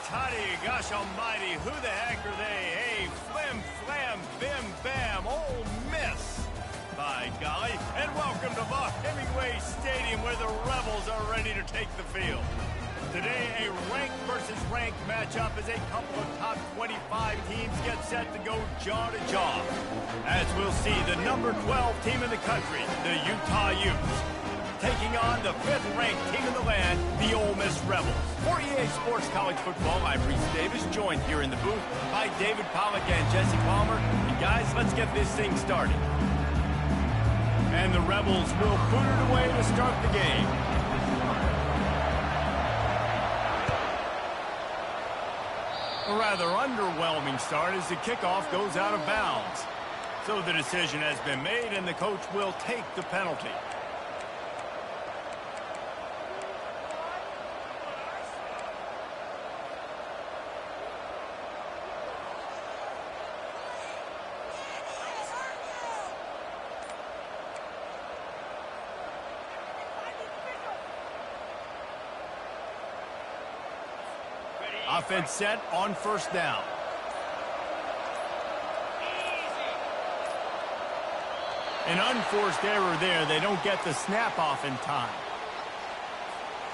Toddy, gosh almighty, who the heck are they? Hey, flim, flam, bim, bam, Ole Miss. By golly, and welcome to Hemingway Stadium where the Rebels are ready to take the field. Today, a ranked versus ranked matchup as a couple of top 25 teams get set to go jaw to jaw. As we'll see, the number 12 team in the country, the Utah Utes, taking on the 5th-ranked team in the land, the Ole Miss Rebels. For EA Sports College Football, I'm Reese Davis, joined here in the booth by David Pollack and Jesse Palmer. And guys, let's get this thing started. And the Rebels will boot it away to start the game. A rather underwhelming start as the kickoff goes out of bounds. So the decision has been made, and the coach will take the penalty. Offense set on first down. An unforced error there. They don't get the snap off in time.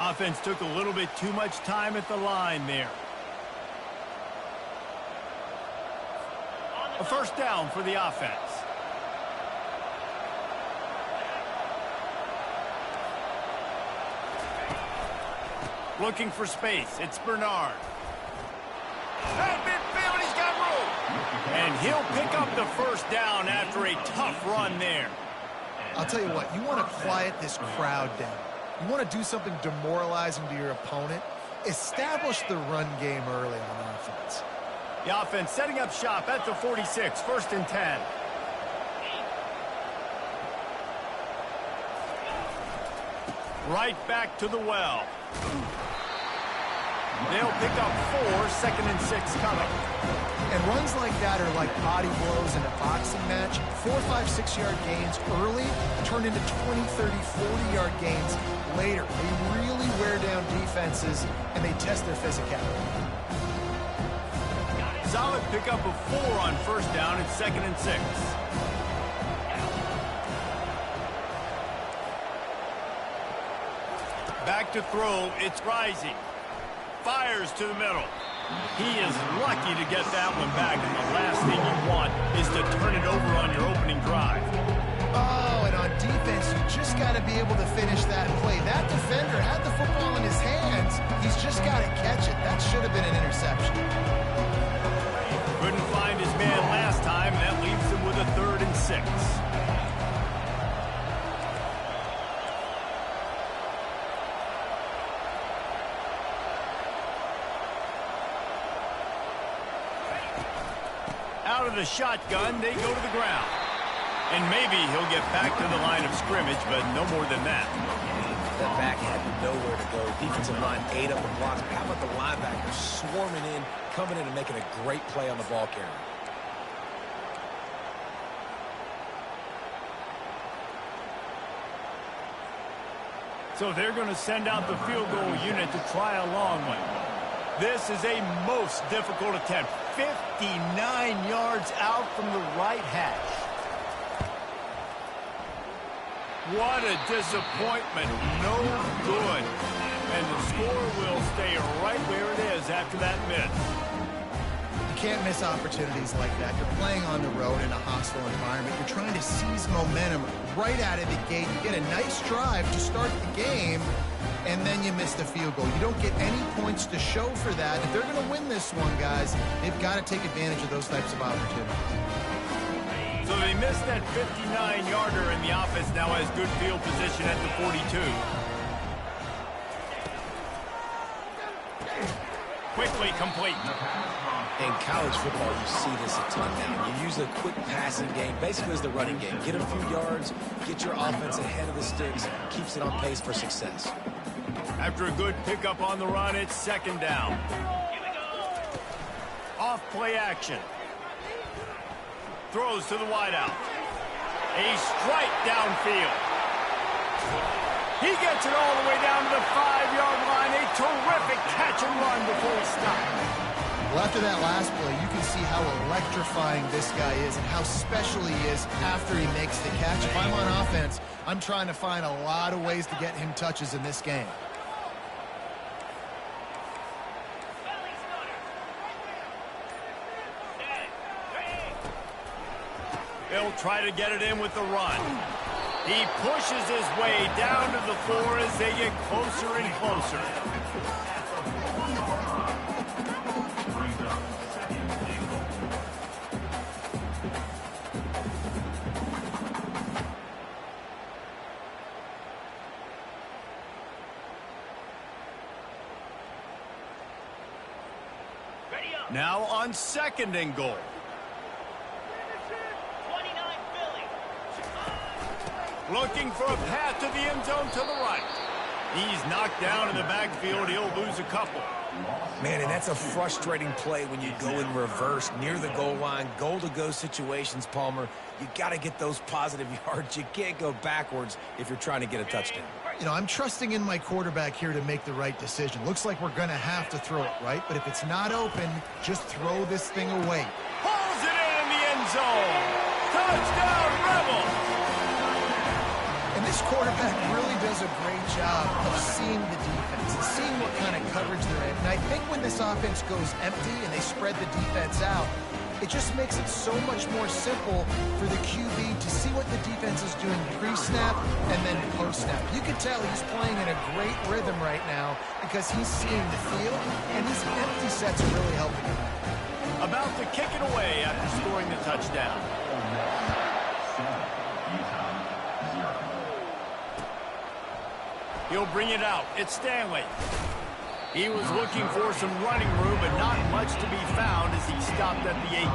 Offense took a little bit too much time at the line there. A first down for the offense. Looking for space. It's Bernard. At midfield, he's got room. And he'll pick up the first down after a tough run there. I'll tell you what, you want to quiet this crowd down. You want to do something demoralizing to your opponent. Establish the run game early on offense. The offense setting up shop at the 46, 1st and 10. Right back to the well. They'll pick up 4, 2nd and 6 coming. And runs like that are like body blows in a boxing match. 4, 5, 6-yard gains early turn into 20, 30, 40-yard gains later. They really wear down defenses, and they test their physicality. Solid pickup of 4 on first down and 2nd and 6. Back to throw, it's Rising. Fires to the middle. He is lucky to get that one back, and the last thing you want is to turn it over on your opening drive. Oh, and on defense, you just got to be able to finish that play. That defender had the football in his hands. He's just got to catch it. That should have been an interception. Couldn't find his man last time. That leaves him with a 3rd and 6. Out of the shotgun, they go to the ground. And maybe he'll get back to the line of scrimmage, but no more than that. That back had nowhere to go. Defensive line ate up the blocks. But how about the linebackers swarming in, coming in and making a great play on the ball carrier? So they're going to send out the field goal unit to try a long one. This is a most difficult attempt. 59 yards out from the right hash. What a disappointment. No good. And the score will stay right where it is after that miss. You can't miss opportunities like that. You're playing on the road in a hostile environment. You're trying to seize momentum right out of the gate. You get a nice drive to start the game, and then you miss the field goal. You don't get any points to show for that. If they're going to win this one, guys, they've got to take advantage of those types of opportunities. So they missed that 59-yarder, and the offense now has good field position at the 42. Quickly complete. In college football, you see this a ton now. You use a quick passing game, basically as the running game. Get a few yards, get your offense ahead of the sticks, keeps it on pace for success. After a good pickup on the run, it's 2nd down. Off play action. Throws to the wideout. A strike downfield. He gets it all the way down to the 5-yard line. A terrific catch and run before he stopped. Well, after that last play, you can see how electrifying this guy is and how special he is after he makes the catch. If I'm on offense, I'm trying to find a lot of ways to get him touches in this game. They'll try to get it in with the run. He pushes his way down to the floor as they get closer and closer. Now on 2nd and goal. Looking for a path to the end zone to the right. He's knocked down in the backfield. He'll lose a couple. Man, and that's a frustrating play when you go in reverse near the goal line. Goal-to-go situations, Palmer. You got to get those positive yards. You can't go backwards if you're trying to get a touchdown. You know, I'm trusting in my quarterback here to make the right decision. Looks like we're going to have to throw it, right? But if it's not open, just throw this thing away. Pulls it in the end zone. Touchdown, Rebels! And this quarterback really does a great job of seeing the defense and seeing what kind of coverage they're in. And I think when this offense goes empty and they spread the defense out, it just makes it so much more simple for the QB to see what the defense is doing pre-snap and then post-snap. You can tell he's playing in a great rhythm right now because he's seeing the field, and these empty sets are really helping him. About to kick it away after scoring the touchdown. He'll bring it out. It's Stanley. He was looking for some running room, but not much to be found as he stopped at the 18.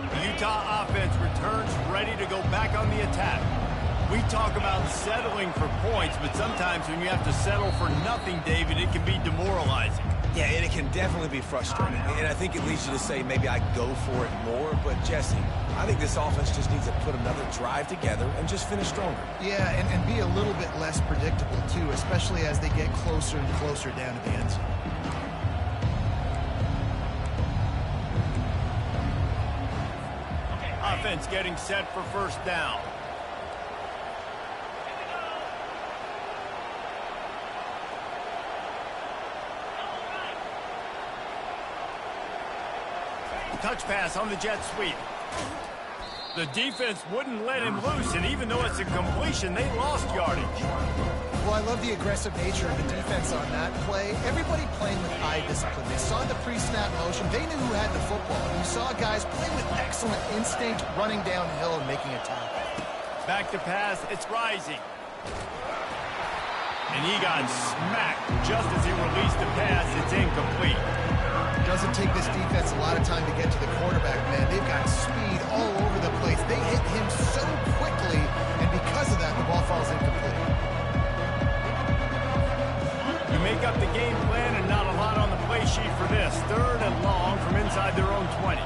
The Utah offense returns ready to go back on the attack. We talk about settling for points, but sometimes when you have to settle for nothing, David, it can be demoralizing. Yeah, and it can definitely be frustrating. And I think it leads you to say maybe I go for it more. But, Jesse, I think this offense just needs to put another drive together and just finish stronger. Yeah, and be a little bit less predictable, too, especially as they get closer and closer down to the end zone. Offense getting set for 1st down. Touch pass on the jet sweep. The defense wouldn't let him loose, and even though it's a completion, they lost yardage. Well, I love the aggressive nature of the defense on that play. Everybody playing with eye discipline. They saw the pre-snap motion. They knew who had the football. And you saw guys play with excellent instinct, running downhill and making a tackle. Back to pass. It's Rising. And he got smacked just as he released the pass. It's incomplete. Doesn't take this defense a lot of time to get to the quarterback, man. They've got speed all over the place. They hit him so quickly, and because of that, the ball falls incomplete. You make up the game plan and not a lot on the play sheet for this. 3rd and long from inside their own 20.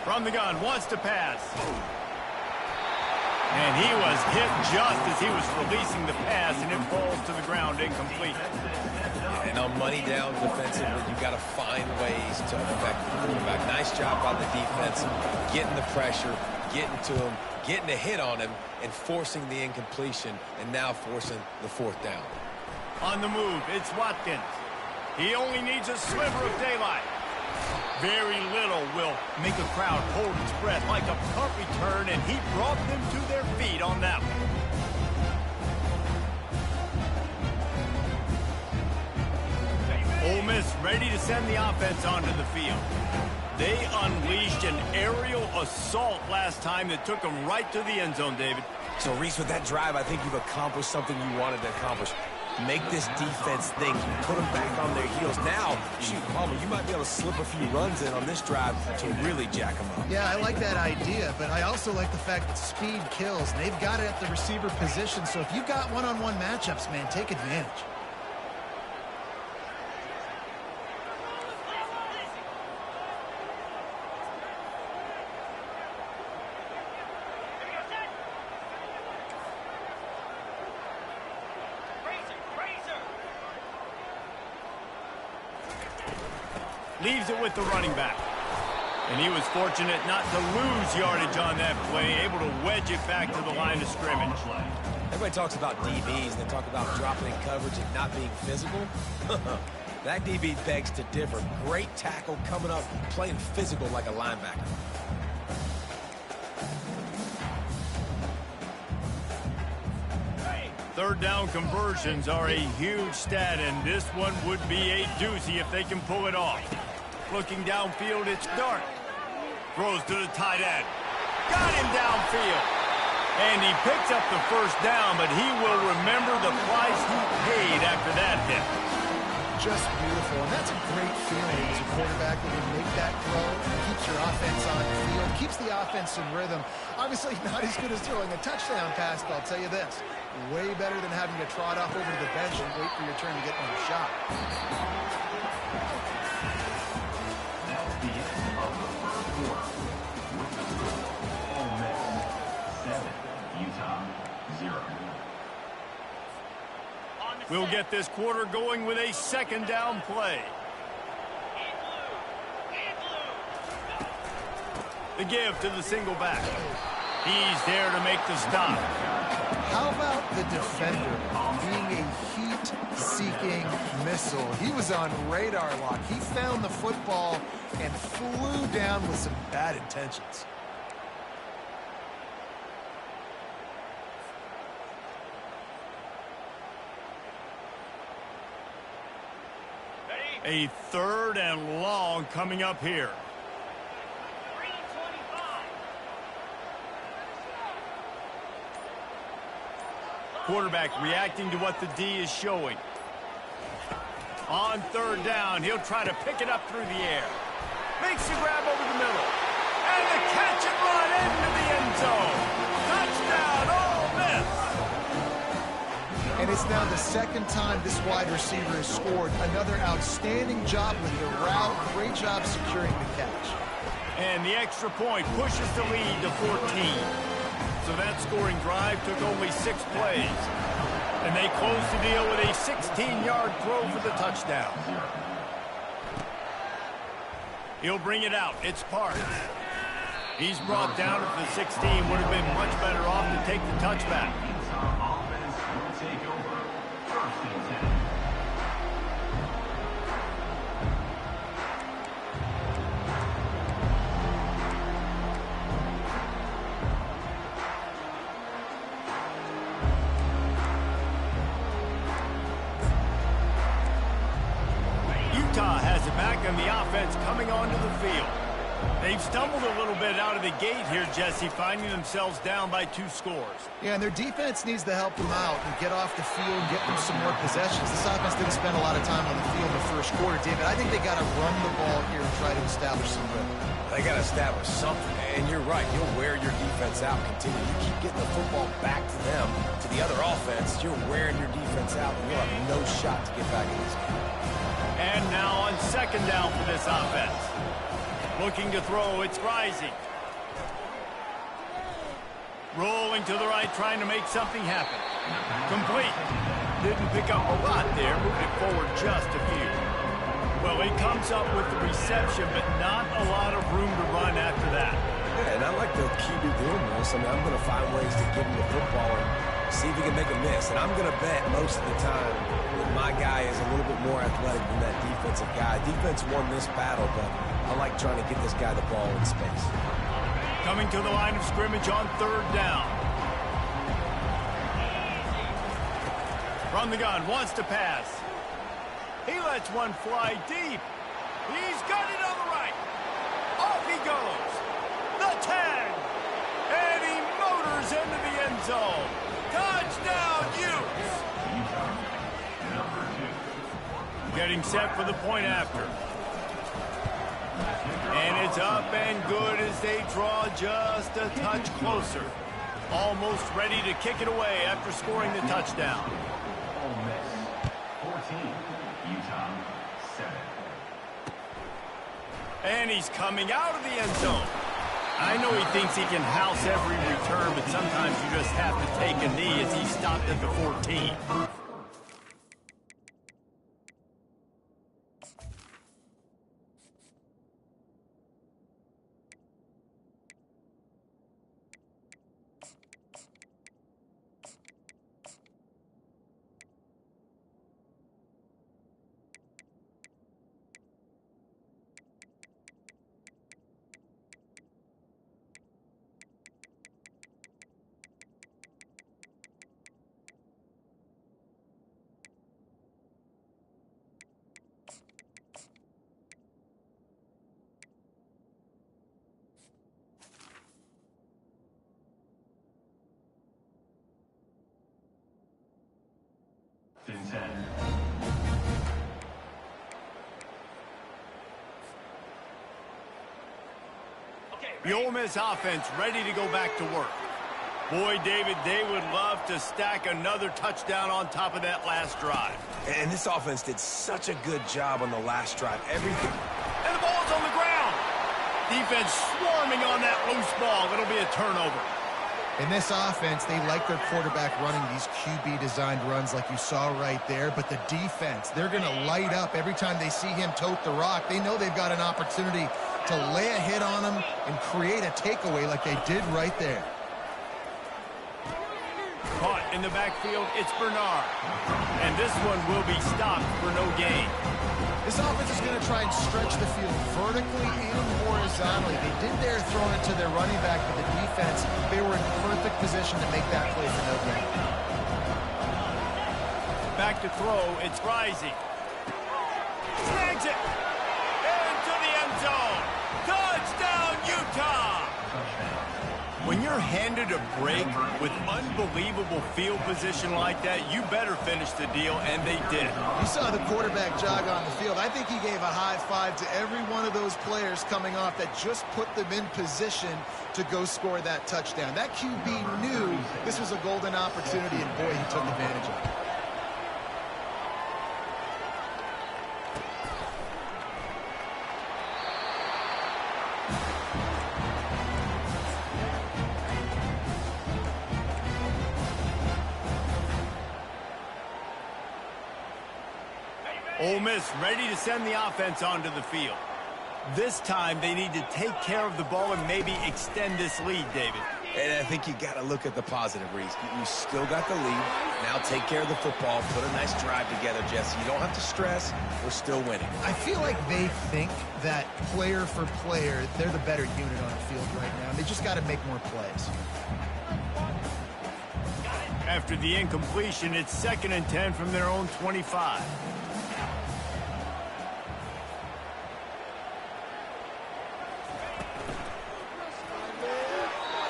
From the gun, wants to pass. And he was hit just as he was releasing the pass, and it falls to the ground incomplete. And on money down defensively, you've got to find ways to affect the quarterback. Nice job by the defense, getting the pressure, getting to him, getting a hit on him, and forcing the incompletion, and now forcing the 4th down. On the move, it's Watkins. He only needs a sliver of daylight. Very little will make a crowd hold its breath like a punt return, and he brought them to their feet on that one. Ole Miss ready to send the offense onto the field. They unleashed an aerial assault last time that took them right to the end zone, David. So, Reese, with that drive, I think you've accomplished something you wanted to accomplish. make this defense think, put them back on their heels. Now, shoot, Palmer, you might be able to slip a few runs in on this drive to really jack them up. Yeah, I like that idea, but I also like the fact that speed kills. And they've got it at the receiver position, so if you've got one-on-one matchups, man, take advantage. Leaves it with the running back. And he was fortunate not to lose yardage on that play, able to wedge it back to the line of scrimmage. Everybody talks about DBs, and they talk about dropping in coverage and not being physical. That DB begs to differ. Great tackle coming up, playing physical like a linebacker. Third down conversions are a huge stat, and this one would be a doozy if they can pull it off. Looking downfield, it's Dart. Throws to the tight end. Got him downfield. And he picks up the first down, but he will remember the price he paid after that hit. Just beautiful, and that's a great feeling as a quarterback when you make that throw. It keeps your offense on the field, keeps the offense in rhythm. Obviously not as good as throwing a touchdown pass, but I'll tell you this, way better than having to trot off over to the bench and wait for your turn to get another shot. That's the end of the first quarter. With the score, Ole Miss 7, Utah 0. We'll get this quarter going with a second down play. The give to the single back. He's there to make the stop. How about the defender being a heat-seeking missile? He was on radar lock. He found the football and flew down with some bad intentions. A third and long coming up here. Quarterback reacting to what the D is showing. On third down, he'll try to pick it up through the air. Makes the grab over the middle. And the catch and run into the end zone. Touchdown, Ole Miss. And it's now the second time this wide receiver has scored. Another outstanding job with the route. Great job securing the catch. And the extra point pushes the lead to 14. So that scoring drive took only 6 plays. And they closed the deal with a 16-yard throw for the touchdown. He'll bring it out. It's Parks. He's brought down at the 16. Would have been much better off to take the touchback. Offense will take over. First and 10. Utah has it back on the offense coming onto the field. They've stumbled a little bit out of the gate here, Jesse, finding themselves down by 2 scores. Yeah, and their defense needs to help them out and get off the field, get them some more possessions. This offense didn't spend a lot of time on the field in the first quarter, David. I think they got to run the ball here and try to establish some rhythm. They got to establish something, and you're right. You'll wear your defense out. Continue. You keep getting the football back to them, to the other offense. You're wearing your defense out, and you'll have no shot to get back in this game. And now on second down for this offense. Looking to throw, it's Rising. Rolling to the right, trying to make something happen. Complete. Didn't pick up a lot there, moving it forward just a few. Well, he comes up with the reception, but not a lot of room to run after that. Yeah, and I like the QB doing this. I mean, I'm going to find ways to give him the football and see if he can make a miss. And I'm going to bet most of the time that my guy is a little bit more athletic than that defensive guy. Defense won this battle, but I like trying to get this guy the ball in space. Coming to the line of scrimmage on third down. From the gun, wants to pass. He lets one fly deep. He's got it on the right. Off he goes. The 10. And he motors into the end zone. Touchdown, Utes. Getting set for the point after. And it's up and good as they draw just a touch closer. Almost ready to kick it away after scoring the touchdown. Ole Miss 14, Utah 7. And he's coming out of the end zone. I know he thinks he can house every return, but sometimes you just have to take a knee as he stopped at the 14. The Ole Miss offense ready to go back to work. Boy, David, they would love to stack another touchdown on top of that last drive. And this offense did such a good job on the last drive. Everything. And the ball's on the ground. Defense swarming on that loose ball. It'll be a turnover. In this offense, they like their quarterback running these QB-designed runs like you saw right there, but the defense, they're going to light up every time they see him tote the rock. They know they've got an opportunity to lay a hit on him and create a takeaway like they did right there. Caught in the backfield, it's Bernard. And this one will be stopped for no gain. This offense is going to try and stretch the field vertically and horizontally. They did there throwing it to their running back, but the defense, they were in perfect position to make that play for no gain. Back to throw, it's Rising. Snags it! Into the end zone! Touchdown, Utah! When you're handed a break with unbelievable field position like that, you better finish the deal, and they did. You saw the quarterback jog on the field. I think he gave a high five to every one of those players coming off that just put them in position to go score that touchdown. That QB knew this was a golden opportunity, and boy, he took advantage of it. Ole Miss ready to send the offense onto the field. This time they need to take care of the ball and maybe extend this lead, David. And I think you got to look at the positive, Reese. You still got the lead. Now take care of the football. Put a nice drive together, Jesse. You don't have to stress. We're still winning. I feel like they think that player for player, they're the better unit on the field right now. They just got to make more plays. After the incompletion, it's 2nd and 10 from their own 25.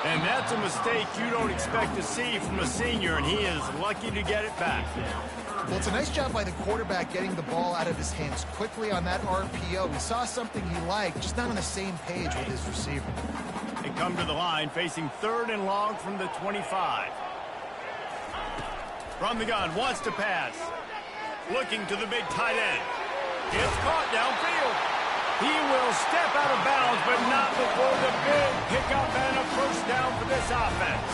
And that's a mistake you don't expect to see from a senior, and he is lucky to get it back. Well, it's a nice job by the quarterback getting the ball out of his hands quickly on that RPO. He saw something he liked, just not on the same page with his receiver. They come to the line, facing 3rd and long from the 25. From the gun, wants to pass. Looking to the big tight end. It's caught downfield. He will step out of bounds, but not before the big pickup and a first down for this offense.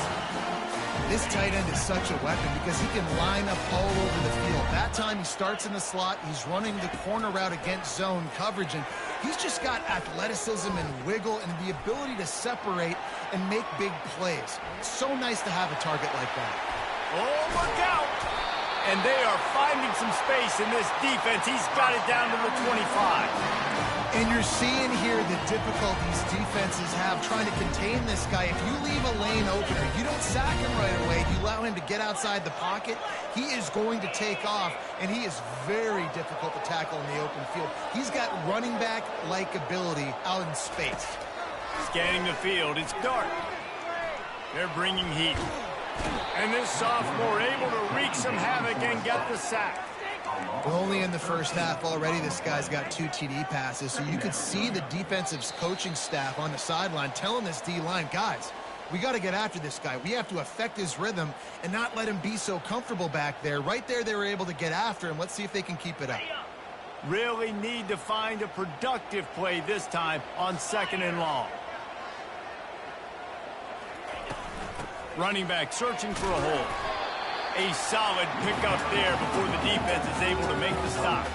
This tight end is such a weapon because he can line up all over the field. That time he starts in the slot. He's running the corner route against zone coverage, and he's just got athleticism and wiggle and the ability to separate and make big plays. It's so nice to have a target like that. Oh, look out! And they are finding some space in this defense. He's got it down to the 25. And you're seeing here the difficulties defenses have trying to contain this guy. If you leave a lane open or you don't sack him right away, you allow him to get outside the pocket, he is going to take off, and he is very difficult to tackle in the open field. He's got running back-like ability out in space. Scanning the field, it's dark. They're bringing heat. And this sophomore able to wreak some havoc and get the sack. Well, only in the first half already this guy's got 2 TD passes, so you could see the defensive coaching staff on the sideline telling this D-line, guys, we got to get after this guy. We have to affect his rhythm and not let him be so comfortable back there. Right there, they were able to get after him. Let's see if they can keep it up. Really need to find a productive play this time on 2nd and long. Running back searching for a hole. A solid pickup there before the defense is able to make the stop.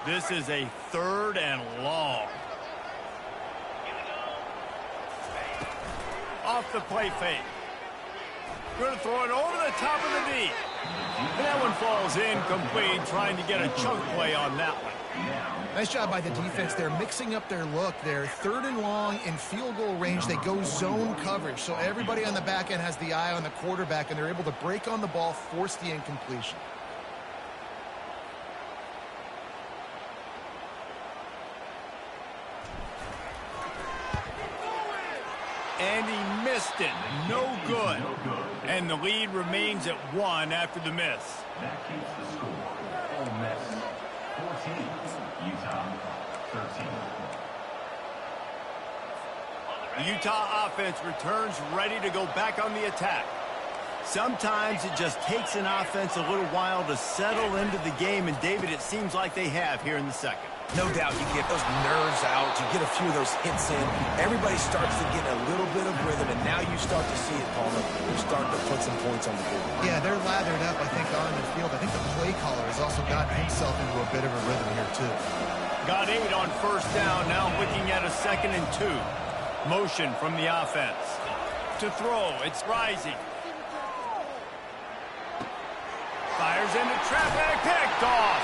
This is a 3rd and long. Off the play fake. Going to throw it over the top of the knee. And that one falls incomplete, trying to get a chunk play on that one. Nice job by the defense. They're mixing up their look. They're 3rd and long in field goal range. They go zone coverage. So everybody on the back end has the eye on the quarterback, and they're able to break on the ball, force the incompletion. And he missed it. No good. And the lead remains at 1 after the miss. That keeps the score. Ole Miss 14, Utah 13. The Utah offense returns ready to go back on the attack. Sometimes it just takes an offense a little while to settle into the game, and David, it seems like they have here in the second. No doubt you get those nerves out, you get a few of those hits in, everybody starts to get a little bit of rhythm, and now you start to see it, Palmer. You're starting to put some points on the board. Yeah, they're lathered up, I think, on the field. I think the play caller has also gotten himself into a bit of a rhythm here, too. Got 8 on 1st down, now looking at a 2nd and 2. Motion from the offense. To throw, it's rising. Fires into traffic, picked off.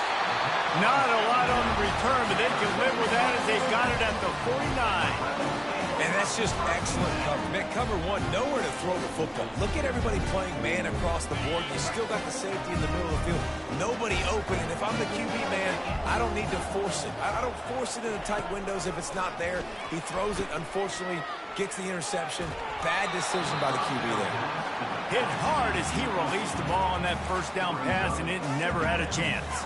Not a lot on the return, but they can live with that as they've got it at the 49. And that's just excellent cover. Cover 1, nowhere to throw the football. Look at everybody playing man across the board. You still got the safety in the middle of the field. Nobody open, and if I'm the QB man, I don't need to force it. I don't force it into tight windows if it's not there. He throws it, unfortunately, gets the interception. Bad decision by the QB there. Hit hard as he released the ball on that 1st down pass, and it never had a chance.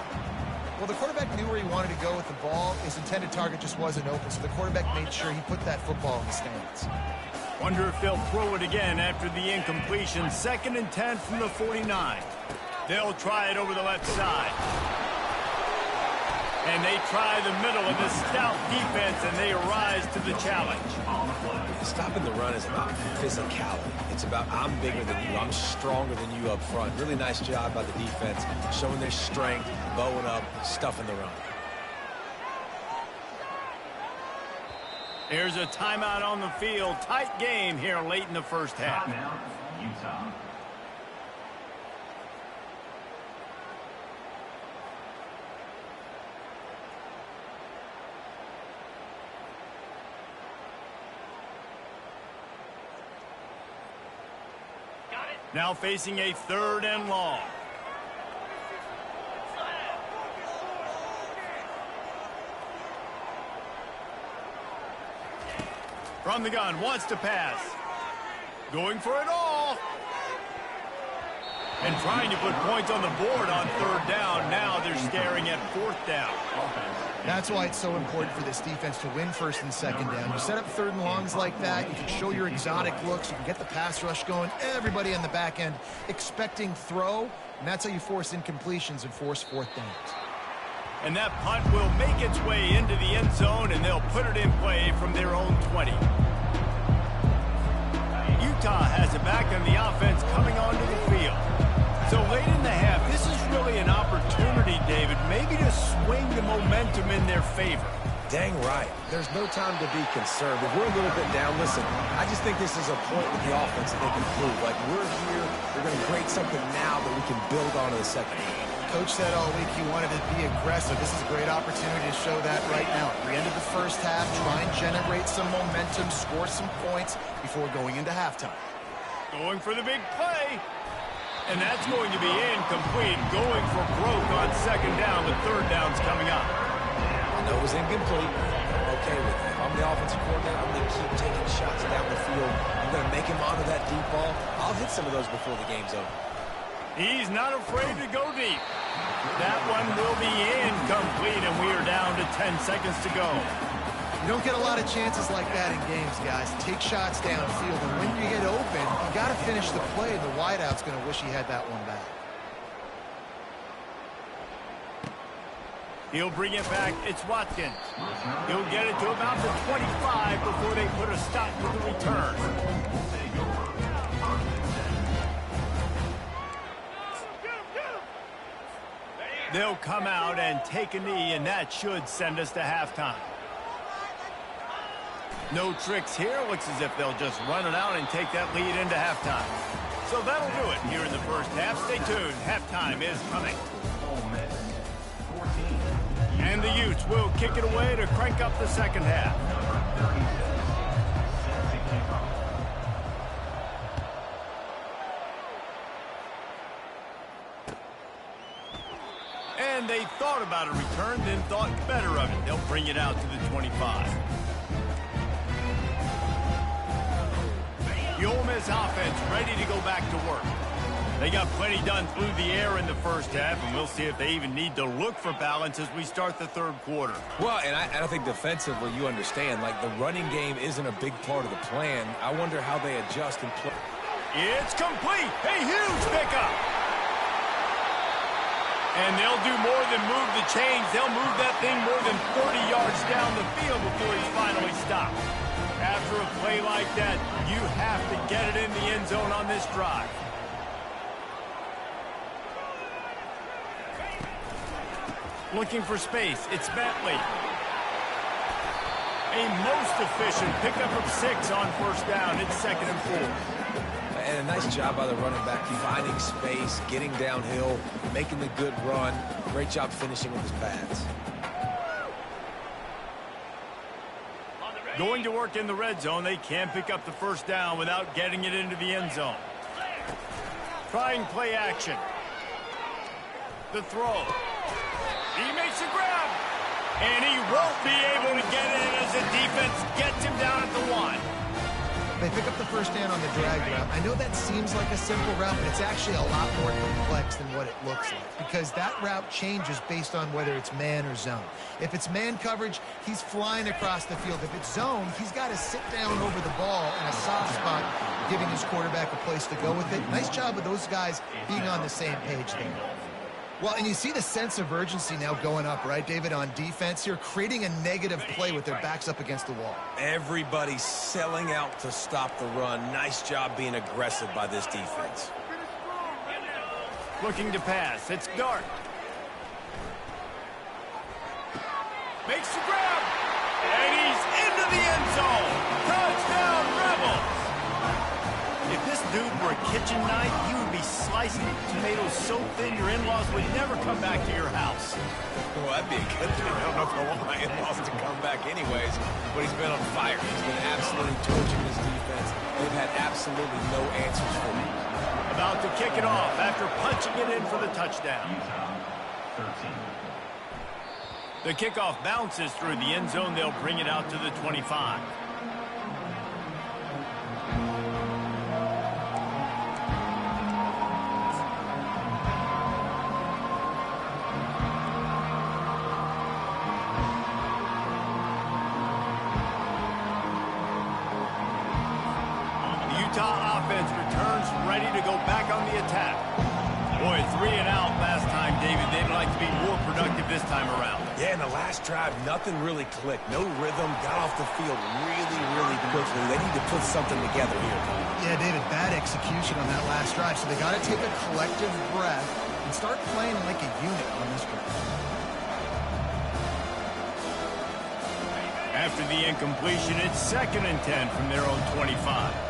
Well, the quarterback knew where he wanted to go with the ball. His intended target just wasn't open, so the quarterback made sure he put that football in the stands. Wonder if they'll throw it again after the incompletion. 2nd and 10 from the 49. They'll try it over the left side. And they try the middle of this stout defense, and they rise to the challenge. Stopping the run is about physicality. It's about I'm bigger than you, I'm stronger than you up front. Really nice job by the defense, showing their strength, bowing up, stuffing the run. Here's a timeout on the field. Tight game here late in the first half. Timeout, Utah. Now facing a 3rd and long. From the gun, wants to pass. Going for it all. And trying to put points on the board on 3rd down. Now they're staring at 4th down. That's why it's so important for this defense to win 1st and 2nd down. You set up 3rd and longs like that, you can show your exotic looks, you can get the pass rush going, everybody on the back end expecting throw, and that's how you force incompletions and force 4th downs. And that punt will make its way into the end zone, and they'll put it in play from their own 20. Utah has it back, and the offense coming onto the field. So late in the half, this is really an opportunity, David, maybe to swing the momentum in their favor. Dang right. There's no time to be concerned. If we're a little bit down, listen, I just think this is a point with the offense that they can prove. Like, we're here, we're going to create something now that we can build on in the second half. Coach said all week he wanted to be aggressive. This is a great opportunity to show that right now. At the end of the first half, try and generate some momentum, score some points before going into halftime. Going for the big play. And that's going to be incomplete. Going for broke on 2nd down, but 3rd down's coming up. I know it was incomplete. I'm okay with it. If I'm the offensive coordinator, I'm going to keep taking shots down the field. You we're going to make him honor that deep ball, I'll hit some of those before the game's over. He's not afraid to go deep. That one will be incomplete, and we are down to 10 seconds to go. You don't get a lot of chances like that in games, guys. Take shots downfield, and when you get open, you got to finish the play. The wideout's going to wish he had that one back. He'll bring it back. It's Watkins. He'll get it to about the 25 before they put a stop to the return. They'll come out and take a knee, and that should send us to halftime. No tricks here. Looks as if they'll just run it out and take that lead into halftime. So that'll do it here in the first half. Stay tuned. Halftime is coming. And the Utes will kick it away to crank up the second half. And they thought about a return, then thought better of it. They'll bring it out to the 25. The Ole Miss offense ready to go back to work. They got plenty done through the air in the first half, and we'll see if they even need to look for balance as we start the third quarter. Well, and I think defensively, you understand, like the running game isn't a big part of the plan. I wonder how they adjust and play. It's complete. A huge pickup. And they'll do more than move the chains. They'll move that thing more than 30 yards down the field before he's finally stopped. After a play like that, you have to get it in the end zone on this drive. Looking for space. It's Bentley. A most efficient pickup of 6 on first down. It's 2nd and 4. And a nice job by the running back, finding space, getting downhill, making the good run. Great job finishing with his pads. Going to work in the red zone. They can't pick up the first down without getting it into the end zone. Trying play action. The throw. He makes a grab. And he won't be able to get it as the defense gets him down at the 1. They pick up the first down on the drag route. I know that seems like a simple route, but it's actually a lot more complex than what it looks like, because that route changes based on whether it's man or zone. If it's man coverage, he's flying across the field. If it's zone, he's got to sit down over the ball in a soft spot, giving his quarterback a place to go with it. Nice job of those guys being on the same page there. Well, and you see the sense of urgency now going up, right, David, on defense here, creating a negative play with their backs up against the wall. Everybody's selling out to stop the run. Nice job being aggressive by this defense. Looking to pass. It's Dart. Makes the grab. And he's into the end zone. Touchdown, Rebels. If this dude were a kitchen knife, he would be slicing tomatoes so thin your in-laws would never come back to your house. Well, that'd be a good thing. I don't know if I want my in-laws to come back anyways, but he's been on fire. He's been absolutely torching this defense. They've had absolutely no answers for him. About to kick it off after punching it in for the touchdown. The kickoff bounces through the end zone. They'll bring it out to the 25. Utah offense returns ready to go back on the attack. Boy, 3 and out last time, David. They'd like to be more productive this time around. Yeah, in the last drive, nothing really clicked. No rhythm, got off the field really quickly. They need to put something together here. Yeah, David, bad execution on that last drive. So they got to take a collective breath and start playing like a unit on this drive. After the incompletion, it's 2nd and 10 from their own 25.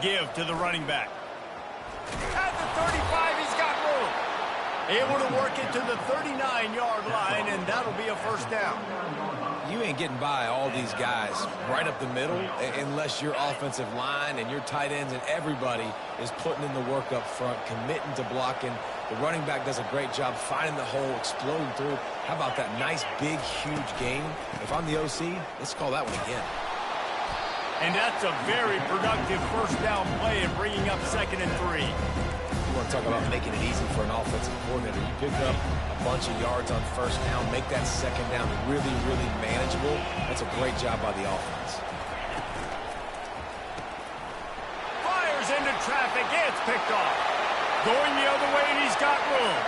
Give to the running back. At the 35, he's got room. Able to work it to the 39-yard line, and that'll be a first down. You ain't getting by all these guys right up the middle unless your offensive line and your tight ends and everybody is putting in the work up front, committing to blocking. The running back does a great job finding the hole, exploding through. How about that nice, big, huge gain? If I'm the OC, let's call that one again. And that's a very productive first down play and bringing up 2nd and 3. You want to talk about making it easy for an offensive coordinator. You pick up a bunch of yards on first down, make that 2nd down really, really manageable. That's a great job by the offense. Fires into traffic. It's picked off. Going the other way, and he's got room.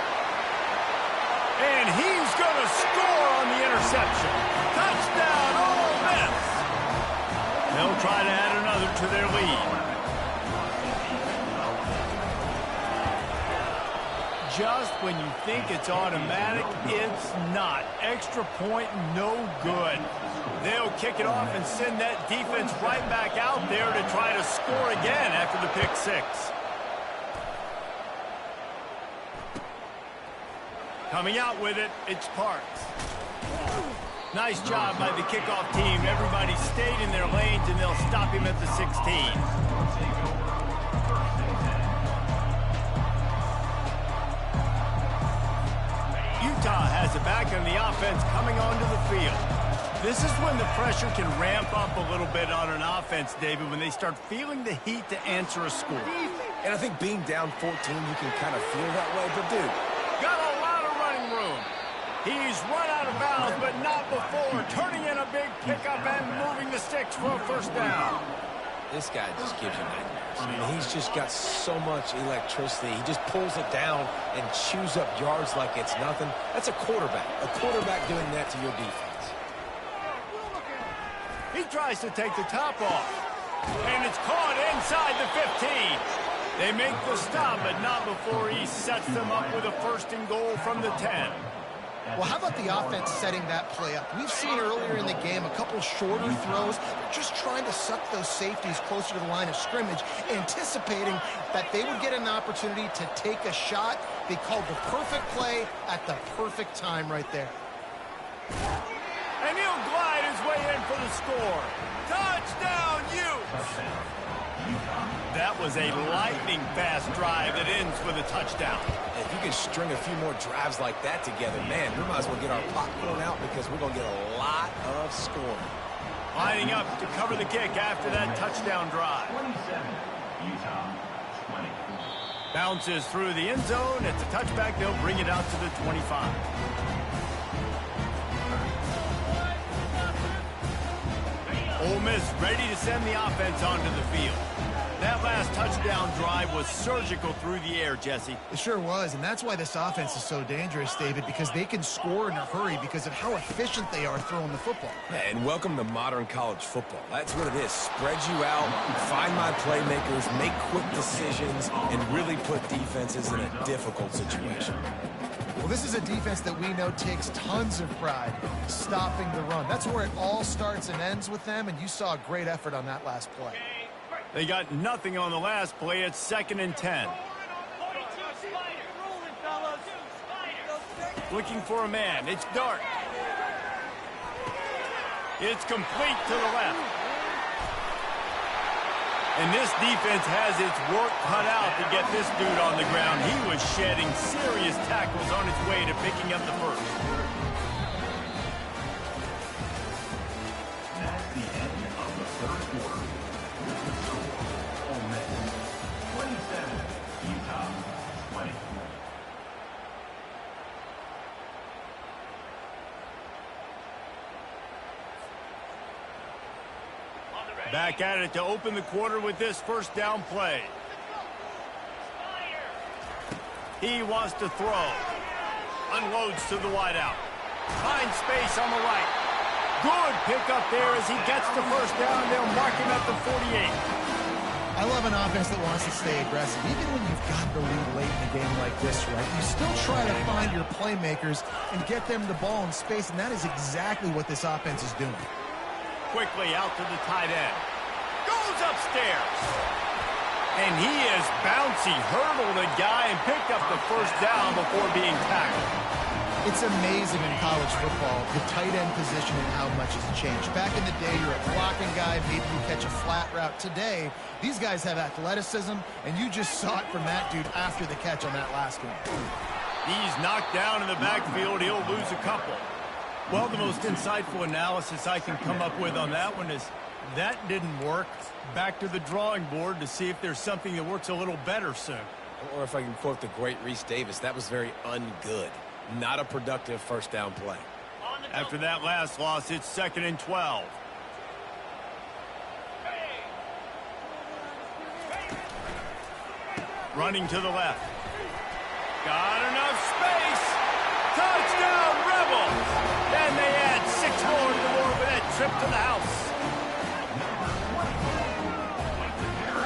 And he's going to score on the interception. Touchdown, Ole Miss. They'll try to add another to their lead. Just when you think it's automatic, it's not. Extra point, no good. They'll kick it off and send that defense right back out there to try to score again after the pick 6. Coming out with it, it's Parks. Nice job by the kickoff team. Everybody stayed in their lanes, and they'll stop him at the 16. Utah has it back, and the offense coming onto the field. This is when the pressure can ramp up a little bit on an offense, David, when they start feeling the heat to answer a score. And I think being down 14, you can kind of feel that way. But, dude, got a lot of running room. He's run out of bounds, but not before. Turning in a big pickup and moving the sticks for a first down. this guy just gives you nightmares. I mean, he's just got so much electricity. He just pulls it down and chews up yards like it's nothing. That's a quarterback. A quarterback doing that to your defense. He tries to take the top off. And it's caught inside the 15. They make the stop, but not before he sets them up with a first and goal from the 10. Well, how about the offense setting that play up? We've seen earlier in the game a couple shorter throws. They're just trying to suck those safeties closer to the line of scrimmage, anticipating that they would get an opportunity to take a shot. They called the perfect play at the perfect time right there. And he'll glide his way in for the score. Touchdown, Utes! That was a lightning-fast drive that ends with a touchdown. If you can string a few more drives like that together, man, we might as well get our popcorn out because we're going to get a lot of scoring. Lining up to cover the kick after that touchdown drive. 27, Utah, 20. Bounces through the end zone. It's a touchback. They'll bring it out to the 25. Ole Miss ready to send the offense onto the field. That last touchdown drive was surgical through the air, Jesse. It sure was, and that's why this offense is so dangerous, David, because they can score in a hurry because of how efficient they are throwing the football. And welcome to modern college football. That's what it is. Spread you out, find my playmakers, make quick decisions, and really put defenses in a difficult situation. Well, this is a defense that we know takes tons of pride stopping the run. That's where it all starts and ends with them, and you saw a great effort on that last play. They got nothing on the last play. It's 2nd and 10. Looking for a man. It's Dart. It's complete to the left. And this defense has its work cut out to get this dude on the ground. He was shedding serious tackles on his way to picking up the first. That's the end of the third quarter. Ole Miss, 27, Utah, 20. Back at it to open the quarter with this first down play. He wants to throw. Unloads to the wideout. Finds space on the right. Good pickup there as he gets the first down. They'll mark him at the 48. I love an offense that wants to stay aggressive. Even when you've got the lead late in a game like this, right, you still try to find your playmakers and get them the ball in space, and that is exactly what this offense is doing. Quickly out to the tight end. Goes upstairs. And he is bouncy. Hurdled a guy and picked up the first down before being tackled. It's amazing in college football, the tight end position and how much has changed. Back in the day, you're a blocking guy, maybe you catch a flat route. Today, these guys have athleticism, and you just saw it from that dude after the catch on that last one. He's knocked down in the backfield. He'll lose a couple. Well, the most insightful analysis I can come up with on that one is that didn't work. Back to the drawing board to see if there's something that works a little better soon. Or if I can quote the great Reese Davis, that was very ungood. Not a productive first down play. After that last loss, it's 2nd and 12. Running to the left. Got enough space. Touchdown, Rebels. And they add 6 more to the board with that trip to the house.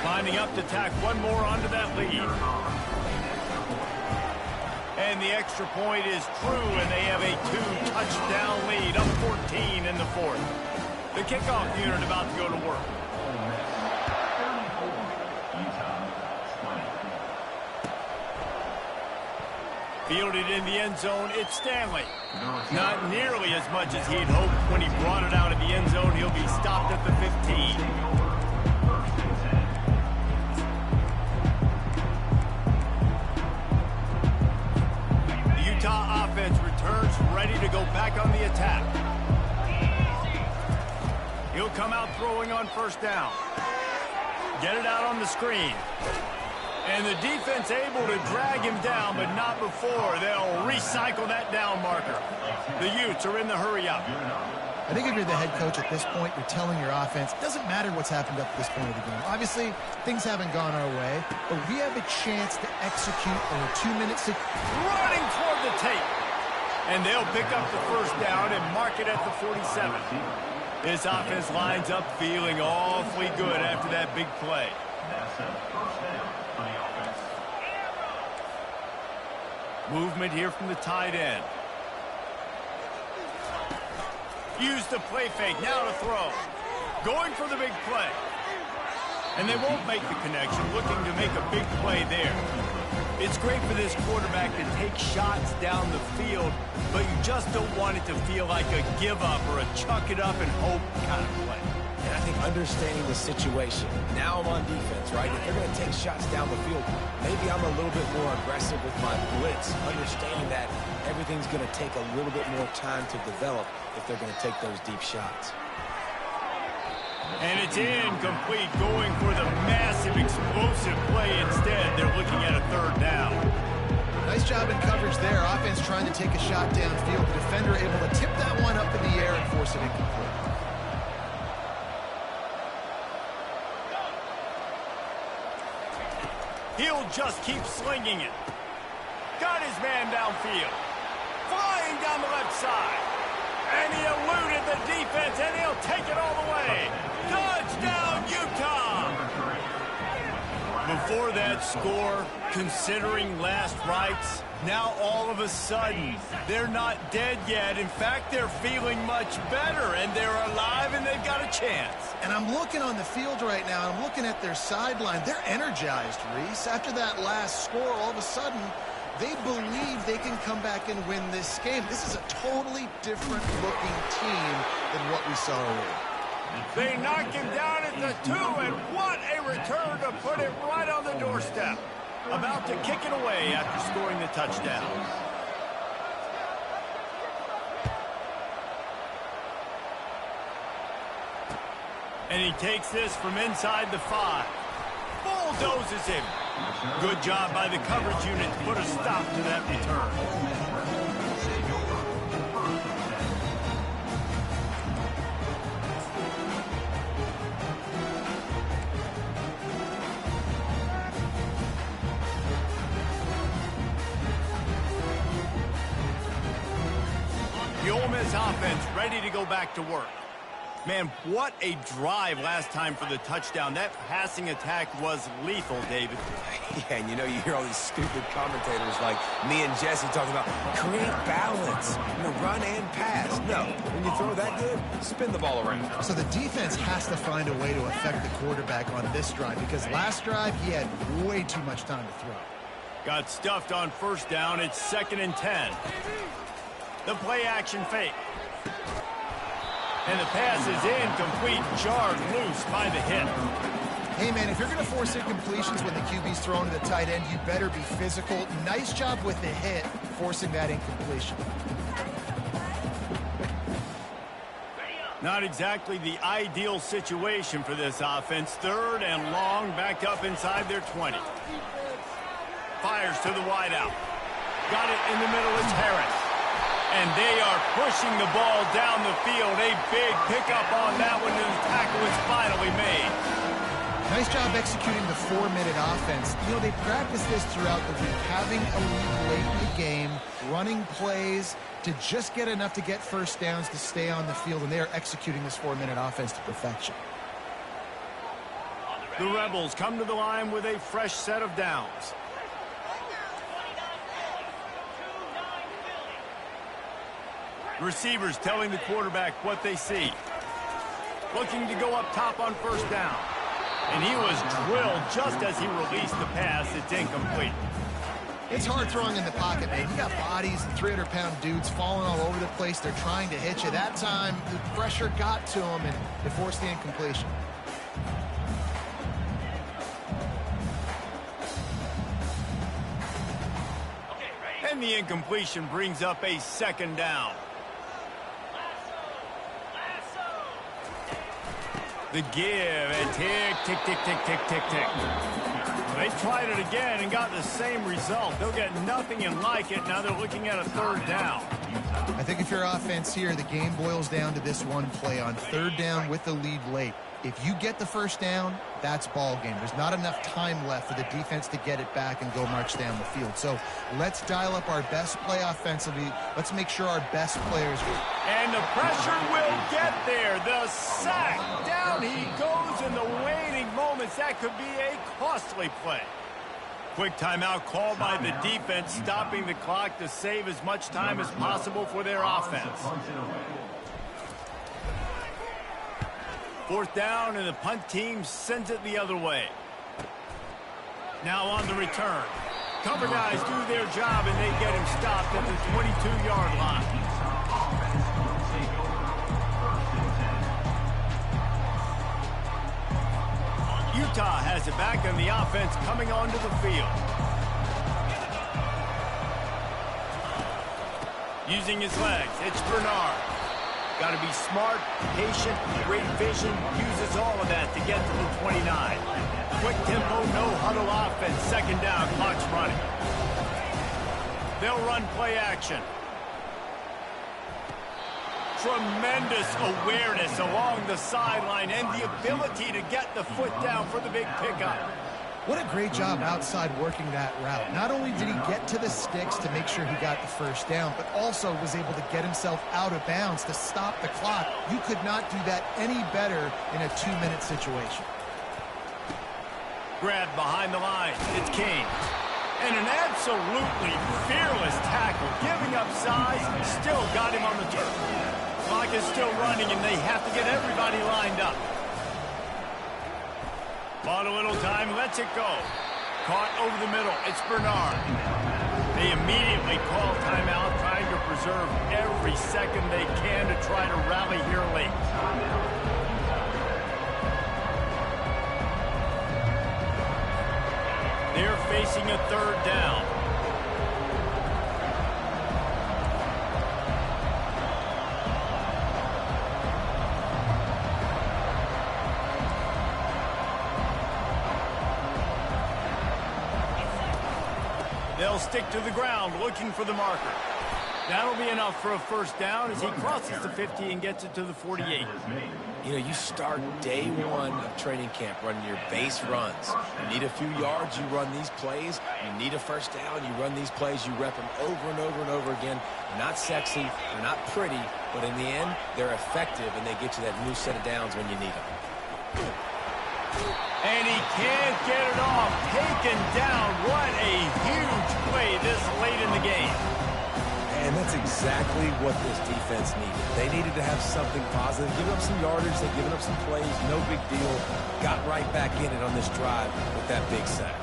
Lining up to tack one more onto that lead. And the extra point is true, and they have a 2-touchdown lead, up 14 in the 4th. The kickoff unit about to go to work. Fielded in the end zone, it's Stanley. Not nearly as much as he'd hoped when he brought it out of the end zone. He'll be stopped at the 15. Utah offense returns ready to go back on the attack. He'll come out throwing on first down. Get it out on the screen. And the defense able to drag him down, but not before. They'll recycle that down marker. The Utes are in the hurry up. I think if you're the head coach at this point, you're telling your offense, it doesn't matter what's happened up to this point of the game. Obviously, things haven't gone our way, but we have a chance to execute in a 2 minutes. Running toward the tape. And they'll pick up the first down and mark it at the 47. This offense lines up feeling awfully good after that big play. Movement here from the tight end. Use the play fake, now to throw. Going for the big play. And they won't make the connection, looking to make a big play there. It's great for this quarterback to take shots down the field, but you just don't want it to feel like a give up or a chuck it up and hope kind of play. And I think understanding the situation, now I'm on defense, right? If they're going to take shots down the field, maybe I'm a little bit more aggressive with my blitz, understanding that everything's going to take a little bit more time to develop if they're going to take those deep shots. And it's incomplete, going for the massive explosive play instead. They're looking at a 3rd down. Nice job in coverage there. Offense trying to take a shot downfield. The defender able to tip that one up in the air and force it incomplete. He'll just keep slinging it. Got his man downfield. Flying down the left side. And he eluded the defense, and he'll take it all the way. Touchdown, Utah! Before that score, considering last rites, now all of a sudden, they're not dead yet. In fact, they're feeling much better, and they're alive, and they've got a chance. And I'm looking on the field right now, and I'm looking at their sideline. They're energized, Reese. After that last score, all of a sudden, they believe they can come back and win this game. This is a totally different-looking team than what we saw earlier. They knock him down at the 2, and what a return to put it right on the doorstep. About to kick it away after scoring the touchdown. And he takes this from inside the 5. Bulldozes him. Good job by the coverage unit to put a stop to that return. The Ole Miss offense ready to go back to work. Man, what a drive last time for the touchdown. That passing attack was lethal, David. Yeah, and you know, you hear all these stupid commentators like me and Jesse talking about create balance, run and pass. No, when you throw that good, spin the ball around. So the defense has to find a way to affect the quarterback on this drive, because last drive he had way too much time to throw. Got stuffed on first down. It's 2nd and 10. The play action fake. And the pass is incomplete, jarred loose by the hit. Hey, man, if you're going to force incompletions when the QB's thrown to the tight end, you better be physical. Nice job with the hit, forcing that incompletion. Not exactly the ideal situation for this offense. Third and long, backed up inside their 20. Fires to the wideout. Got it in the middle. It's Harris. And they are pushing the ball down the field. A big pickup on that one, and the tackle is finally made. Nice job executing the 4-minute offense. You know, they practice this throughout the week, having a lead late in the game, running plays to just get enough to get first downs to stay on the field, and they are executing this 4-minute offense to perfection. The Rebels come to the line with a fresh set of downs. Receivers telling the quarterback what they see. Looking to go up top on first down. And he was drilled just as he released the pass. It's incomplete. It's hard throwing in the pocket, man. You got bodies and 300-pound dudes falling all over the place. They're trying to hit you. That time, the pressure got to him, and it forced the incompletion. And the incompletion brings up a second down. The give, and tick, tick, tick, tick, tick, tick, tick. They tried it again and got the same result. They'll get nothing and like it. Now they're looking at a third down. I think if you're offense here, the game boils down to this one play on third down with the lead late. If you get the first down, that's ball game. There's not enough time left for the defense to get it back and go march down the field. So let's dial up our best play offensively. Let's make sure our best players win. And the pressure will get there. The sack. Down he goes in the waning moments. That could be a costly play. Quick timeout called by the defense, stopping the clock to save as much time as possible for their offense. Fourth down, and the punt team sends it the other way. Now on the return. Cover guys do their job, and they get him stopped at the 22-yard line. Utah has it back, and the offense coming onto the field. Using his legs, it's Bernard. Got to be smart, patient, great vision, uses all of that to get to the 29. Quick tempo, no huddle offense, second down, clock's running. They'll run play action. Tremendous awareness along the sideline and the ability to get the foot down for the big pickup. What a great job outside working that route. Not only did he get to the sticks to make sure he got the first down, but also was able to get himself out of bounds to stop the clock. You could not do that any better in a 2-minute situation. Grab behind the line. It's Kane. And an absolutely fearless tackle. Giving up size, still got him on the turf. Clock is still running, and they have to get everybody lined up. Bought a little time, lets it go. Caught over the middle, it's Bernard. They immediately call timeout, trying to preserve every second they can to try to rally here late. They're facing a third down. They'll stick to the ground, looking for the marker. That'll be enough for a first down as he crosses the 50 and gets it to the 48. You know, you start day one of training camp running your base runs. You need a few yards, you run these plays. You need a first down, you run these plays. You rep them over and over and over again. They're not sexy, they're not pretty, but in the end, they're effective, and they get you that new set of downs when you need them. And he can't get it off. Taken down. What a huge play this late in the game. And that's exactly what this defense needed. They needed to have something positive. Give up some yardage. They've given up some plays. No big deal. Got right back in it on this drive with that big sack.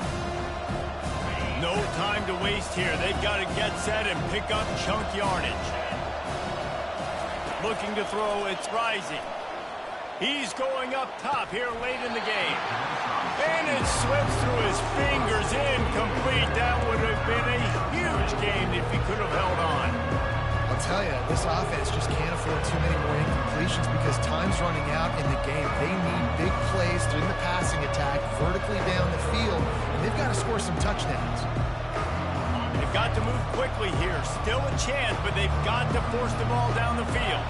No time to waste here. They've got to get set and pick up chunk yardage. Looking to throw, it's rising. He's going up top here late in the game. And it slips through his fingers, incomplete. That would have been a huge game if he could have held on. I'll tell you, this offense just can't afford too many more incompletions because time's running out in the game. They need big plays during the passing attack, vertically down the field, and they've got to score some touchdowns. They've got to move quickly here. Still a chance, but they've got to force the ball down the field.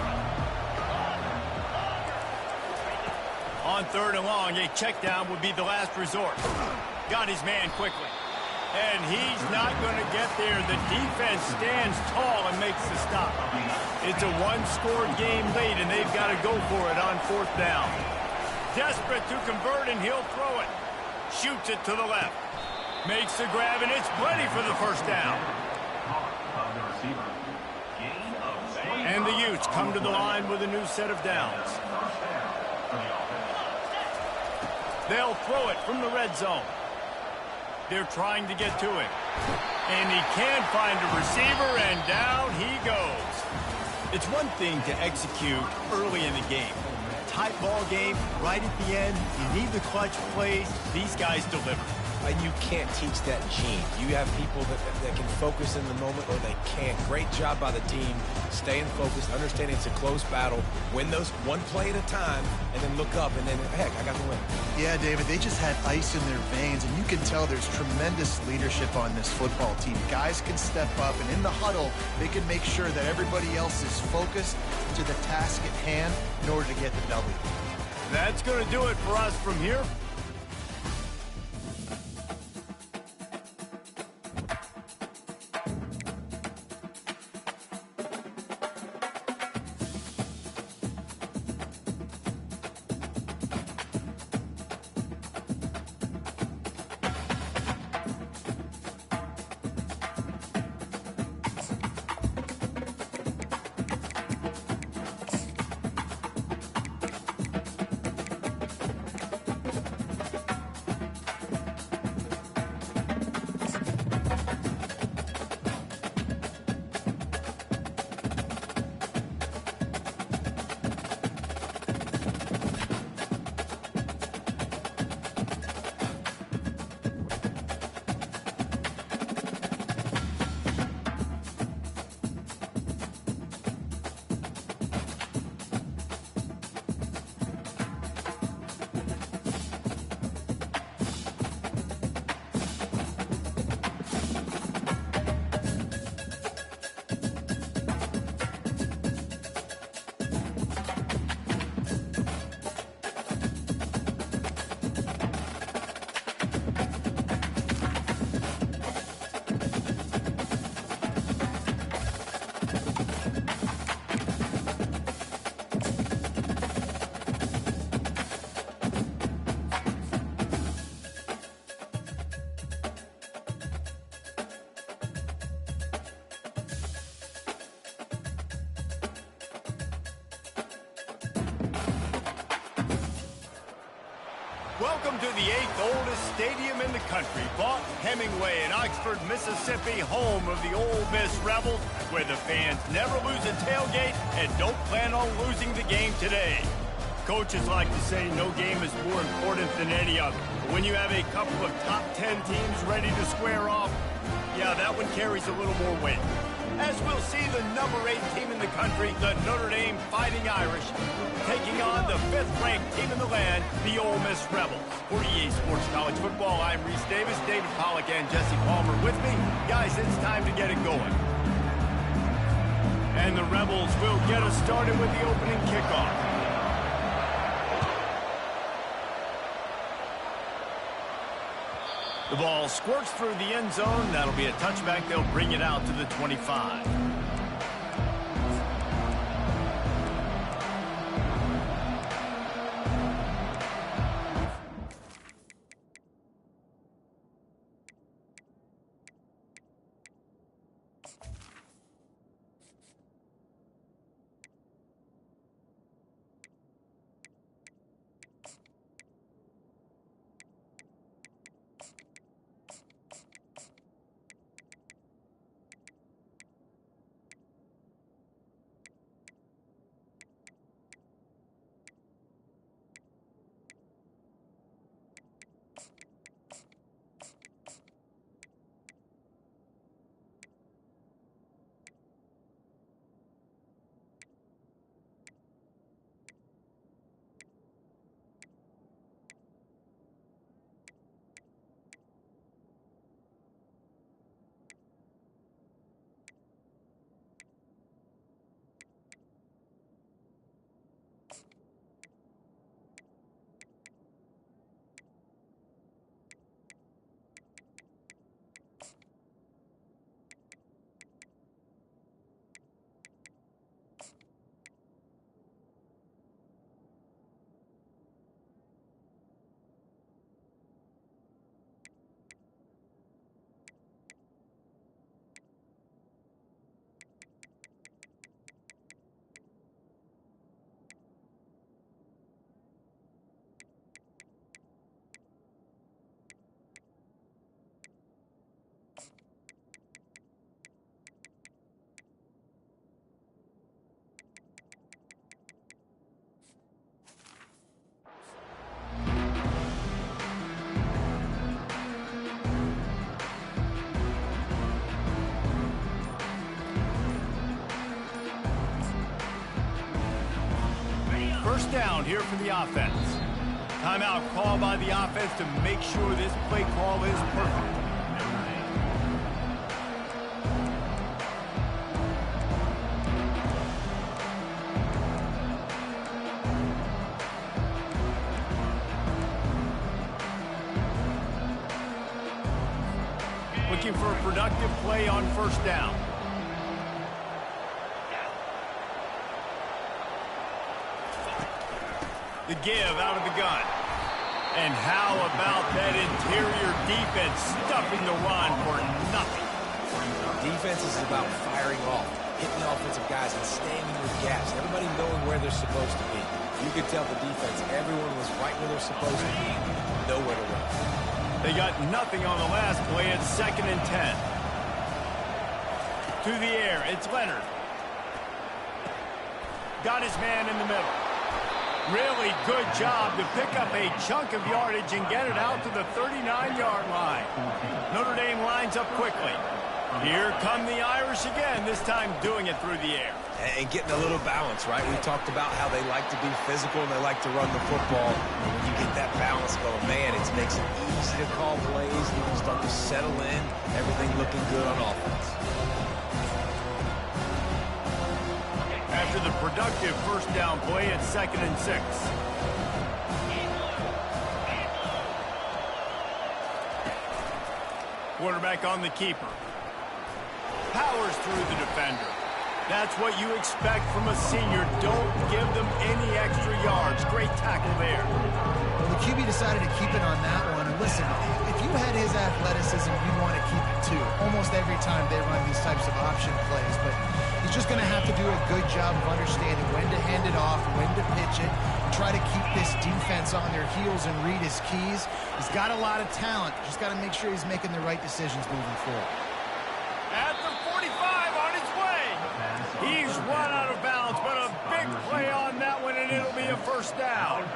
On 3rd and long, a check down would be the last resort. Got his man quickly. And he's not going to get there. The defense stands tall and makes the stop. It's a one-score game late, and they've got to go for it on 4th down. Desperate to convert, and he'll throw it. Shoots it to the left. Makes the grab, and it's plenty for the first down. And the Utes come to the line with a new set of downs. They'll throw it from the red zone. They're trying to get to him. And he can't find a receiver, and down he goes. It's one thing to execute early in the game. Tight ball game, right at the end, you need the clutch plays. These guys deliver. You can't teach that gene. You have people that can focus in the moment or they can't. Great job by the team, staying focused, understanding it's a close battle, win those one play at a time, and then look up, and then, heck, I got the win. Yeah, David, they just had ice in their veins, and you can tell there's tremendous leadership on this football team. Guys can step up, and in the huddle, they can make sure that everybody else is focused to the task at hand in order to get the W. That's going to do it for us from here. Welcome to the 8th oldest stadium in the country, Vaught Hemingway in Oxford, Mississippi, home of the Ole Miss Rebels, where the fans never lose a tailgate and don't plan on losing the game today. Coaches like to say no game is more important than any other. But when you have a couple of top 10 teams ready to square off, yeah, that one carries a little more weight. As we'll see the number 8 team in the country, the Notre Dame Fighting Irish, taking on the 5th-ranked team in the land, the Ole Miss Rebels. For EA Sports College Football, I'm Reese Davis, David Pollack, and Jesse Palmer with me. Guys, it's time to get it going. And the Rebels will get us started with the opening kickoff. The ball squirts through the end zone. That'll be a touchback. They'll bring it out to the 25. First down here for the offense. Timeout call by the offense to make sure this play call is perfect. Looking for a productive play on first down. The give out of the gun. And how about that interior defense stuffing the run for nothing? Defense is about firing off, hitting the offensive guys and staying in your gaps. Everybody knowing where they're supposed to be. You could tell the defense, everyone was right where they're supposed to be. Nowhere to run. They got nothing on the last play. It's 2nd and 10. To the air, it's Leonard. Got his man in the middle. Really good job to pick up a chunk of yardage and get it out to the 39-yard line. Notre Dame lines up quickly. Here come the Irish again, this time doing it through the air. And getting a little balance, right? We talked about how they like to be physical and they like to run the football. When you get that balance going, man, it makes it easy to call plays. You can start to settle in. Everything looking good on offense. After the productive first down play, it's 2nd and 6. Quarterback on the keeper. Powers through the defender. That's what you expect from a senior. Don't give them any extra yards. Great tackle there. Well, the QB decided to keep it on that one. And listen, if you had his athleticism, you'd want to keep it too. Almost every time they run these types of option plays. But he's just going to have to do a good job of understanding when to hand it off, when to pitch it, and try to keep this defense on their heels and read his keys. He's got a lot of talent. Just got to make sure he's making the right decisions moving forward. At the 45 on his way. He's run out of bounds, but a big play on that one, and it'll be a first down.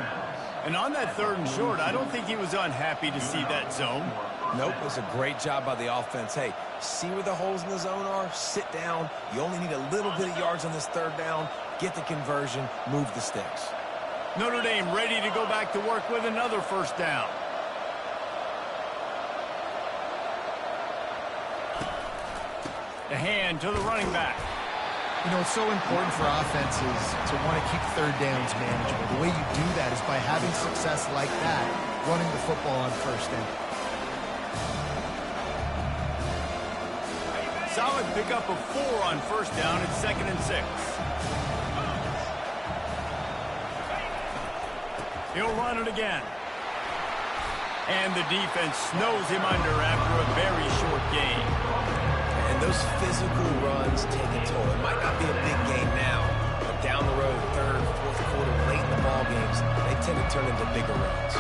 And on that 3rd and short, I don't think he was unhappy to see that zone. Nope, it was a great job by the offense. Hey, see where the holes in the zone are? Sit down. You only need a little bit of yards on this 3rd down. Get the conversion. Move the sticks. Notre Dame ready to go back to work with another first down. The hand to the running back. You know, it's so important for offenses to want to keep 3rd downs manageable. The way you do that is by having success like that, running the football on first down. Solid pickup of 4 on first down. It's 2nd and 6. He'll run it again. And the defense snows him under after a very short gain. And those physical runs take a toll. It might not be a big game now, but down the road, 3rd, 4th quarter, late in the ball games, they tend to turn into bigger runs.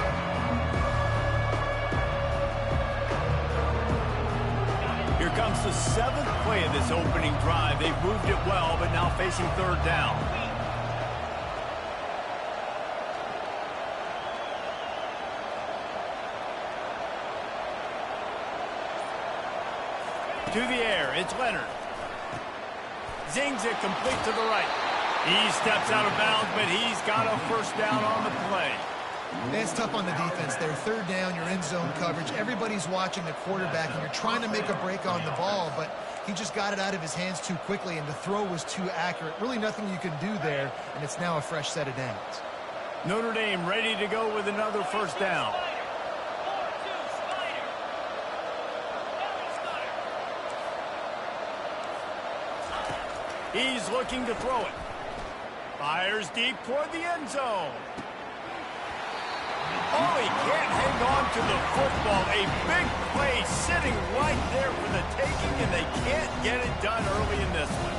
Here comes the 7th play of this opening drive. They've moved it well, but now facing 3rd down. To the air, it's Leonard. Zings it complete to the right. He steps out of bounds, but he's got a first down on the play. It's tough on the defense there. 3rd down, you're in zone coverage. Everybody's watching the quarterback, and you're trying to make a break on the ball, but he just got it out of his hands too quickly, and the throw was too accurate. Really nothing you can do there, and it's now a fresh set of downs. Notre Dame ready to go with another first down. He's looking to throw it. Fires deep toward the end zone. Oh, he can't hang on to the football. A big play sitting right there for the taking, and they can't get it done early in this one.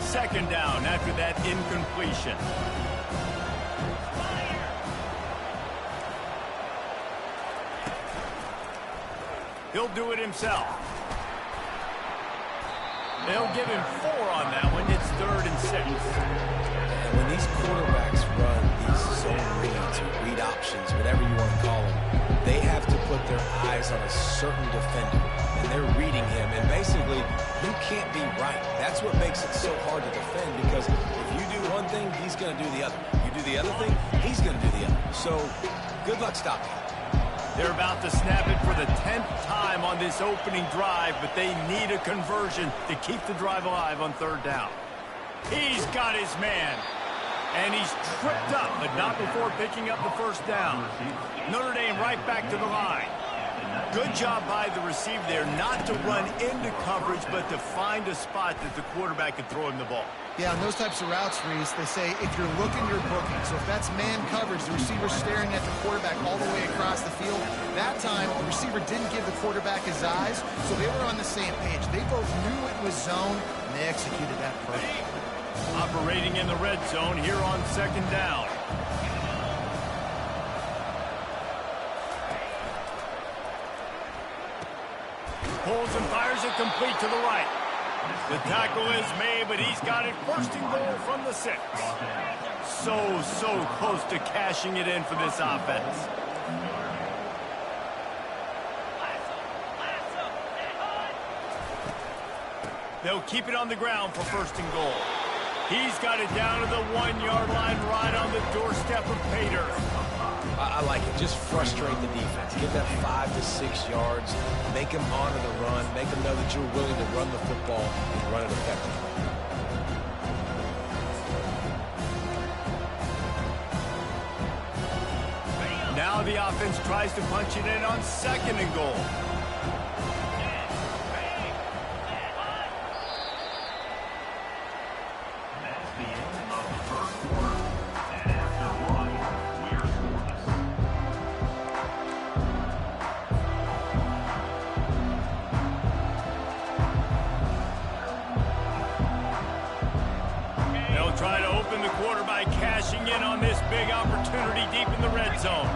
Second down after that incompletion. He'll do it himself. They'll give him 4 on that one. It's 3rd and 6. And when these quarterbacks run these zone reads or read options, whatever you want to call them, they have to put their eyes on a certain defender, and they're reading him, and basically, you can't be right. That's what makes it so hard to defend, because if you do one thing, he's going to do the other. You do the other thing, he's going to do the other. So, good luck stopping. They're about to snap it for the 10th time on this opening drive, but they need a conversion to keep the drive alive on third down. He's got his man, and he's tripped up, but not before picking up the first down. Notre Dame right back to the line. Good job by the receiver there not to run into coverage, but to find a spot that the quarterback can throw him the ball. Yeah, on those types of routes, Reese, they say if you're looking, you're booking. So if that's man coverage, the receiver's staring at the quarterback all the way across the field. That time, the receiver didn't give the quarterback his eyes, so they were on the same page. They both knew it was zone, and they executed that perfectly. Operating in the red zone here on second down. Pulls and fires it complete to the right. The tackle is made, but he's got it first and goal from the 6. So close to cashing it in for this offense. They'll keep it on the ground for first and goal. He's got it down to the 1-yard line right on the doorstep of Pater. I like it. Just frustrate the defense. Give that 5 to 6 yards. Make them honor the run. Make them know that you're willing to run the football and run it effectively. Now the offense tries to punch it in on second and goal. That's the end of the first quarter. And after one, we're scoreless. They'll try to open the quarter by cashing in on this big opportunity deep in the red zone.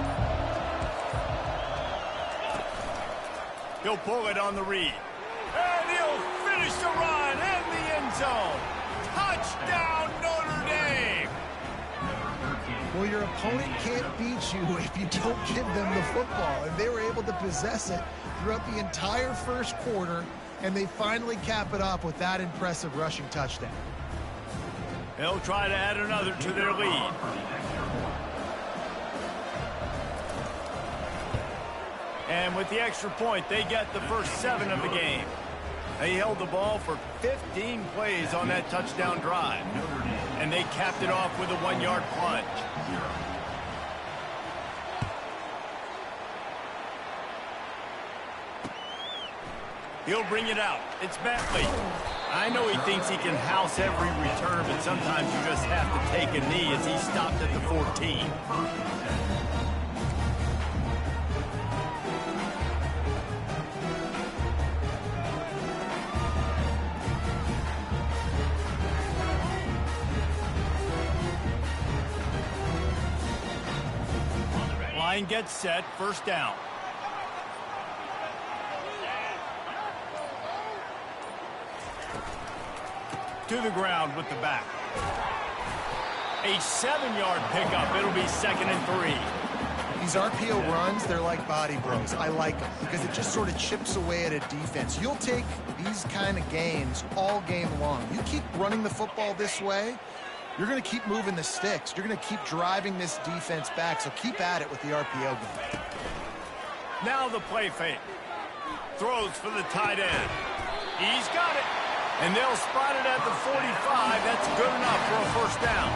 He'll pull it on the read. And he'll finish the run in the end zone. Touchdown, Notre Dame! Well, your opponent can't beat you if you don't give them the football. And they were able to possess it throughout the entire first quarter, and they finally cap it off with that impressive rushing touchdown. They'll try to add another to their lead. And with the extra point, they get the first 7 of the game. They held the ball for 15 plays on that touchdown drive. And they capped it off with a 1-yard plunge. He'll bring it out. It's Bentley. I know he thinks he can house every return, but sometimes you just have to take a knee as he stopped at the 14. Line gets set, first down. To the ground with the back. A 7-yard pickup. It'll be second and 3. These RPO runs, they're like body blows. I like them because it just sort of chips away at a defense. You'll take these kind of gains all game long. You keep running the football this way, you're going to keep moving the sticks. You're going to keep driving this defense back, so keep at it with the RPO game. Now the play fake. Throws for the tight end. He's got it. And they'll spot it at the 45. That's good enough for a first down.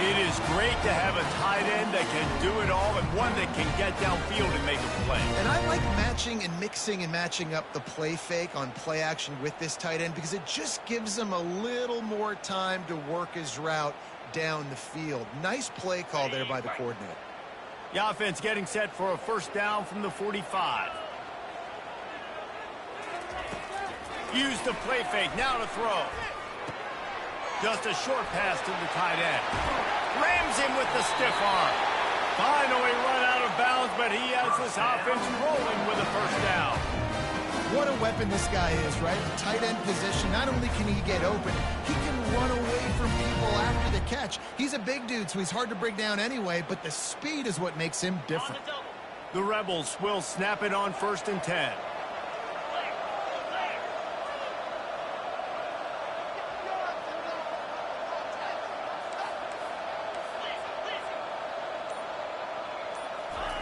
It is great to have a tight end that can do it all and one that can get downfield and make a play. And I like matching and mixing and matching up the play fake on play action with this tight end because it just gives him a little more time to work his route down the field. Nice play call there by the coordinator. The offense getting set for a first down from the 45. Use the play fake, now to throw. Just a short pass to the tight end. Rams him with the stiff arm. Finally run out of bounds, but he has this offense rolling with a first down. What a weapon this guy is, right? The tight end position, not only can he get open, he can run away from people after the catch. He's a big dude, so he's hard to bring down anyway, but the speed is what makes him different. The Rebels will snap it on 1st and 10.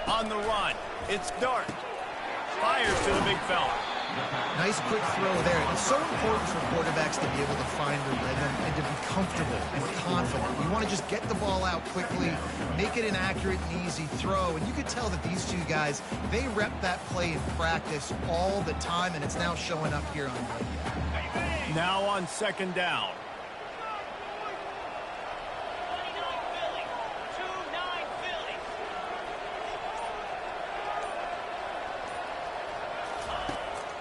On the run, it's Dart. Fires to the big fella. Nice quick throw there. It's so important for quarterbacks to be able to find the rhythm and to be comfortable and confident. You want to just get the ball out quickly, make it an accurate and easy throw. And you could tell that these two guys, they rep that play in practice all the time, and it's now showing up here on video. Now on 2nd down.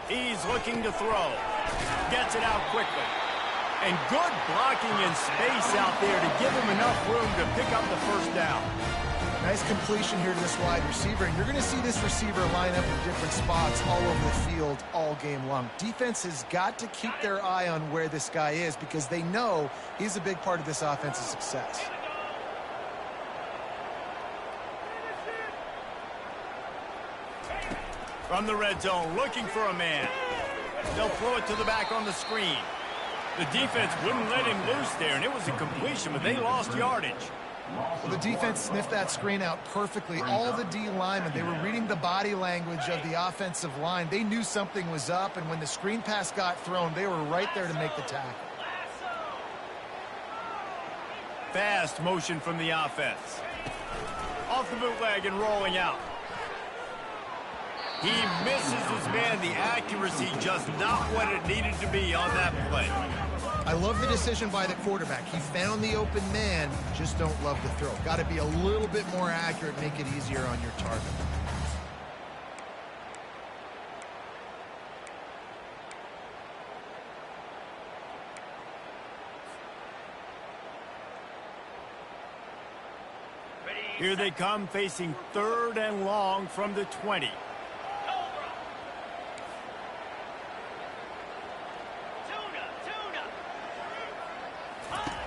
He's looking to throw. Gets it out quickly. And good blocking in space out there to give him enough room to pick up the 1st down. Nice completion here to this wide receiver. And you're going to see this receiver line up in different spots all over the field all game long. Defense has got to keep their eye on where this guy is because they know he's a big part of this offense's success. From the red zone, looking for a man. They'll throw it to the back on the screen. The defense wouldn't let him loose there, and it was a completion, but they lost yardage. Well, the defense sniffed that screen out perfectly. All the D linemen, they were reading the body language of the offensive line. They knew something was up, and when the screen pass got thrown, they were right there to make the tackle. Fast motion from the offense. Off the bootleg and rolling out. He misses his man. The accuracy just not what it needed to be on that play. I love the decision by the quarterback. He found the open man, just don't love the throw. Got to be a little bit more accurate, make it easier on your target. Here they come, facing 3rd and long from the 20.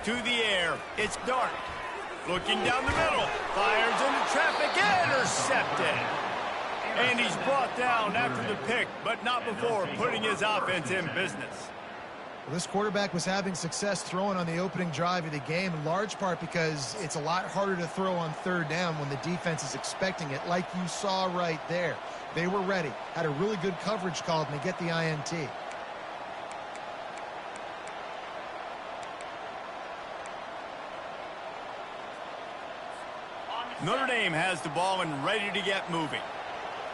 To the air, it's Dart. Looking down the middle, fires into traffic, intercepted. And he's brought down after the pick, but not before putting his offense in business. Well, this quarterback was having success throwing on the opening drive of the game, in large part because it's a lot harder to throw on 3rd down when the defense is expecting it, like you saw right there. They were ready, had a really good coverage call, and they get the INT. Notre Dame has the ball and ready to get moving.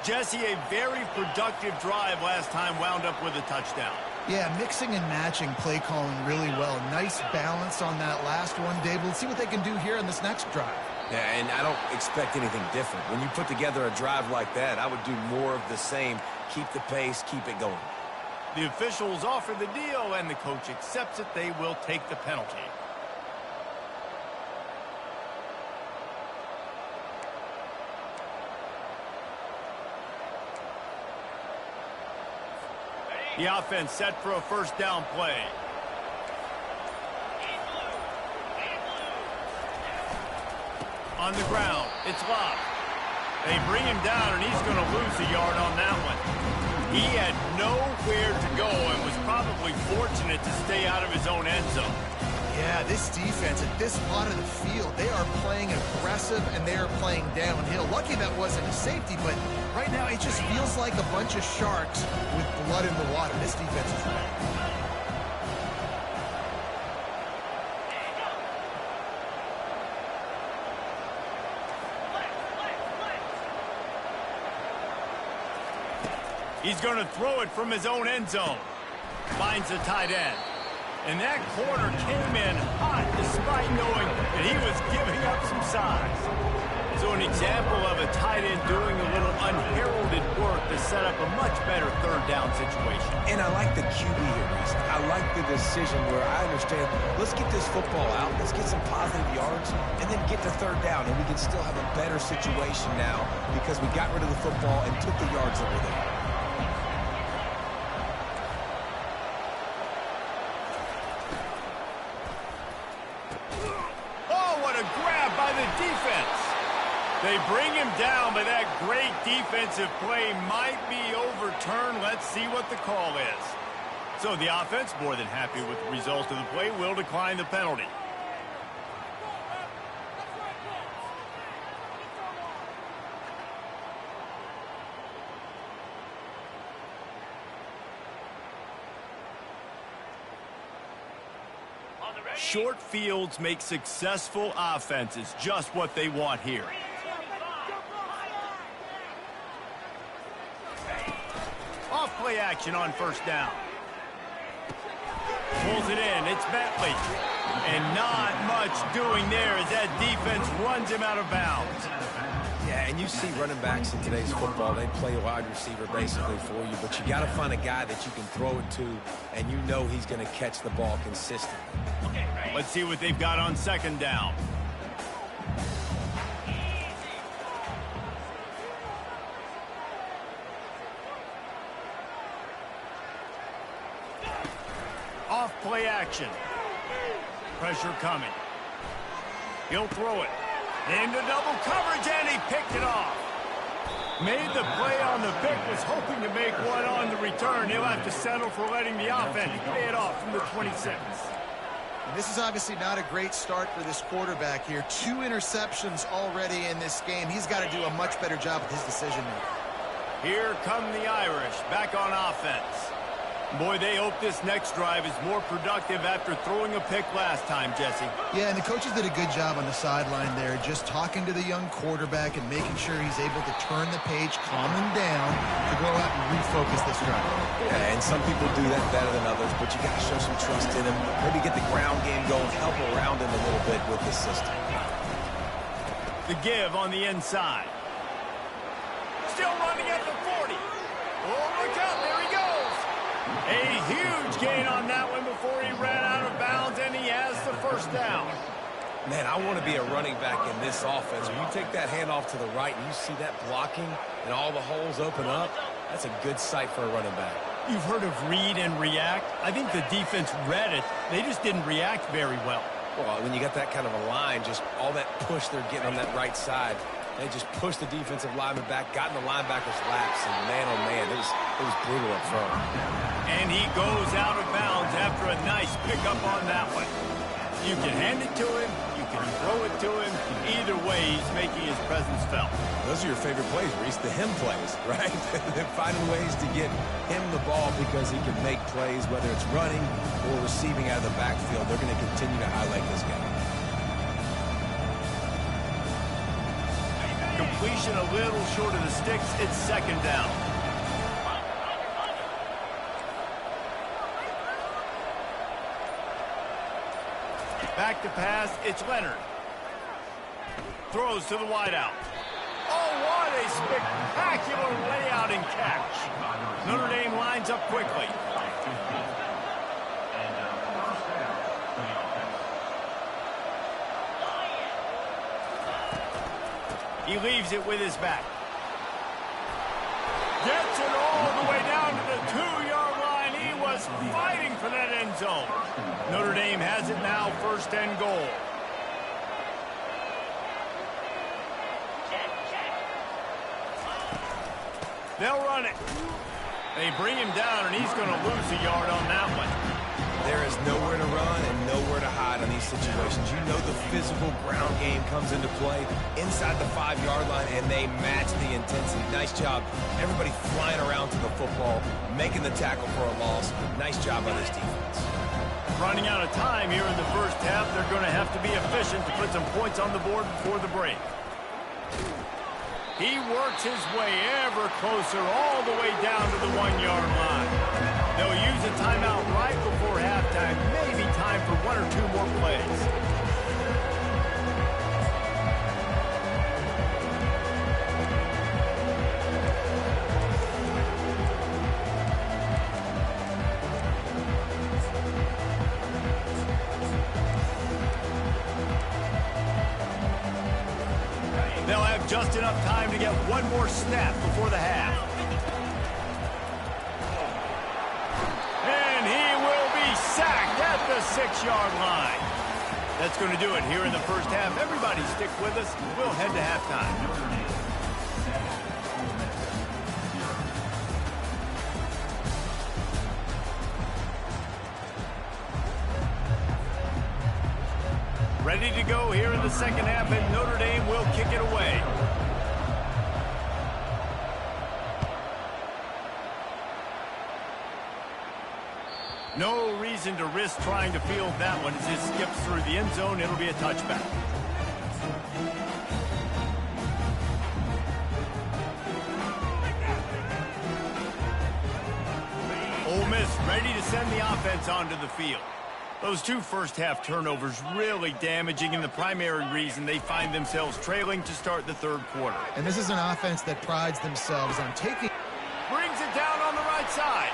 Jesse, a very productive drive last time, wound up with a touchdown. Yeah, mixing and matching play calling really well. Nice balance on that last one, Dave. Let's see what they can do here on this next drive. Yeah, and I don't expect anything different. When you put together a drive like that, I would do more of the same. Keep the pace, keep it going. The officials offer the deal, and the coach accepts it. They will take the penalty. The offense set for a 1st down play. On the ground, it's Love. They bring him down, and he's going to lose a yard on that one. He had nowhere to go and was probably fortunate to stay out of his own end zone. Yeah, this defense at this part of the field, they are playing aggressive and they are playing downhill. Lucky that wasn't a safety, but right now it just feels like a bunch of sharks with blood in the water. This defense is ready. He's going to throw it from his own end zone. Finds the tight end. And that corner came in hot despite knowing that he was giving up some size. So an example of a tight end doing a little unheralded work to set up a much better 3rd down situation. And I like the QB here, Reese. I like the decision where I understand, let's get this football out, let's get some positive yards, and then get to 3rd down, and we can still have a better situation now because we got rid of the football and took the yards that were there. They bring him down, but that great defensive play might be overturned. Let's see what the call is. So the offense, more than happy with the result of the play, will decline the penalty. Short fields make successful offenses, just what they want here. Off play action on first down. Pulls it in. It's Bentley. And not much doing there as that defense runs him out of bounds. Yeah, and you see running backs in today's football, they play a wide receiver basically for you, but you got to find a guy that you can throw it to, and you know he's going to catch the ball consistently. Let's see what they've got on second down. Off play action. Pressure coming. He'll throw it. Into double coverage, and he picked it off. Made the play on the pick, was hoping to make one on the return. He'll have to settle for letting the offense pay it off from the 26. And this is obviously not a great start for this quarterback here. 2 interceptions already in this game. He's got to do a much better job with his decision making. Here come the Irish, back on offense. Boy, they hope this next drive is more productive after throwing a pick last time, Jesse. Yeah, and the coaches did a good job on the sideline there, just talking to the young quarterback and making sure he's able to turn the page, calm him down, to go out and refocus this drive. Yeah, and some people do that better than others, but you got to show some trust in him. Maybe get the ground game going, help around him a little bit with this system. The give on the inside. Still running at the 40. Oh, look out, there he goes. A huge gain on that one before he ran out of bounds, and he has the first down. Man, I want to be a running back in this offense. When you take that handoff to the right and you see that blocking and all the holes open up, that's a good sight for a running back. You've heard of read and react. I think the defense read it. They just didn't react very well. Well, when you got that kind of a line, just all that push they're getting on that right side, they just pushed the defensive lineman back, got in the linebacker's laps, and man, oh man, it was brutal up front. And he goes out of bounds after a nice pickup on that one. You can hand it to him, you can throw it to him. Either way, he's making his presence felt. Those are your favorite plays, Reese, the him plays, right? They're finding ways to get him the ball because he can make plays, whether it's running or receiving out of the backfield. They're going to continue to highlight this guy. Completion a little short of the sticks. It's second down. Back to pass. It's Leonard. Throws to the wideout. Oh, what a spectacular layout and catch. Notre Dame lines up quickly. He leaves it with his back. Gets it all the way down to the 2-yard line. He was fighting for that end zone. Notre Dame has it now, first and goal. They'll run it. They bring him down, and he's going to lose a yard on that one. There is nowhere to run and nowhere to hide in these situations. You know the physical ground game comes into play inside the 5-yard line, and they match the intensity. Nice job. Everybody flying around to the football, making the tackle for a loss. Nice job by this defense. Running out of time here in the first half. They're going to have to be efficient to put some points on the board before the break. He works his way ever closer all the way down to the 1-yard line. They'll use a timeout right before halftime. Maybe time for 1 or 2 more plays. They'll have just enough time to get one more snap before the half. And he will be sacked at the 6-yard line. That's going to do it here in the first half. Everybody stick with us. We'll head to halftime. Notre Dame 7, Ole Miss 0. Ready to go here in the second half, and Notre Dame will kick it away. No reason to risk trying to field that one as it skips through the end zone. It'll be a touchback. Ole Miss ready to send the offense onto the field. Those two first-half turnovers really damaging, and the primary reason they find themselves trailing to start the third quarter. And this is an offense that prides themselves on taking... Brings it down on the right side.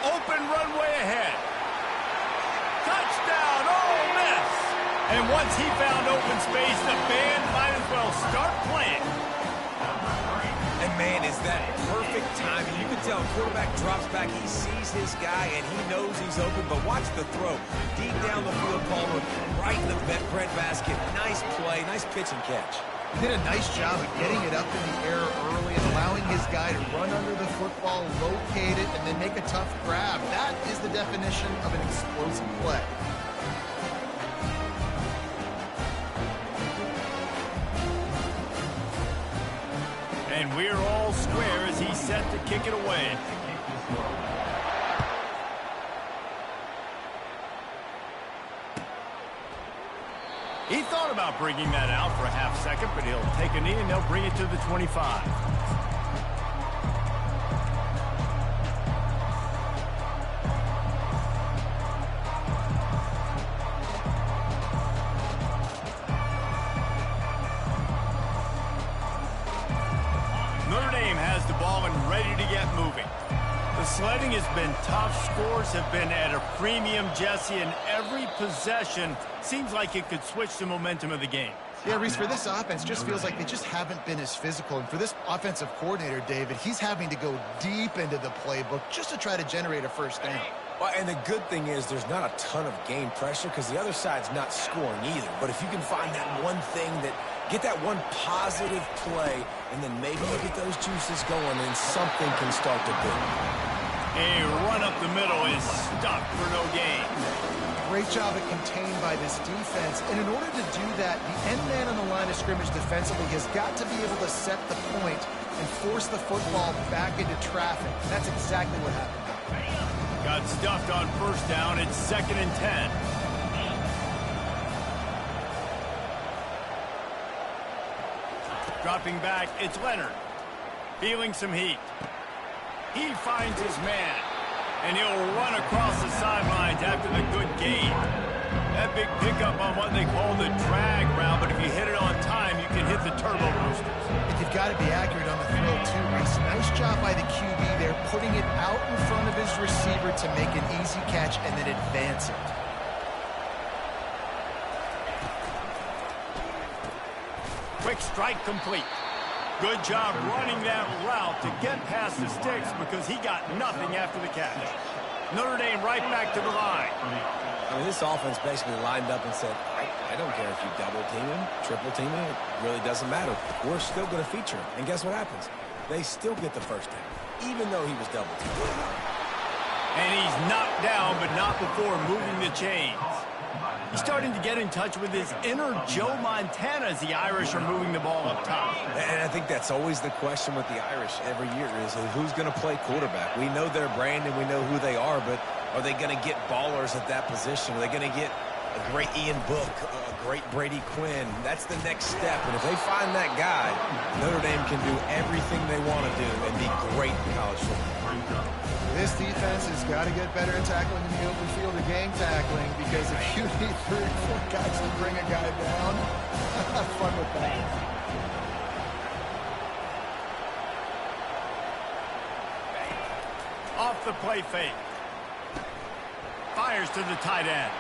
Open runway ahead. Touchdown, Ole Miss! And once he found open space, the band might as well start playing. And man, is that perfect timing. You can tell quarterback drops back, he sees his guy, and he knows he's open, but watch the throw. Deep down the field, Palmer, right in the bread basket. Nice play, nice pitch and catch. He did a nice job of getting it up in the air early and allowing his guy to run under the football, locate it, and then make a tough grab. That is the definition of an explosive play. And we're all square as he's set to kick it away. He thought about bringing that out for a half second, but he'll take a knee and they'll bring it to the 25. Notre Dame has the ball and ready to get moving. The sledding has been tough. Scores have been at a premium, Jesse, and every possession seems like it could switch the momentum of the game. Yeah, Reese, for this offense, just feels like they just haven't been as physical. And for this offensive coordinator, David, he's having to go deep into the playbook just to try to generate a first down. Well, and the good thing is there's not a ton of game pressure because the other side's not scoring either. But if you can find that one thing that get that one positive play, and then maybe you get those juices going, and something can start to build. A run up the middle is stuck for no gain. Great job at contained by this defense. And in order to do that, the end man on the line of scrimmage defensively has got to be able to set the point and force the football back into traffic. That's exactly what happened. Got stuffed on first down. It's 2nd and 10. Dropping back, it's Leonard. Feeling some heat. He finds his man, and he'll run across the sidelines after the good gain. That big pickup on what they call the drag route, but if you hit it on time, you can hit the turbo boosters. And you've got to be accurate on the throw, too, Reese. Nice job by the QB there, putting it out in front of his receiver to make an easy catch and then advance it. Quick strike complete. Good job running that route to get past the sticks because he got nothing after the catch. Notre Dame right back to the line. I mean, this offense basically lined up and said, I don't care if you double team him, triple team him, it really doesn't matter. We're still going to feature him. And guess what happens? They still get the first down, even though he was double teamed. And he's knocked down, but not before moving the chains. He's starting to get in touch with his inner Joe Montana as the Irish are moving the ball up top. And I think that's always the question with the Irish every year is who's going to play quarterback. We know their brand and we know who they are, but are they going to get ballers at that position? Are they going to get a great Ian Book, a great Brady Quinn? That's the next step. And if they find that guy, Notre Dame can do everything they want to do and be great in college football. This defense has got to get better at tackling in the open field or gang tackling, because if you need 3 or 4 guys to bring a guy down, have fun with that. Off the play fake. Fires to the tight end.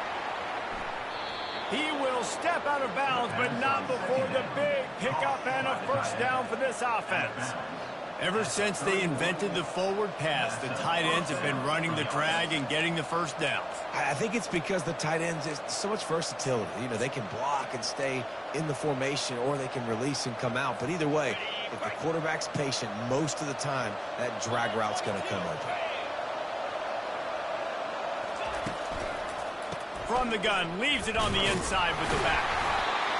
He will step out of bounds, but not before the big pickup and a first down for this offense. Ever since they invented the forward pass, the tight ends have been running the drag and getting the first down. I think it's because the tight ends is so much versatility. You know, they can block and stay in the formation, or they can release and come out. But either way, if the quarterback's patient, most of the time, that drag route's going to come open. From the gun, leaves it on the inside with the back.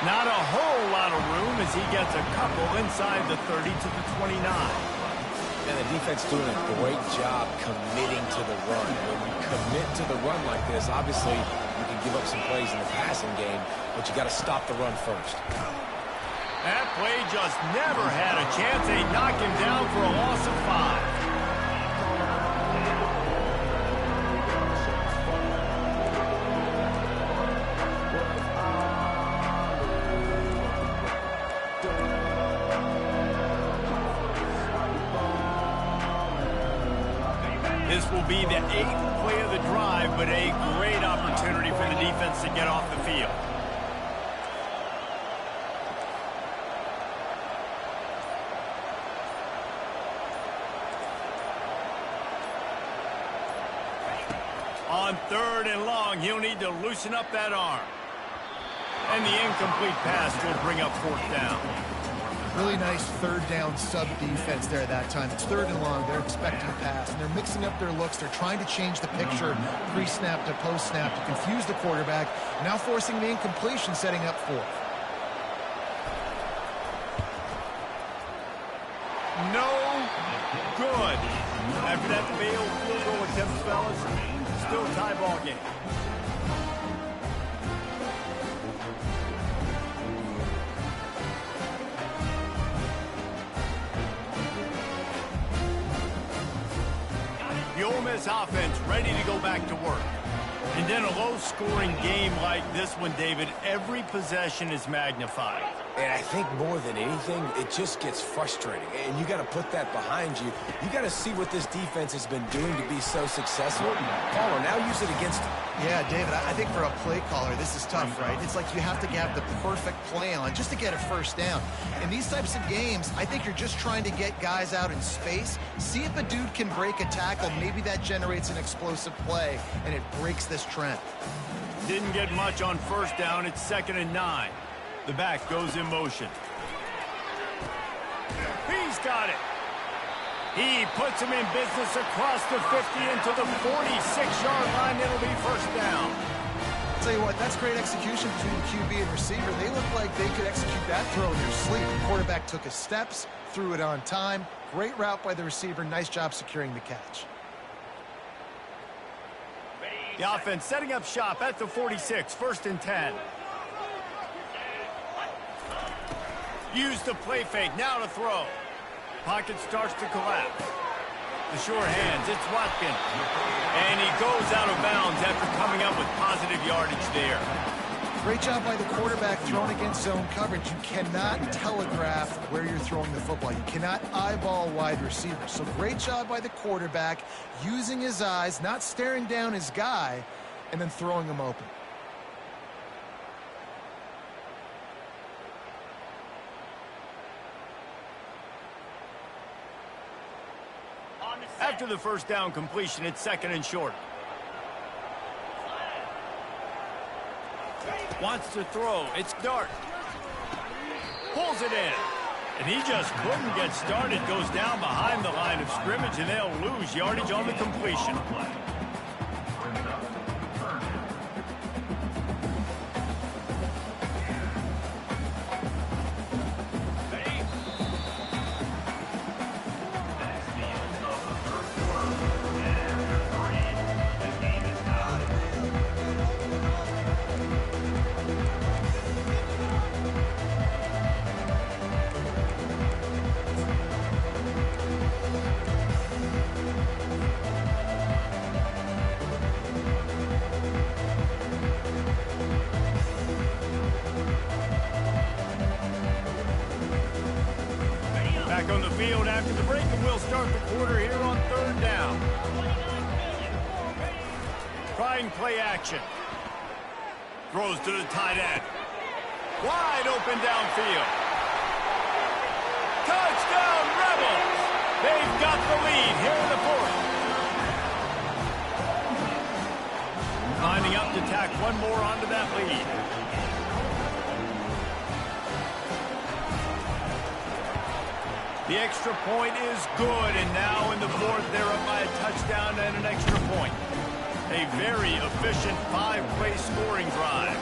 Not a whole lot of room as he gets a couple inside the 30 to the 29. And the defense doing a great job committing to the run. When you commit to the run like this, obviously you can give up some plays in the passing game, but you got to stop the run first. That play just never had a chance. They knock him down for a loss of 5. This will be the 8th play of the drive, but a great opportunity for the defense to get off the field. On 3rd and long, he'll need to loosen up that arm. And the incomplete pass will bring up 4th down. Really nice 3rd down sub defense there that time. It's 3rd and long. They're expecting a pass, and they're mixing up their looks. They're trying to change the picture pre-snap to post-snap to confuse the quarterback, now forcing the incompletion, setting up 4th. No good. After that failed field goal attempt, fellas, still tie ball game. The Ole Miss offense ready to go back to work. And then a low-scoring game like this one, David, every possession is magnified. And I think more than anything, it just gets frustrating. And you got to put that behind you. You got to see what this defense has been doing to be so successful. Caller, now use it against them. Yeah, David, I think for a play caller, this is tough, right? It's like you have to have the perfect play on just to get a first down. In these types of games, I think you're just trying to get guys out in space, see if a dude can break a tackle. Maybe that generates an explosive play, and it breaks this trend. Didn't get much on 1st down. It's 2nd and 9. The back goes in motion. He's got it. He puts him in business across the 50 into the 46-yard line. It'll be 1st down. I'll tell you what, that's great execution between QB and receiver. They look like they could execute that throw in their sleep. The quarterback took his steps, threw it on time. Great route by the receiver. Nice job securing the catch. The offense setting up shop at the 46, 1st and 10. Use the play fake, now to throw. Pocket starts to collapse. The sure hands, it's Watkins. And he goes out of bounds after coming up with positive yardage there. Great job by the quarterback throwing against zone coverage. You cannot telegraph where you're throwing the football. You cannot eyeball wide receivers. So great job by the quarterback using his eyes, not staring down his guy, and then throwing him open. After the 1st down completion, it's 2nd and short. Wants to throw. It's Dart. Pulls it in. And he just couldn't get started. Goes down behind the line of scrimmage, and they'll lose yardage on the completion. Back on the field after the break, and we'll start the quarter here on 3rd down. Trying play action. Throws to the tight end. Wide open downfield. Touchdown, Rebels! They've got the lead here in the fourth. Lining up to tack one more onto that lead. The extra point is good, and now in the fourth, they're up by a touchdown and an extra point. A very efficient five-play scoring drive.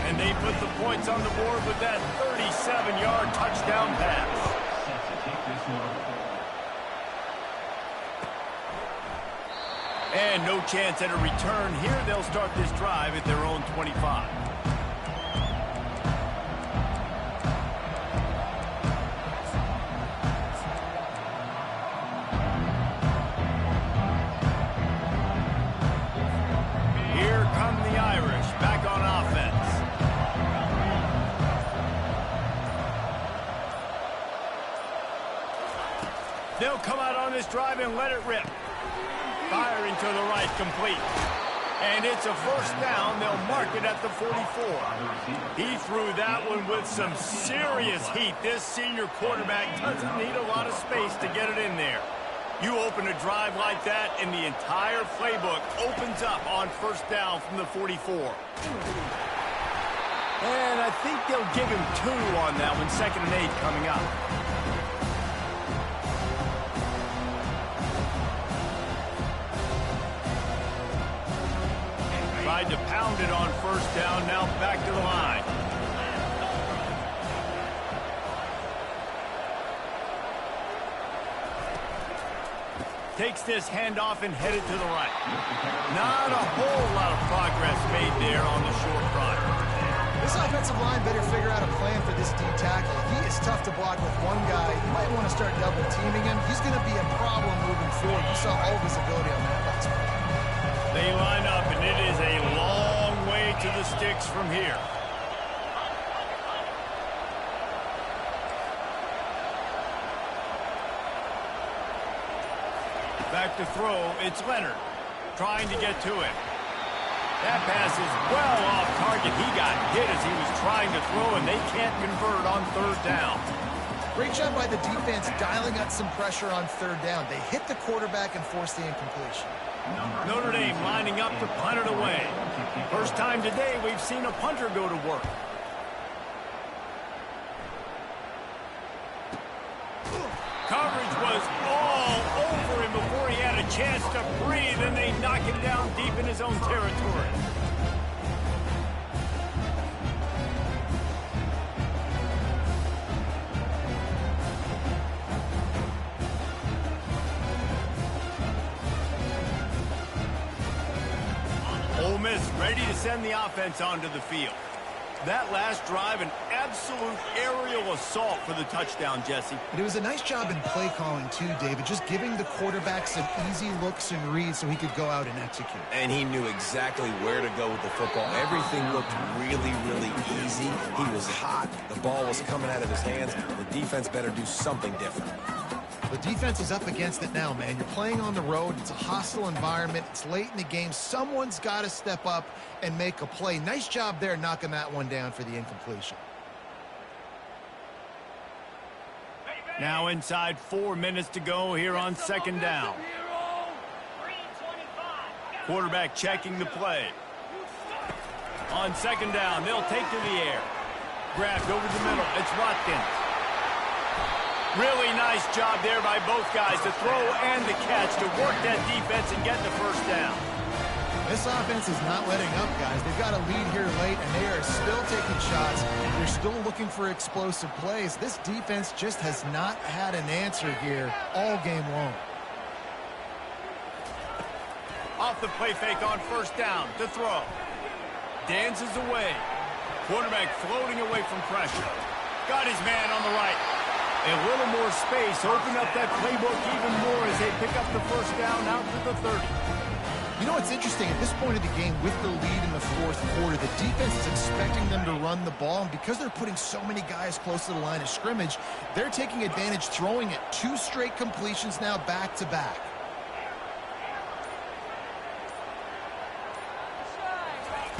And they put the points on the board with that 37-yard touchdown pass. And no chance at a return here. They'll start this drive at their own 25. Here come the Irish back on offense. They'll come out on this drive and let it rip. Firing to the right, complete. And it's a first down. They'll mark it at the 44. He threw that one with some serious heat. This senior quarterback doesn't need a lot of space to get it in there. You open a drive like that, and the entire playbook opens up on first down from the 44. And I think they'll give him 2 on that one, 2nd and 8 coming up. Tried to pound it on first down, now back to the line. Takes this handoff and headed to the right. Not a whole lot of progress made there on the short run. This offensive line better figure out a plan for this D tackle. He is tough to block with one guy. You might want to start double teaming him. He's going to be a problem moving forward. You saw all of his ability on that last play. They line up, and it is a long way to the sticks from here. Back to throw, it's Leonard trying to get to him. That pass is well off target. He got hit as he was trying to throw, and they can't convert on third down. Great job by the defense dialing up some pressure on third down. They hit the quarterback and forced the incompletion. Notre Dame lining up to punt it away. First time today we've seen a punter go to work. Coverage was all over him before he had a chance to breathe, and they knock him down deep in his own territory. Ole Miss ready to send the offense onto the field. That last drive, an absolute aerial assault for the touchdown, Jesse. But it was a nice job in play calling, too, David, just giving the quarterback some easy looks and reads so he could go out and execute. And he knew exactly where to go with the football. Everything looked really, really easy. He was hot. The ball was coming out of his hands. The defense better do something different. The defense is up against it now, man. You're playing on the road. It's a hostile environment. It's late in the game. Someone's got to step up and make a play. Nice job there knocking that one down for the incompletion. Now inside 4 minutes to go here on second down. Quarterback checking the play. On second down, they'll take to the air. Grabbed over the middle. It's Watkins. Really nice job there by both guys to throw and the catch to work that defense and get the first down. This offense is not letting up, guys. They've got a lead here late, and they are still taking shots. They're still looking for explosive plays. This defense just has not had an answer here all game long. Off the play fake on first down to throw. Dances away. Quarterback floating away from pressure. Got his man on the right. A little more space. Open up that playbook even more as they pick up the first down out to the 30. You know what's interesting? At this point of the game, with the lead in the fourth quarter, the defense is expecting them to run the ball. And because they're putting so many guys close to the line of scrimmage, they're taking advantage, throwing it. 2 straight completions now back to back.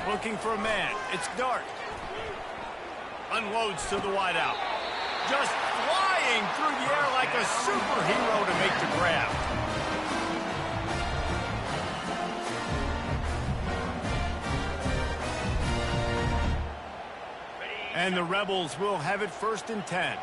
Looking for a man. It's Dart. Unloads to the wideout. just flying through the air like a superhero to make the grab. And the Rebels will have it 1st and 10.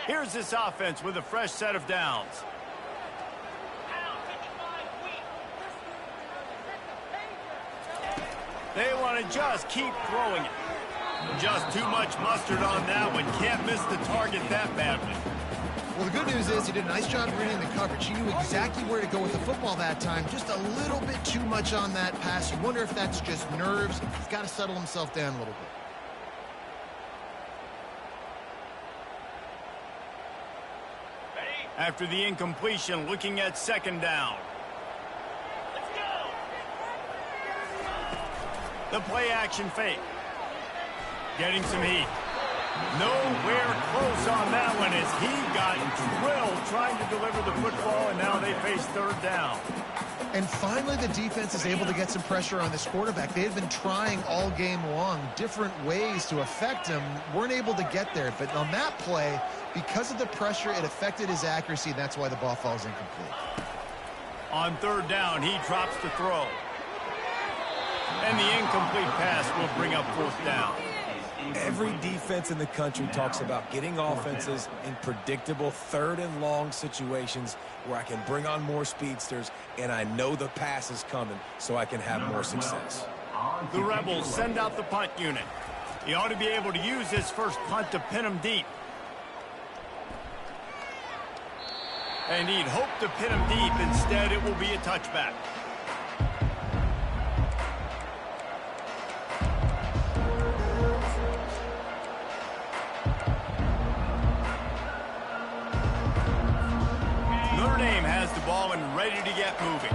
Here's this offense with a fresh set of downs. They want to just keep throwing it. Just too much mustard on that one. Can't miss the target that badly. Well, the good news is he did a nice job reading the coverage. He knew exactly where to go with the football that time. Just a little bit too much on that pass. You wonder if that's just nerves. He's got to settle himself down a little bit. After the incompletion, looking at 2nd down. Let's go. The play action fake. Getting some heat. Nowhere close on that one as he got drilled trying to deliver the football, and now they face 3rd down. And finally, the defense is able to get some pressure on this quarterback. They had been trying all game long different ways to affect him. Weren't able to get there. But on that play, because of the pressure, it affected his accuracy. That's why the ball falls incomplete. On 3rd down, he drops the throw. And the incomplete pass will bring up 4th down. Every defense in the country talks about getting offenses in predictable 3rd and long situations where I can bring on more speedsters and I know the pass is coming so I can have more success. The Rebels send out the punt unit. He ought to be able to use his first punt to pin him deep. And he'd hope to pin him deep. Instead, it will be a touchback. Ball and ready to get moving.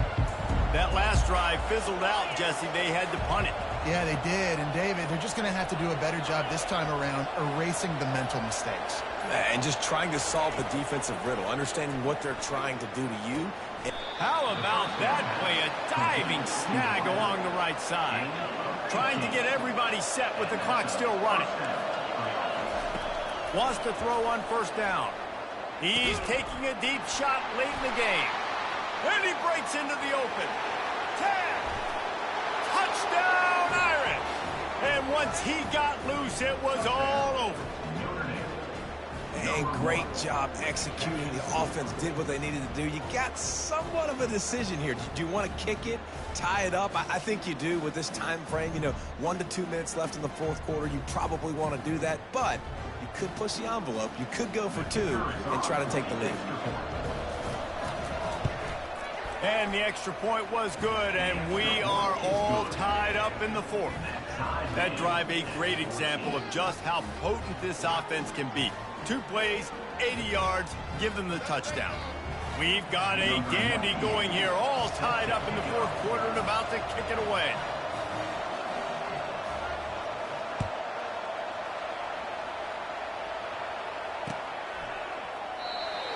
That last drive fizzled out, Jesse. They had to punt it. Yeah, they did. And, David, they're just going to have to do a better job this time around erasing the mental mistakes. And just trying to solve the defensive riddle, understanding what they're trying to do to you. How about that play? A diving snag along the right side. Trying to get everybody set with the clock still running. Wants to throw on 1st down. He's taking a deep shot late in the game. And he breaks into the open. 10. Touchdown, Irish. And once he got loose, it was all over. And great job executing. The offense did what they needed to do. You got somewhat of a decision here. Do you want to kick it, tie it up? I think you do with this time frame. 1 to 2 minutes left in the 4th quarter. You probably want to do that, but you could push the envelope. You could go for 2 and try to take the lead. And the extra point was good, and we are all tied up in the 4th. That drive a great example of just how potent this offense can be. 2 plays, 80 yards, give them the touchdown. We've got a dandy going here, all tied up in the 4th quarter and about to kick it away.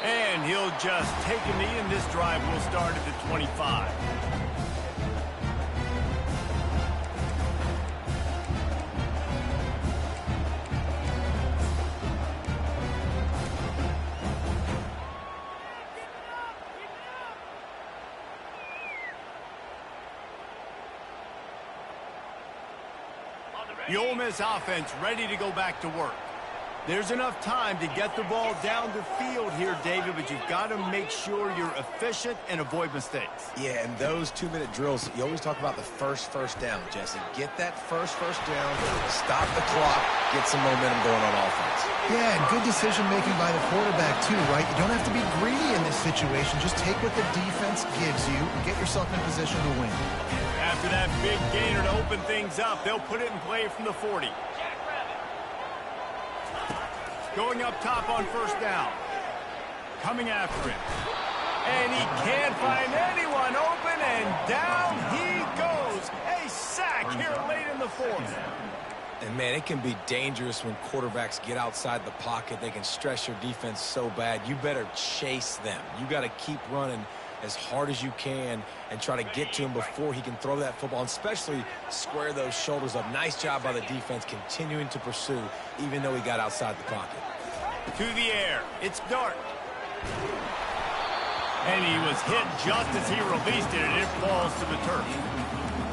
And he'll just take a knee, and this drive will start at the 25. The Ole Miss offense ready to go back to work. There's enough time to get the ball down the field here, David, but you've got to make sure you're efficient and avoid mistakes. Yeah, and those 2-minute drills, you always talk about the first down, Jesse. Get that first down, stop the clock, get some momentum going on offense. Yeah, and good decision-making by the quarterback, too, right? You don't have to be greedy in this situation. Just take what the defense gives you and get yourself in position to win. After that big gainer to open things up, they'll put it in play from the 40. Going up top on 1st down. Coming after him. And he can't find anyone open, And down he goes. A sack here late in the fourth. And, man, it can be dangerous when quarterbacks get outside the pocket. They can stress your defense so bad. You better chase them. You got to keep running as hard as you can and try to get to him before he can throw that football, and especially square those shoulders up. Nice job by the defense continuing to pursue, even though he got outside the pocket. To the air. It's Dart. And he was hit just as he released it, and it falls to the turf.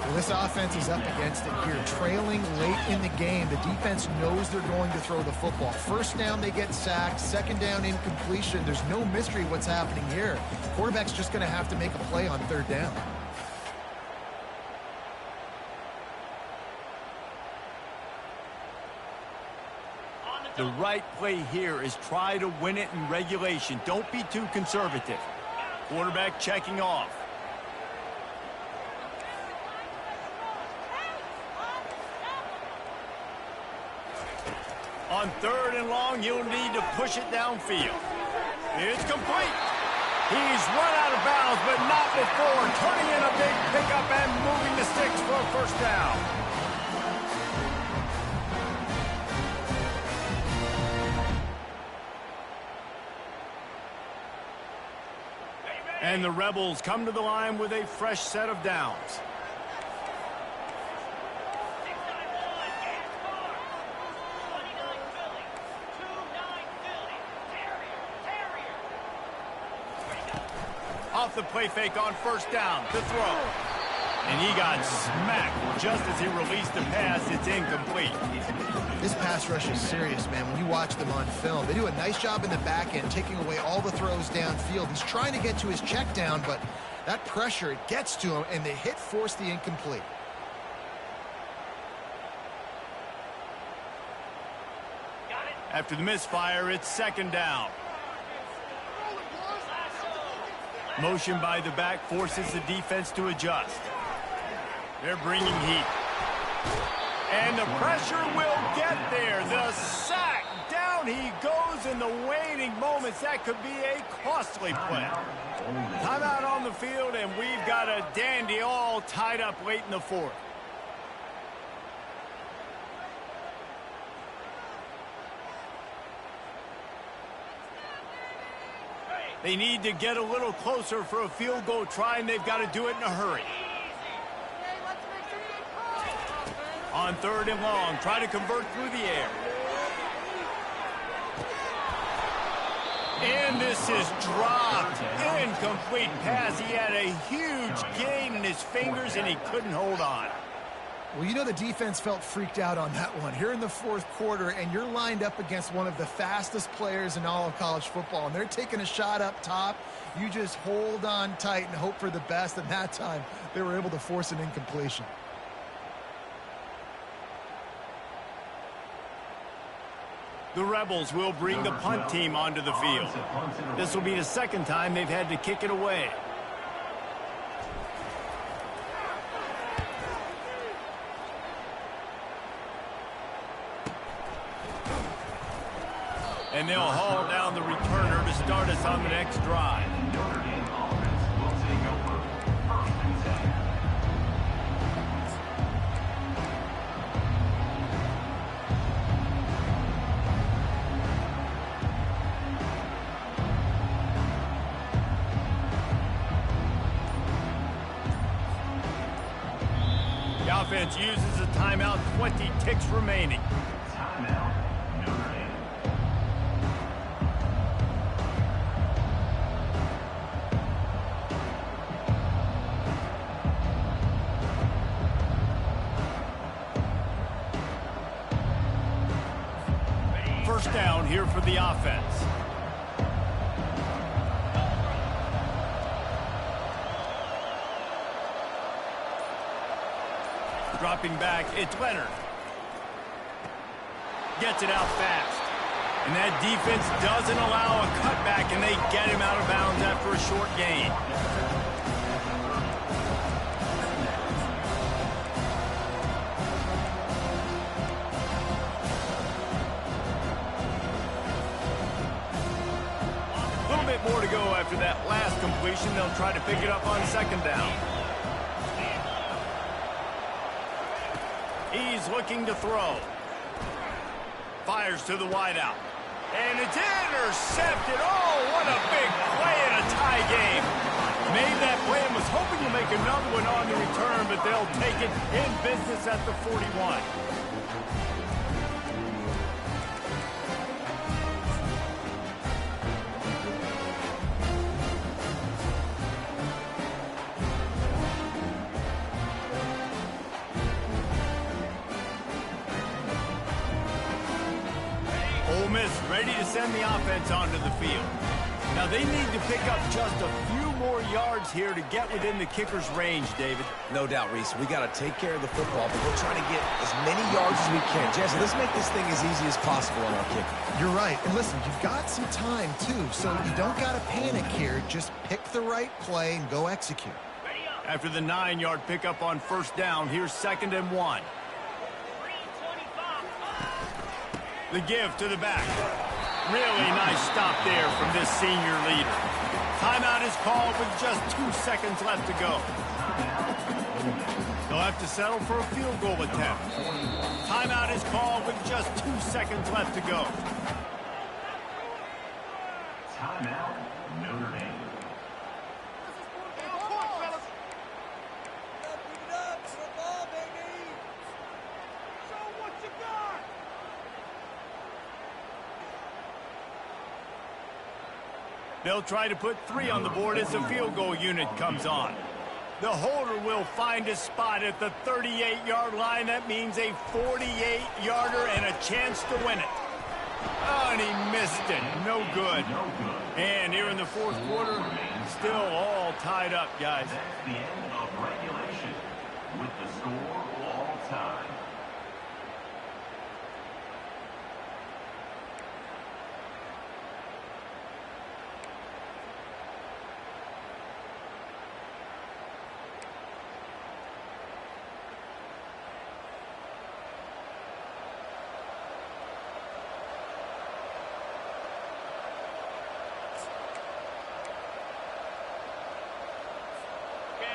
Well, this offense is up against it here, trailing late in the game. The defense knows they're going to throw the football. First down, they get sacked. Second down, incompletion. There's no mystery what's happening here. Quarterback's just going to have to make a play on third down. The right play here is try to win it in regulation. Don't be too conservative. Quarterback checking off. On third and long, you'll need to push it downfield. It's complete. He's run out of bounds, but not before turning in a big pickup and moving the sticks for a first down. And the Rebels come to the line with a fresh set of downs. Off the play fake on first down to throw. And he got smacked just as he released the pass. It's incomplete. This pass rush is serious, man. When you watch them on film, they do a nice job in the back end, taking away all the throws downfield. He's trying to get to his check down, but that pressure, it gets to him, and the hit forced the incomplete. After the misfire, it's second down. Motion by the back forces the defense to adjust. They're bringing heat. And the pressure will get there. The sack. Down he goes in the waning moments. That could be a costly play. Timeout on the field, and we've got a dandy all tied up late in the fourth. They need to get a little closer for a field goal try, and they've got to do it in a hurry. On third and long, try to convert through the air. And this is dropped. Incomplete pass. He had a huge gain in his fingers, and he couldn't hold on. Well, you know the defense felt freaked out on that one. Here in the fourth quarter, and you're lined up against one of the fastest players in all of college football, and they're taking a shot up top. You just hold on tight and hope for the best, and that time they were able to force an incompletion. The Rebels will bring the punt team onto the field. This will be the second time they've had to kick it away. And they'll haul down the returner to start us on the next drive. Notre Dame offense will take over 1st and 10. The offense uses a timeout, 20 ticks remaining. Timeout, Notre Dame. First down here for the offense. Dropping back, it's Leonard. Gets it out fast. And that defense doesn't allow a cutback, and they get him out of bounds after a short gain. A little bit more to go after that last completion. They'll try to pick it up on second down. He's looking to throw. Fires to the wideout. And it's intercepted. Oh, what a big play in a tie game. Made that play and was hoping to make another one on the return, but they'll take it in business at the 41. Ole Miss ready to send the offense onto the field. Now they need to pick up just a few more yards here to get within the kicker's range, David. No doubt, Reese. We got to take care of the football, but we're trying to get as many yards as we can. Jesse, let's make this thing as easy as possible on our kicker. You're right. And listen, you've got some time, too, so you don't got to panic here. Just pick the right play and go execute. After the 9-yard pickup on first down, here's 2nd and 1. The give to the back. Really nice stop there from this senior leader. Timeout is called with just 2 seconds left to go. They'll have to settle for a field goal attempt. Timeout is called with just 2 seconds left to go. Timeout, Notre Dame. They'll try to put 3 on the board as the field goal unit comes on. The holder will find a spot at the 38-yard line. That means a 48-yarder and a chance to win it. Oh, and he missed it. No good. And here in the fourth quarter, still all tied up, guys. That's the end of regulation with the score all time.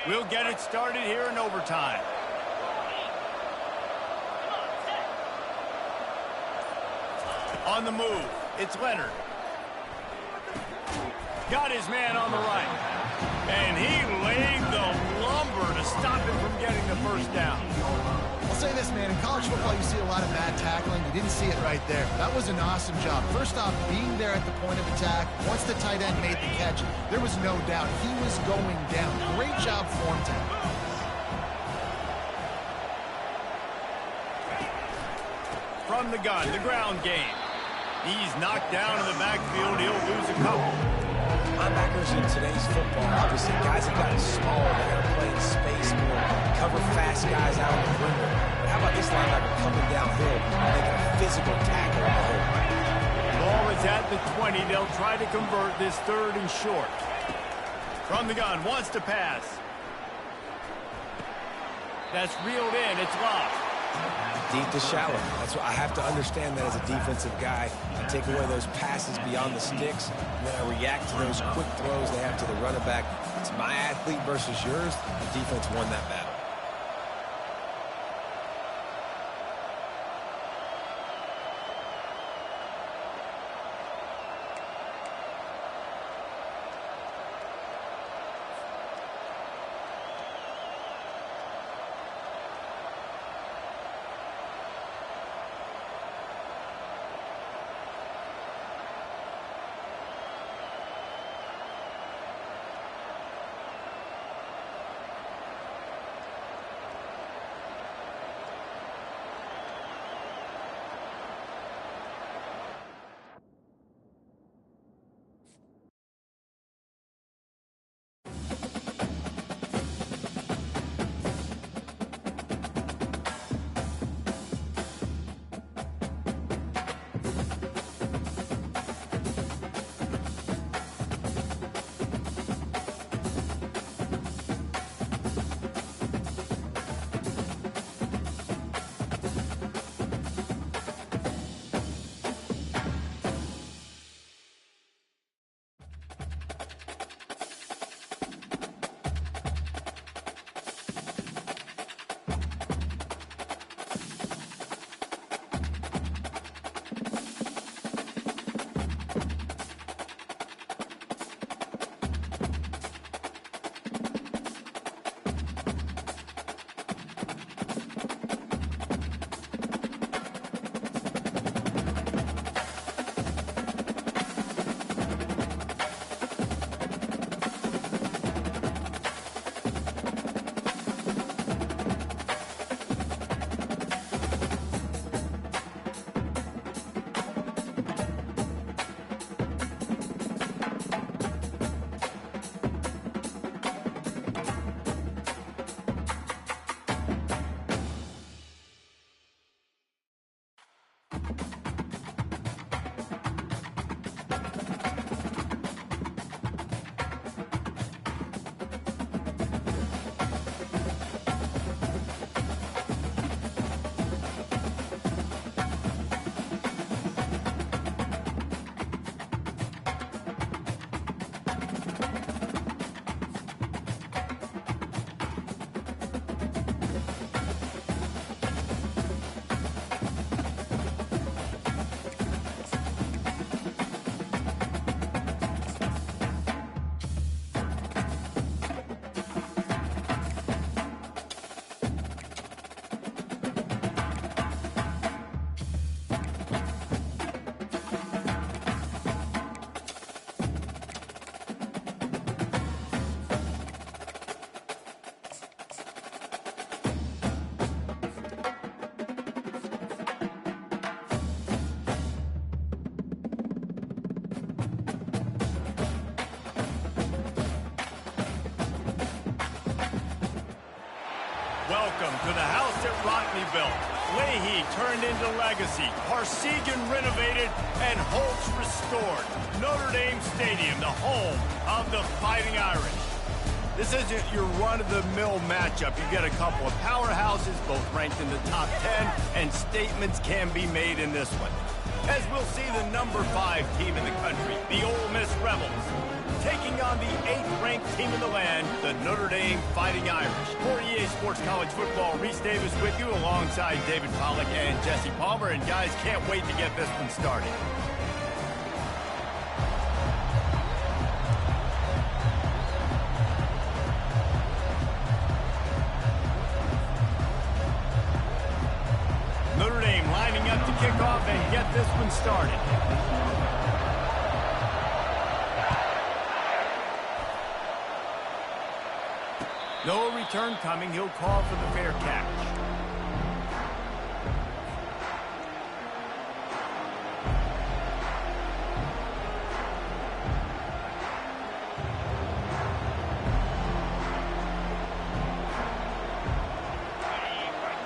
We'll get it started here in overtime. On the move, it's Leonard. Got his man on the right. And he laid the lumber to stop him from getting the first down. I'll say this, man. In college football, you see a lot of bad tackling. You didn't see it right there. That was an awesome job. First off, being there at the point of attack. Once the tight end made the catch, there was no doubt he was going down. Great job for him, Tim. From the gun, the ground game. He's knocked down in the backfield. He'll lose a couple. Linebackers in today's football, obviously, guys have gotten smaller. They got to play in space more, cover fast guys out on the perimeter. But how about this linebacker coming downhill and making a physical tackle on the hole? Ball is at the 20. They'll try to convert this 3rd and short. From the gun, wants to pass. That's reeled in. It's lost. Deep to shallow. That's what I have to understand that as a defensive guy. I take away those passes beyond the sticks, and then I react to those quick throws they have to the running back. It's my athlete versus yours. The defense won that battle. Welcome to the house that Rockney built. Leahy turned into legacy. Parsegan renovated and Holtz restored. Notre Dame Stadium, the home of the Fighting Irish. This isn't your run-of-the-mill matchup. You get a couple of powerhouses, both ranked in the top 10, and statements can be made in this one. As we'll see the number 5 team in the country, the Ole Miss Rebels, taking on the 8th-ranked team in the land, the Notre Dame Fighting Irish. For EA Sports College Football, Reese Davis with you alongside David Pollack and Jesse Palmer. And guys, can't wait to get this one started. Notre Dame lining up to kick off and get this one started. No return coming. He'll call for the fair catch.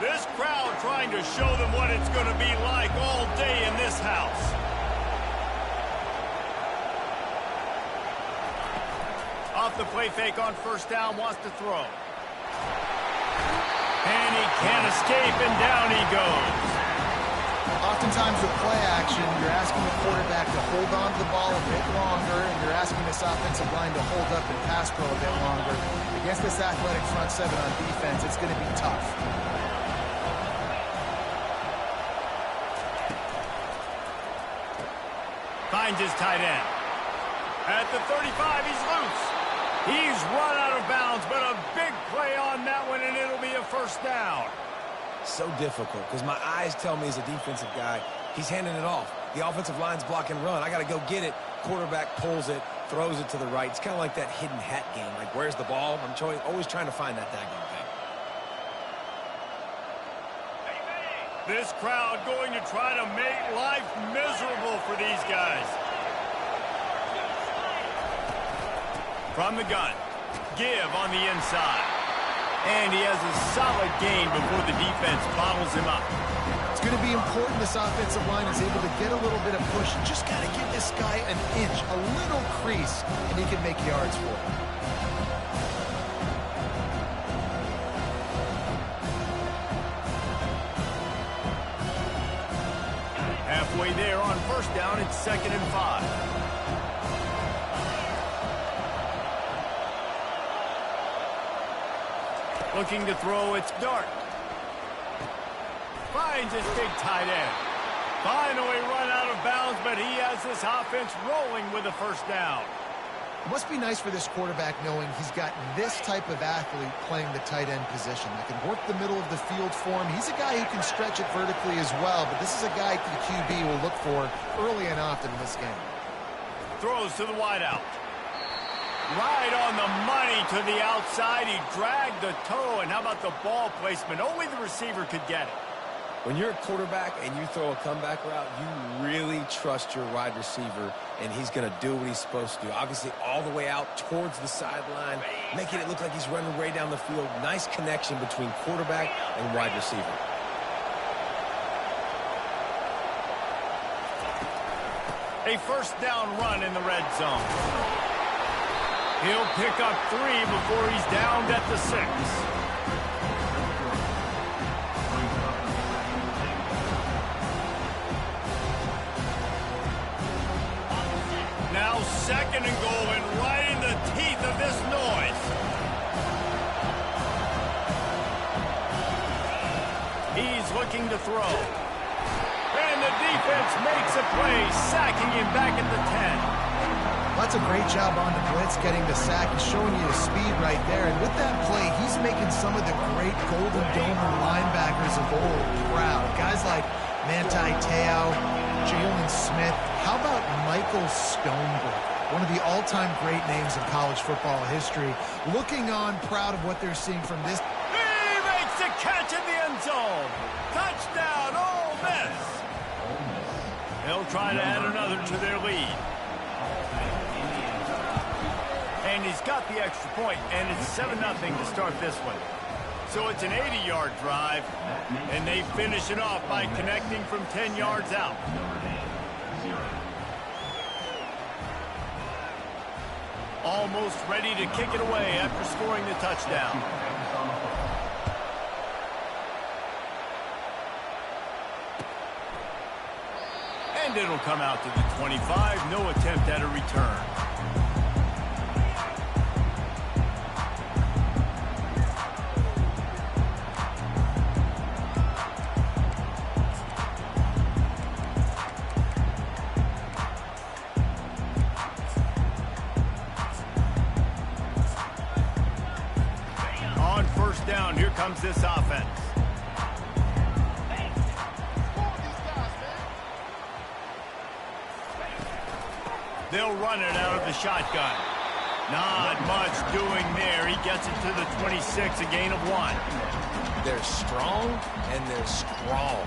This crowd trying to show them what it's going to be like all day in this house. Off the play fake on first down, wants to throw. And he can't escape, and down he goes. Oftentimes with play action, you're asking the quarterback to hold on to the ball a bit longer, and you're asking this offensive line to hold up and pass pro a bit longer. Against this athletic front seven on defense, it's going to be tough. Finds his tight end. At the 35, he's loose. He's run out of bounds, but a big play on that one, and it'll be a first down. So difficult because my eyes tell me as a defensive guy, he's handing it off. The offensive line's block and run. I got to go get it. Quarterback pulls it, throws it to the right. It's kind of like that hidden hat game. Like, where's the ball? I'm always trying to find that daggone thing. This crowd going to try to make life miserable for these guys. From the gun, give on the inside. And he has a solid gain before the defense bottles him up. It's going to be important this offensive line is able to get a little bit of push. Just got to give this guy an inch, a little crease, and he can make yards for it. Halfway there on first down, it's 2nd and 5. Looking to throw, it's Dart. Finds his big tight end. Finally run out of bounds, but he has this offense rolling with a first down. It must be nice for this quarterback knowing he's got this type of athlete playing the tight end position that can work the middle of the field for him. He's a guy who can stretch it vertically as well, but this is a guy the QB will look for early and often in this game. Throws to the wideout. Right on the money to the outside. He dragged the toe, and how about the ball placement? Only the receiver could get it. When you're a quarterback and you throw a comeback route, you really trust your wide receiver, and he's going to do what he's supposed to do. Obviously, all the way out towards the sideline, making it look like he's running way down the field. Nice connection between quarterback and wide receiver. A first down run in the red zone. He'll pick up 3 before he's downed at the 6. Now 2nd and goal, and right in the teeth of this noise. He's looking to throw. And the defense makes a play, sacking him back at the 10. That's a great job on the blitz, getting the sack and showing you the speed right there. And with that play, he's making some of the great Golden Domer linebackers of old proud. Guys like Manti Te'o, Jalen Smith. How about Michael Stonebrook? One of the all-time great names in college football history. Looking on, proud of what they're seeing from this. He makes the catch in the end zone. Touchdown, Ole Miss. They'll try to add another to their lead. And he's got the extra point, and it's 7-0 to start this one. So it's an 80-yard drive, and they finish it off by connecting from 10 yards out. Almost ready to kick it away after scoring the touchdown. And it'll come out to the 25. No attempt at a return. On first down, here comes this offense. They'll run it out of the shotgun. Not much doing there. He gets it to the 26, a gain of 1. They're strong, and they're strong.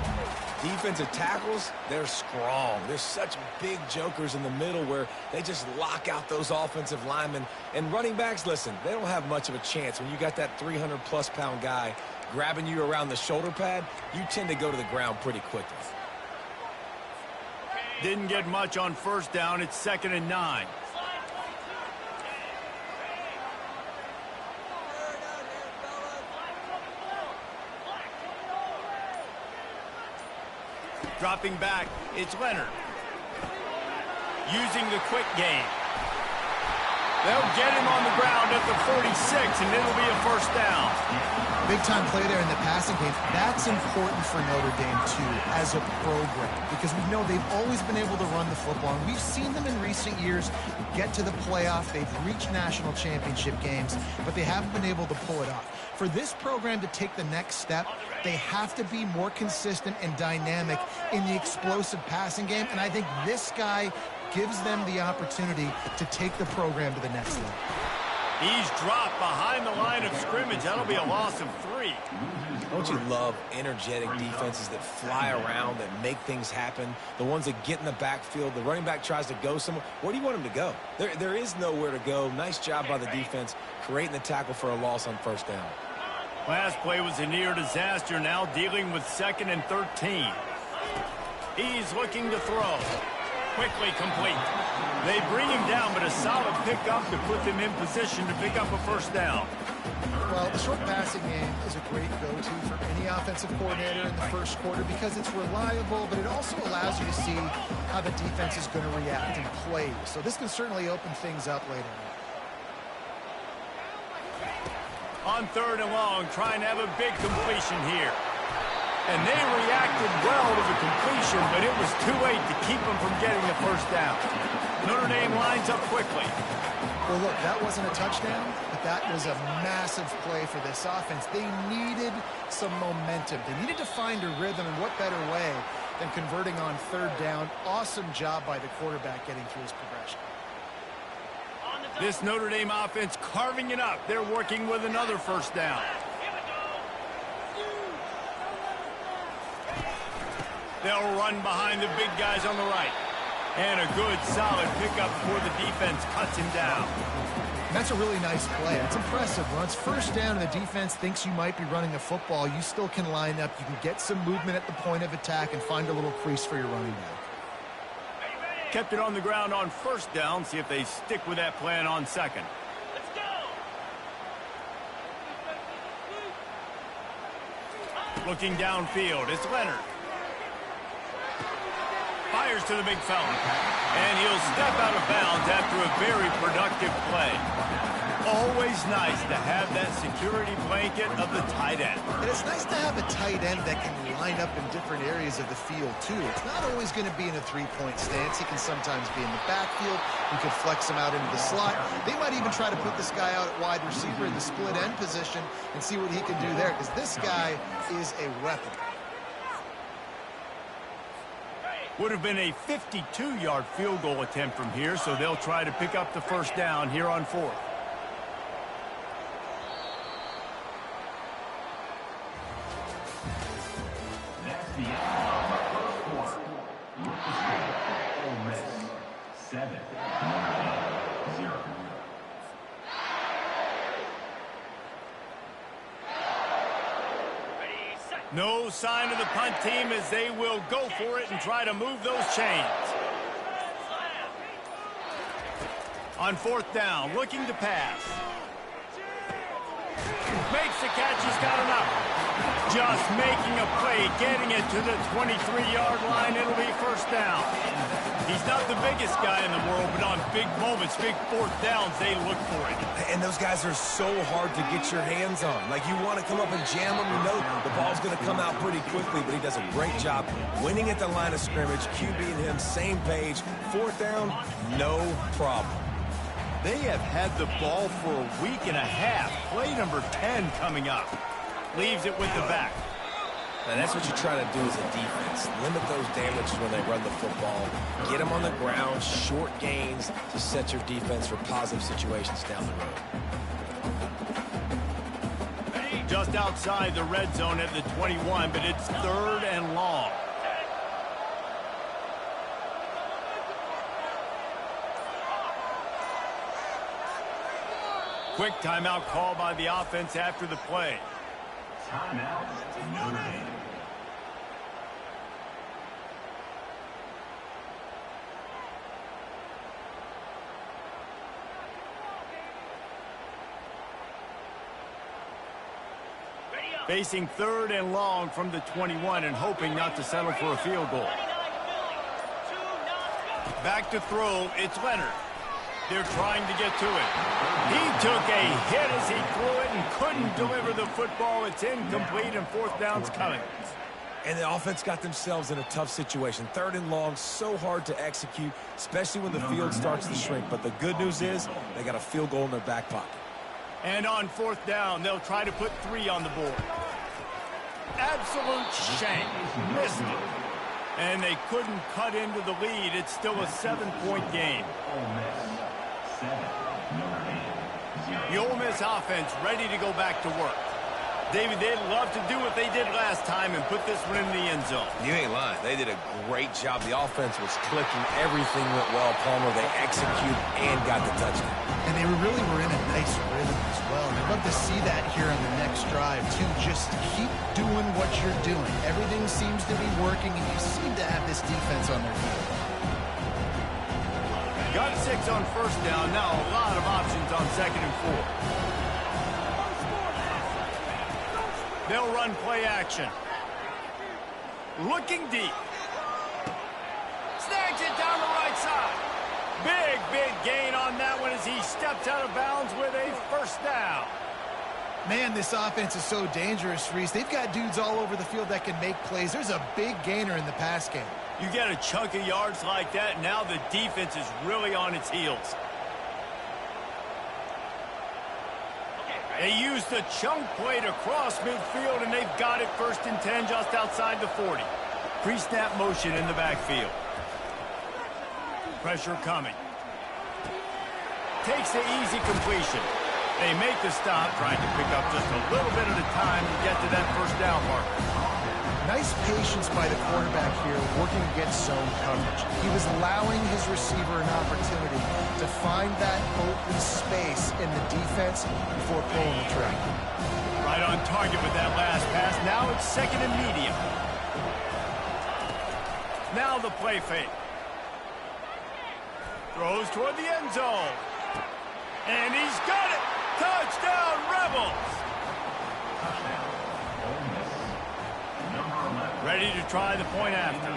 Defensive tackles, they're strong. There's such big jokers in the middle where they just lock out those offensive linemen. And running backs, listen, they don't have much of a chance. When you got that 300-plus pound guy grabbing you around the shoulder pad, you tend to go to the ground pretty quickly. Didn't get much on first down. It's 2nd and 9. Dropping back, it's Leonard. Using the quick game. They'll get him on the ground at the 46, and it'll be a first down. Big-time play there in the passing game. That's important for Notre Dame, too, as a program, because we know they've always been able to run the football, and we've seen them in recent years get to the playoff. They've reached national championship games, but they haven't been able to pull it off. For this program to take the next step, they have to be more consistent and dynamic in the explosive passing game, and I think this guy gives them the opportunity to take the program to the next level. He's dropped behind the line of scrimmage. That'll be a loss of 3. Don't you love energetic defenses that fly around, that make things happen? The ones that get in the backfield, the running back tries to go somewhere. Where do you want him to go? There is nowhere to go. Nice job by the defense creating the tackle for a loss on first down. Last play was a near disaster, now dealing with 2nd and 13. He's looking to throw. Quickly complete. They bring him down, but a solid pickup to put them in position to pick up a first down. Well, the short passing game is a great go-to for any offensive coordinator in the first quarter because it's reliable, but it also allows you to see how the defense is going to react and play. So this can certainly open things up later on. On 3rd and long, trying to have a big completion here. And they reacted well to the completion, but it was too late to keep them from getting the first down. Notre Dame lines up quickly. Well, look, that wasn't a touchdown, but that was a massive play for this offense. They needed some momentum. They needed to find a rhythm, and what better way than converting on 3rd down. Awesome job by the quarterback getting through his progression. This Notre Dame offense carving it up. They're working with another first down. They'll run behind the big guys on the right. And a good, solid pickup before the defense cuts him down. And that's a really nice play. It's impressive. When it's first down and the defense thinks you might be running the football, you still can line up. You can get some movement at the point of attack and find a little crease for your running back. Kept it on the ground on first down. See if they stick with that plan on 2nd. Looking downfield, it's Leonard. Fires to the big fella. And he'll step out of bounds after a very productive play. Always nice to have that security blanket of the tight end. And it's nice to have a tight end that can line up in different areas of the field, too. It's not always going to be in a three-point stance. He can sometimes be in the backfield. You could flex him out into the slot. They might even try to put this guy out at wide receiver in the split end position and see what he can do there, because this guy is a weapon. Would have been a 52-yard field goal attempt from here, so they'll try to pick up the first down here on 4th. That's the end of the first quarter. With the score, Ole Miss 7, Notre Dame 0. No sign of the punt team as they will go for it and try to move those chains. On fourth down, looking to pass. Makes the catch, he's got enough. Just making a play, getting it to the 23-yard line. It'll be first down. He's not the biggest guy in the world, but on big moments, big fourth downs, they look for it. And those guys are so hard to get your hands on. Like, you want to come up and jam them. You know the ball's going to come out pretty quickly, but he does a great job winning at the line of scrimmage. QB and him, same page. Fourth down, no problem. They have had the ball for a week and a half. Play number 10 coming up. Leaves it with the back. And that's what you try to do as a defense. Limit those damages when they run the football. Get them on the ground, short gains to set your defense for positive situations down the road. Just outside the red zone at the 21, but it's third and long. Quick timeout call by the offense after the play. Timeout, Notre Dame. Facing third and long from the 21 and hoping not to settle for a field goal. Back to throw, it's Leonard. They're trying to get to it. He took a hit as he threw it and couldn't deliver the football. It's incomplete and fourth down's coming. And the offense got themselves in a tough situation. Third and long, so hard to execute, especially when the field starts to shrink. But the good news is they got a field goal in their back pocket. And on fourth down, they'll try to put 3 on the board. Absolute shank. Missed it. And they couldn't cut into the lead. It's still a 7-point game. The Ole Miss offense ready to go back to work. David, they'd love to do what they did last time and put this one in the end zone. You ain't lying. They did a great job. The offense was clicking. Everything went well, Palmer. They executed and got the touchdown. And they really were in a nice rhythm as well. And I'd love to see that here on the next drive, too. Just keep doing what you're doing. Everything seems to be working, and you seem to have this defense on their feet. Got 6 on first down. Now a lot of options on second and 4. They'll run play action. Looking deep. Snags it down the right side. Big gain on that one as he steps out of bounds with a first down. Man, this offense is so dangerous, Reese. They've got dudes all over the field that can make plays. There's a big gainer in the pass game. You get a chunk of yards like that, now the defense is really on its heels. They used the chunk play to cross midfield, and they've got it first and 10 just outside the 40. Pre-snap motion in the backfield. Pressure coming. Takes the easy completion. They make the stop, trying to pick up just a little bit at a time to get to that first down marker. Nice patience by the quarterback here, working against zone coverage. He was allowing his receiver an opportunity to find that open space in the defense before pulling the trigger. Right on target with that last pass. Now it's second and medium. Now the play fake. Throws toward the end zone. And he's got it. Touchdown, Rebels. Ready to try the point after.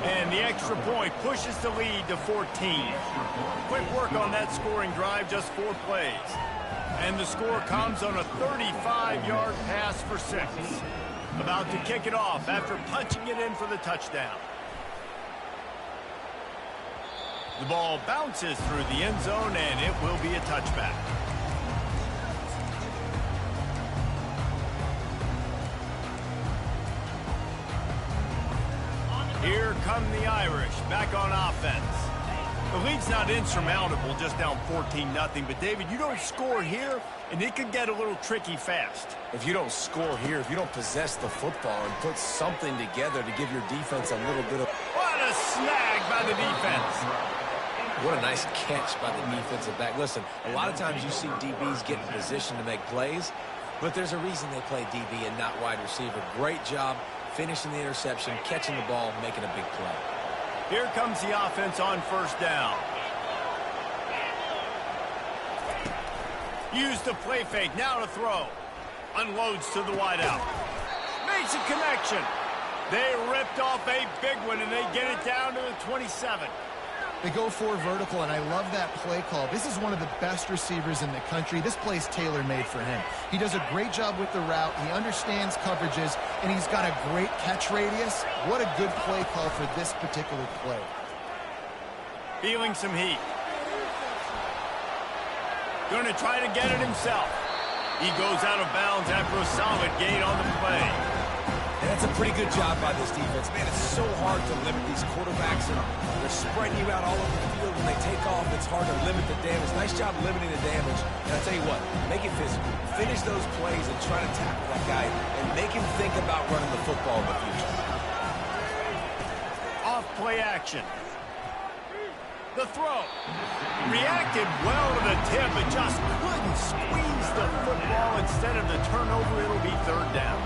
And the extra point pushes the lead to 14. Quick work on that scoring drive, just 4 plays. And the score comes on a 35-yard pass for 6. About to kick it off after punching it in for the touchdown. The ball bounces through the end zone, and it will be a touchback. Here come the Irish, back on offense. The lead's not insurmountable, just down 14-0. But, David, you don't score here, and it could get a little tricky fast. If you don't score here, if you don't possess the football and put something together to give your defense a little bit of... What a snag by the defense. What a nice catch by the defensive back. Listen, a lot of times you see DBs get in position to make plays. But there's a reason they play DB and not wide receiver. Great job finishing the interception, catching the ball, making a big play. Here comes the offense on first down. Use the play fake, now to throw. Unloads to the wideout. Makes a connection. They ripped off a big one, and they get it down to the 27. They go for vertical, and I love that play call. This is one of the best receivers in the country. This play's tailor-made for him. He does a great job with the route. He understands coverages, and he's got a great catch radius. What a good play call for this particular play. Feeling some heat. Going to try to get it himself. He goes out of bounds after a solid gain on the play. And that's a pretty good job by this defense. Man, it's so hard to limit these quarterbacks, and they're spreading you out all over the field. When they take off, it's hard to limit the damage. Nice job limiting the damage. And I'll tell you what, make it physical. Finish those plays and try to tackle that guy and make him think about running the football in the future. Off play action. The throw. Reacted well to the tip, but just couldn't squeeze the football. Instead of the turnover, it'll be third down.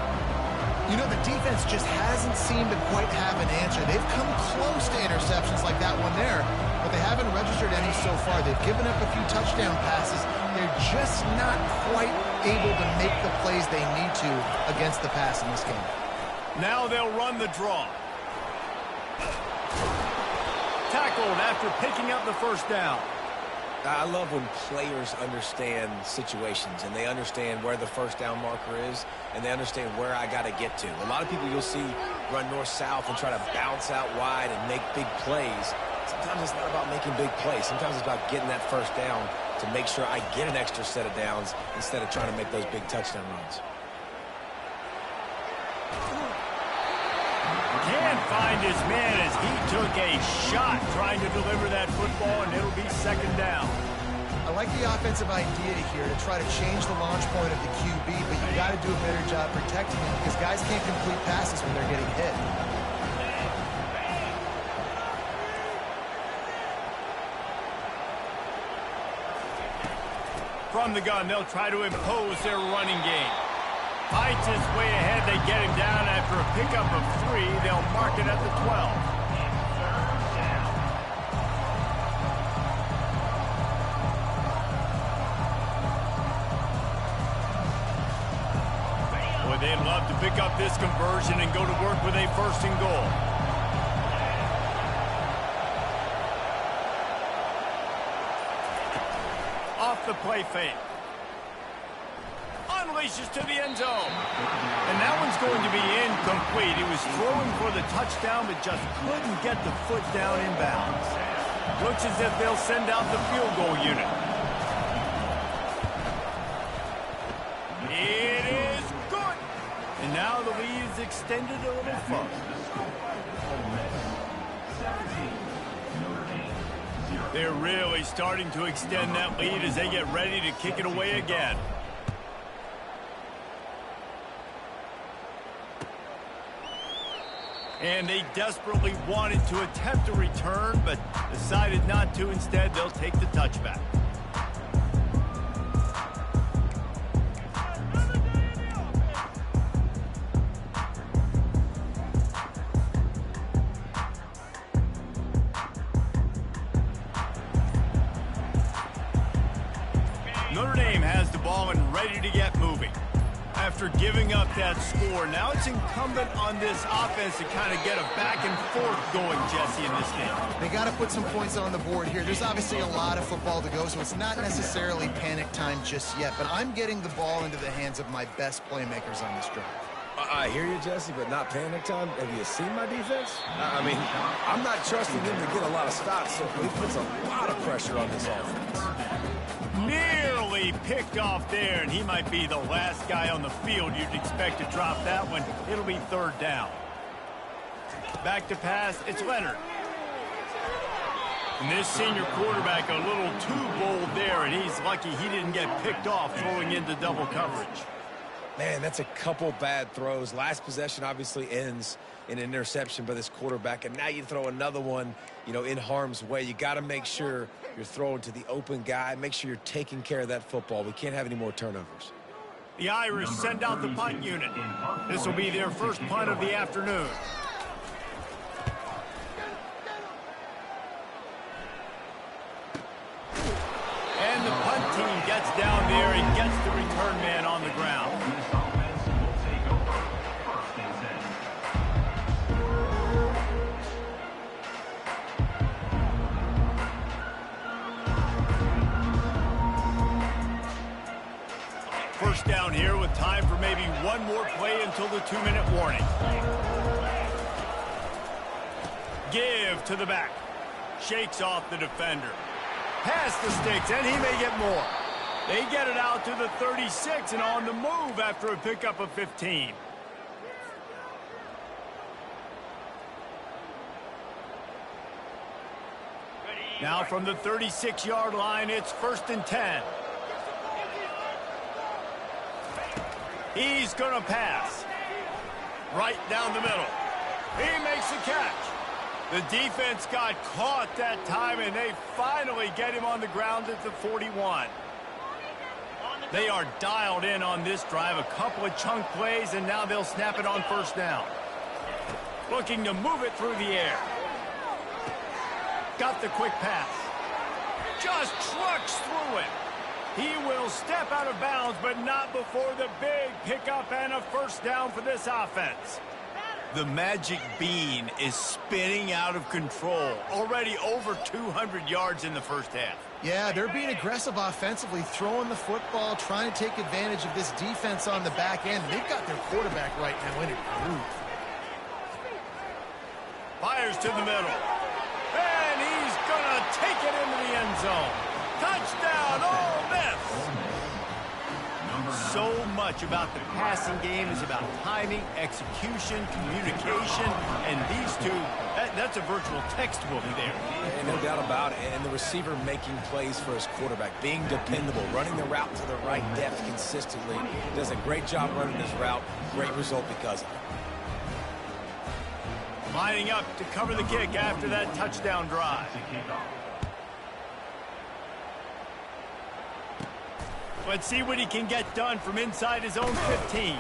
You know, the defense just hasn't seemed to quite have an answer. They've come close to interceptions like that one there, but they haven't registered any so far. They've given up a few touchdown passes. They're just not quite able to make the plays they need to against the pass in this game. Now they'll run the draw. Tackled after picking up the first down. I love when players understand situations and they understand where the first down marker is and they understand where I got to get to. A lot of people you'll see run north-south and try to bounce out wide and make big plays. Sometimes it's not about making big plays. Sometimes it's about getting that first down to make sure I get an extra set of downs instead of trying to make those big touchdown runs. Can't find his man as he took a shot trying to deliver that football, and it'll be second down. I like the offensive idea here to try to change the launch point of the QB, but you got to do a better job protecting him because guys can't complete passes when they're getting hit. From the gun, they'll try to impose their running game. Fights his way ahead. They get him down after a pickup of 3. They'll mark it at the 12. Boy, they'd love to pick up this conversion and go to work with a first and goal. Off the play fake. Unleashes to the end zone. And that one's going to be incomplete. He was throwing for the touchdown, but just couldn't get the foot down inbounds. Looks as if they'll send out the field goal unit. It is good. And now the lead is extended a little further. They're really starting to extend that lead as they get ready to kick it away again. And they desperately wanted to attempt a return, but decided not to. Instead, they'll take the touchback. Notre Dame has the ball and ready to get moving. After giving up that score, now it's incumbent on this offense to kind of get a back and forth going, Jesse, in this game. They got to put some points on the board here. There's obviously a lot of football to go, so it's not necessarily panic time just yet, but I'm getting the ball into the hands of my best playmakers on this drive. I hear you, Jesse, but not panic time. Have you seen my defense? I mean, I'm not trusting them to get a lot of stops, so he puts a lot of pressure on this offense. Nearly picked off there, and he might be the last guy on the field you'd expect to drop that one. It'll be third down. Back to pass, it's Leonard. And this senior quarterback a little too bold there, and he's lucky he didn't get picked off throwing into double coverage. Man, that's a couple bad throws. Last possession obviously ends in an interception by this quarterback, and now you throw another one, you know, in harm's way. You got to make sure you're throwing to the open guy. Make sure you're taking care of that football. We can't have any more turnovers. The Irish send out the punt unit. This will be their first punt of the afternoon. And the punt team gets down there and gets the return man on the ground. First down here with time for maybe one more play until the 2-minute warning. Give to the back. Shakes off the defender. Past the sticks, and he may get more. They get it out to the 36 and on the move after a pickup of 15. Now from the 36-yard line, it's 1st and 10. He's going to pass. Right down the middle. He makes the catch. The defense got caught that time, and they finally get him on the ground at the 41. They are dialed in on this drive. A couple of chunk plays, and now they'll snap it on 1st down. Looking to move it through the air. Got the quick pass. Just trucks through it. He will step out of bounds, but not before the big pickup and a 1st down for this offense. The magic bean is spinning out of control. Already over 200 yards in the 1st half. Yeah, they're being aggressive offensively, throwing the football, trying to take advantage of this defense on the back end. They've got their quarterback right now in a groove. Fires to the middle. And he's going to take it into the end zone. Touchdown, Ole Miss! So much about the passing game is about timing, execution, communication, and these two, that's a virtual textbook there. And no doubt about it. And the receiver making plays for his quarterback, being dependable, running the route to the right depth consistently. Does a great job running this route. Great result because of it. Lining up to cover the kick after that touchdown drive. Let's see what he can get done from inside his own 15.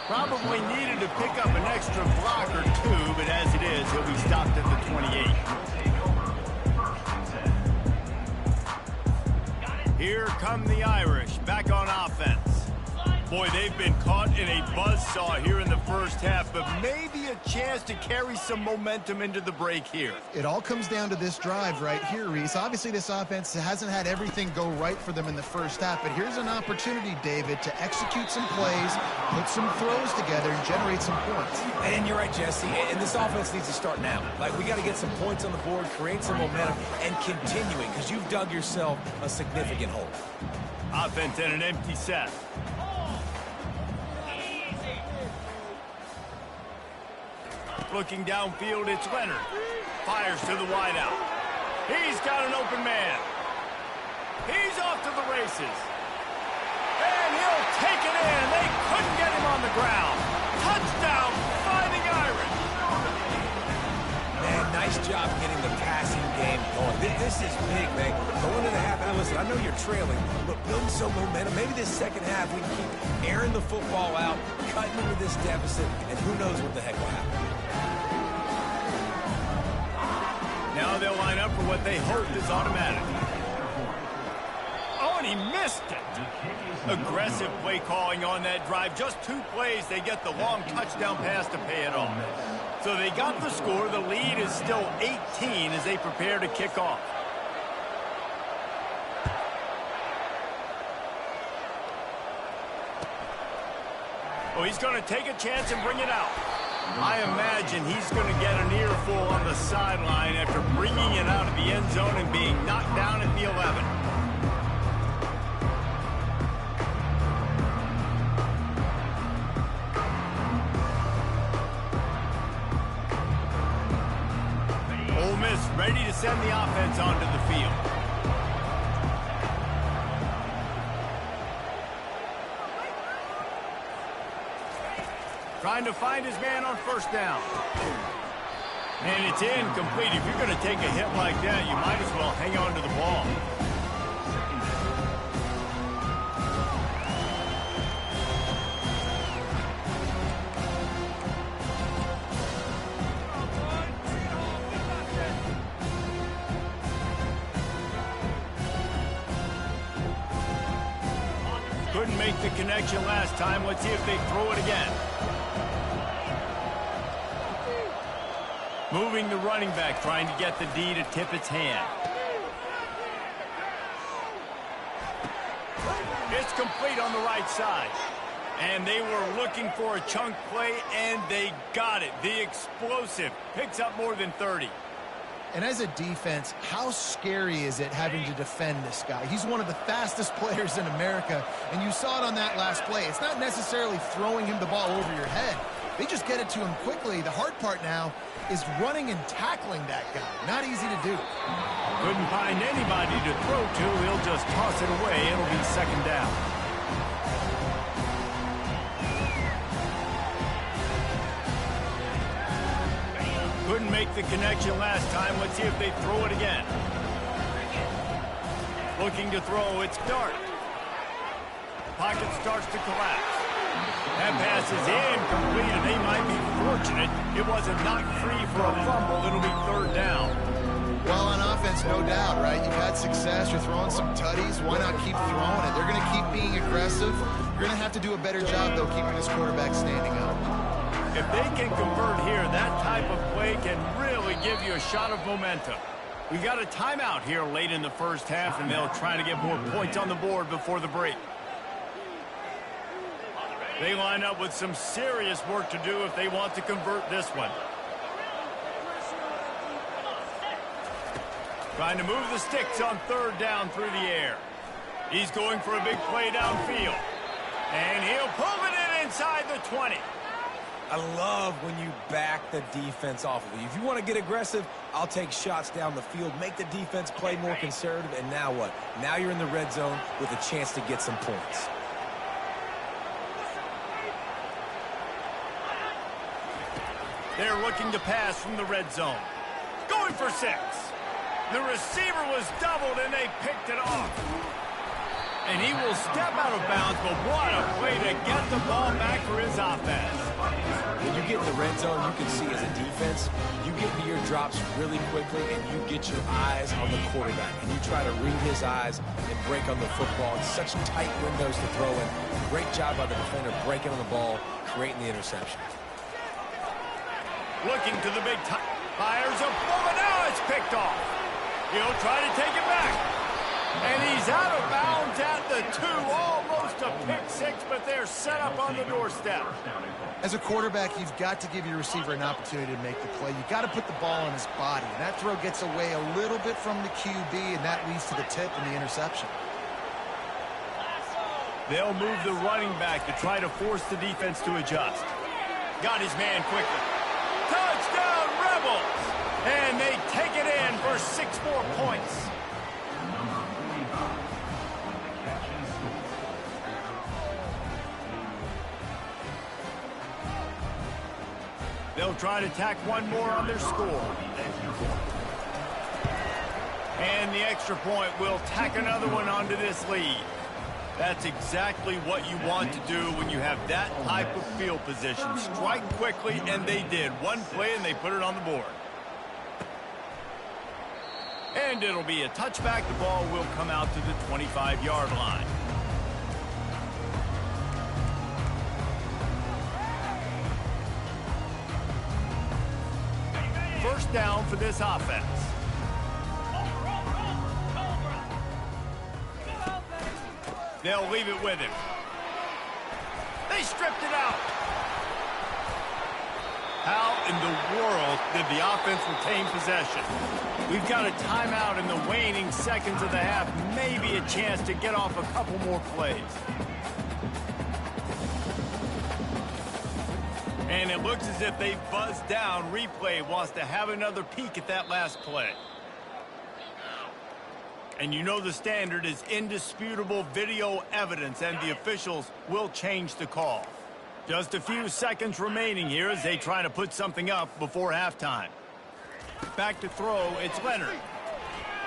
Probably needed to pick up an extra block or two, but as it is, he'll be stopped at the 28. Here come the Irish, back on offense. Boy, they've been caught in a buzzsaw here in the 1st half, but maybe a chance to carry some momentum into the break here. It all comes down to this drive right here, Reese. Obviously, this offense hasn't had everything go right for them in the 1st half, but here's an opportunity, David, to execute some plays, put some throws together, and generate some points. And you're right, Jesse, and this offense needs to start now. Like, we got to get some points on the board, create some momentum, and continuing, because you've dug yourself a significant hole. Offense in an empty set. Looking downfield, it's Leonard. Fires to the wideout. He's got an open man. He's off to the races. And he'll take it in. They couldn't get him on the ground. Touchdown, Fighting Irish. Man, nice job getting the passing game going. This is big, man. Going into the half, and listen, I know you're trailing, but building some momentum. Maybe this 2nd half we can keep airing the football out, cutting into this deficit, and who knows what the heck will happen. Now they'll line up for what they hope is automatic. Oh, and he missed it. Aggressive play calling on that drive. Just 2 plays, they get the long touchdown pass to pay it off. So they got the score. The lead is still 18 as they prepare to kick off. Oh, he's going to take a chance and bring it out. I imagine he's going to get an earful on the sideline after bringing it out of the end zone and being knocked down at the 11. Ole Miss ready to send the offense onto the field. Trying to find his man on 1st down. And it's incomplete. If you're going to take a hit like that, you might as well hang on to the ball. Couldn't make the connection last time. Let's see if they throw it again. Moving the running back, trying to get the D to tip its hand. It's complete on the right side. And they were looking for a chunk play, and they got it. The explosive picks up more than 30. And as a defense, how scary is it having to defend this guy? He's one of the fastest players in America, and you saw it on that last play. It's not necessarily throwing him the ball over your head. They just get it to him quickly. The hard part now is running and tackling that guy. Not easy to do. Couldn't find anybody to throw to. He'll just toss it away. It'll be second down. Couldn't make the connection last time. Let's see if they throw it again. Looking to throw. It's Dart. Pocket starts to collapse. That pass is incomplete, and they might be fortunate it wasn't knocked free for a fumble. It'll be third down. Well, on offense, no doubt, right? You've had success. You're throwing some tutties. Why not keep throwing it? They're going to keep being aggressive. You're going to have to do a better job, though, keeping this quarterback standing up. If they can convert here, that type of play can really give you a shot of momentum. We got a timeout here late in the first half, and they'll try to get more points on the board before the break. They line up with some serious work to do if they want to convert this one. Trying to move the sticks on third down through the air. He's going for a big play downfield. And he'll pull it in inside the 20. I love when you back the defense off of you. If you want to get aggressive, I'll take shots down the field, make the defense play more conservative, and now what? Now you're in the red zone with a chance to get some points. They're looking to pass from the red zone. Going for 6. The receiver was doubled, and they picked it off. And he will step out of bounds, but what a play to get the ball back for his offense. When you get in the red zone, you can see as a defense, you get into your drops really quickly, and you get your eyes on the quarterback. And you try to read his eyes and break on the football. It's such tight windows to throw in. Great job by the defender breaking on the ball, creating the interception. Looking to the big time. Fires a bullet. Now it's picked off. He'll try to take it back. And he's out of bounds at the 2. Almost a pick 6, but they're set up on the doorstep. As a quarterback, you've got to give your receiver an opportunity to make the play. You've got to put the ball on his body. And that throw gets away a little bit from the QB, and that leads to the tip and the interception. They'll move the running back to try to force the defense to adjust. Got his man quickly. Touchdown, Rebels! And they take it in for 6 more points. They'll try to tack one more on their score. And the extra point will tack another one onto this lead. That's exactly what you want to do when you have that type of field position. Strike quickly, and they did. One play, and they put it on the board. And it'll be a touchback. The ball will come out to the 25-yard line. First down for this offense. They'll leave it with him. They stripped it out. How in the world did the offense retain possession? We've got a timeout in the waning seconds of the half. Maybe a chance to get off a couple more plays. And it looks as if they buzzed down. Replay wants to have another peek at that last play. And you know the standard is indisputable video evidence, and the officials will change the call. Just a few seconds remaining here as they try to put something up before halftime. Back to throw, it's Leonard.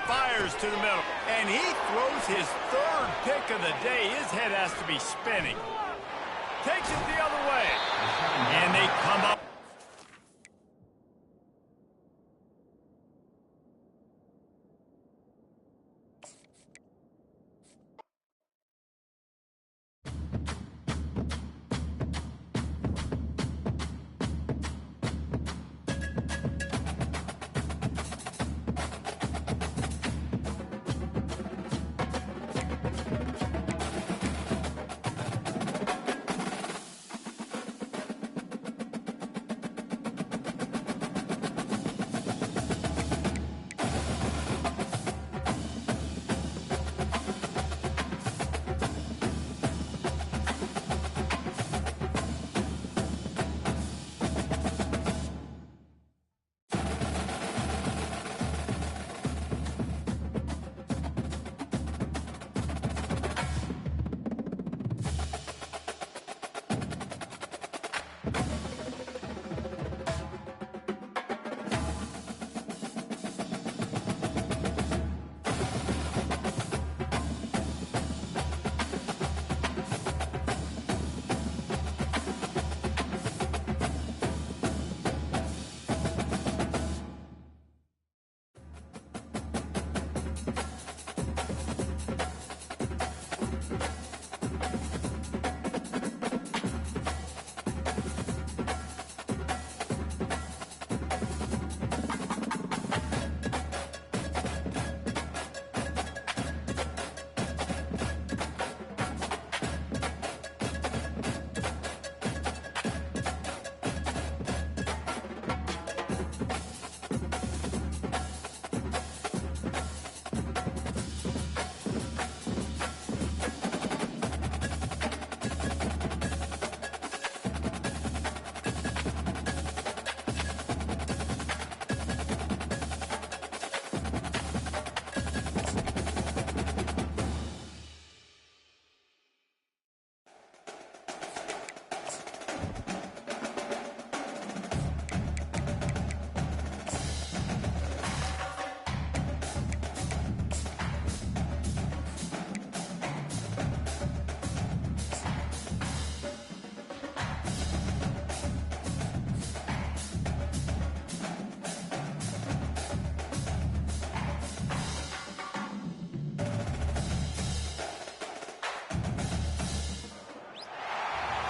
Fires to the middle, and he throws his 3rd pick of the day. His head has to be spinning. Takes it the other way, and they come up.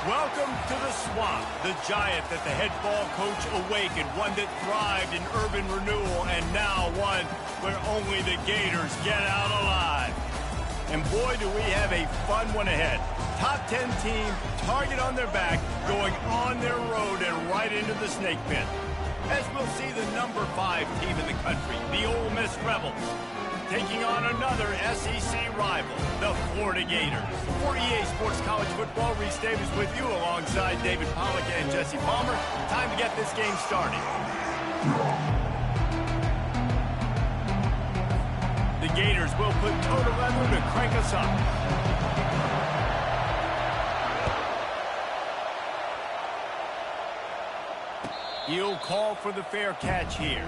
Welcome to the Swamp, the giant that the head ball coach awakened, one that thrived in urban renewal, and now one where only the Gators get out alive. And boy, do we have a fun one ahead. Top 10 team, target on their back, going on their road and right into the snake pit. As we'll see the number 5 team in the country, the Ole Miss Rebels, taking on another SEC rival, the Florida Gators. For EA Sports College Football, Reese Davis with you alongside David Pollack and Jesse Palmer. Time to get this game started. The Gators will put toe to leather to crank us up. He'll call for the fair catch here.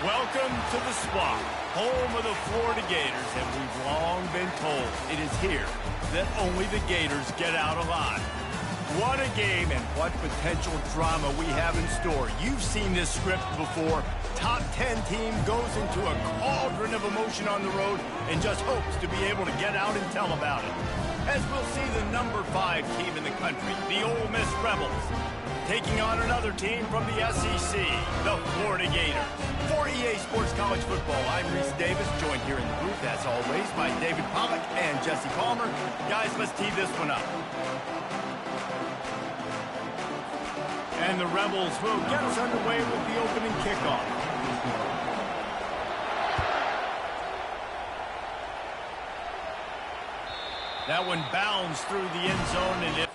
Welcome to the Swamp, home of the Florida Gators, and we've long been told it is here that only the Gators get out alive. What a game and what potential drama we have in store. You've seen this script before. Top 10 team goes into a cauldron of emotion on the road and just hopes to be able to get out and tell about it. As we'll see the number 5 team in the country, the Ole Miss Rebels, taking on another team from the SEC, the Florida Gators. For EA Sports College Football, I'm Reese Davis, joined here in the booth, as always, by David Pollack and Jesse Palmer. Guys, let's tee this one up. And the Rebels will get us underway with the opening kickoff. That one bounds through the end zone, and it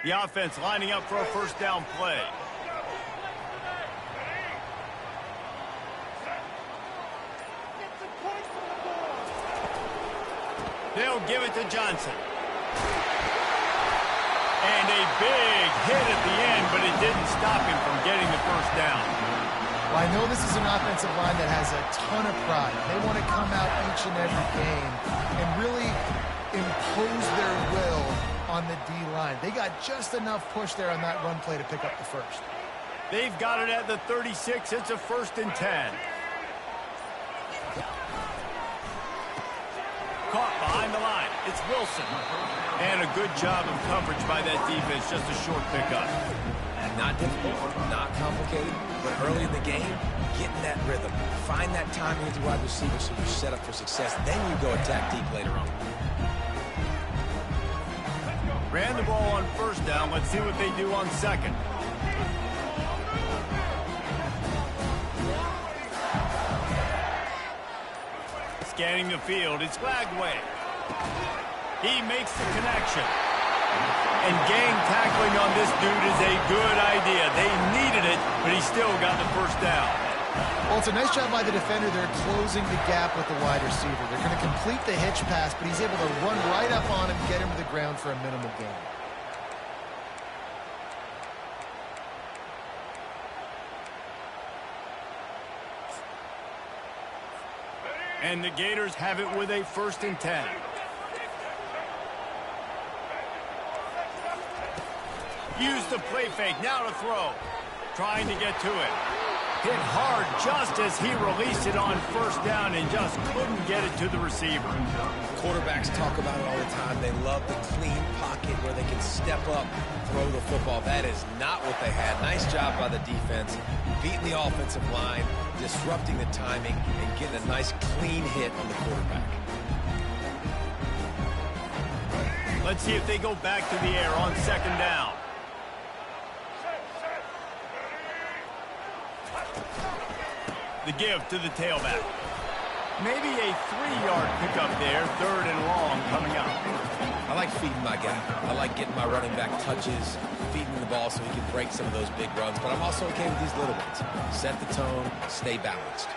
the offense lining up for a first down play. They'll give it to Johnson. And a big hit at the end, but it didn't stop him from getting the first down. Well, I know this is an offensive line that has a ton of pride. They want to come out each and every game and really impose their will on the D-line. They got just enough push there on that run play to pick up the first. They've got it at the 36. It's a 1st and 10. Caught behind the line. It's Wilson. And a good job of coverage by that defense. Just a short pickup. Not difficult, not complicated, but early in the game, getting that rhythm. Find that timing with your wide receiver so you're set up for success. Then you go attack deep later on. Ran the ball on 1st down. Let's see what they do on 2nd. Scanning the field, it's Lagway. He makes the connection. And gang tackling on this dude is a good idea. They needed it, but he still got the 1st down. Well, it's a nice job by the defender. They're closing the gap with the wide receiver. They're going to complete the hitch pass, but he's able to run right up on him, get him to the ground for a minimal gain. And the Gators have it with a 1st and 10. Use the play fake, now to throw. Trying to get to it. Hit hard just as he released it on 1st down and just couldn't get it to the receiver. Quarterbacks talk about it all the time. They love the clean pocket where they can step up, throw the football. That is not what they had. Nice job by the defense, beating the offensive line, disrupting the timing, and getting a nice clean hit on the quarterback. Let's see if they go back to the air on 2nd down. The give to the tailback. Maybe a 3-yard pickup there, 3rd and long coming up. I like feeding my guy. I like getting my running back touches, feeding the ball so he can break some of those big runs, but I'm also okay with these little ones. Set the tone, stay balanced.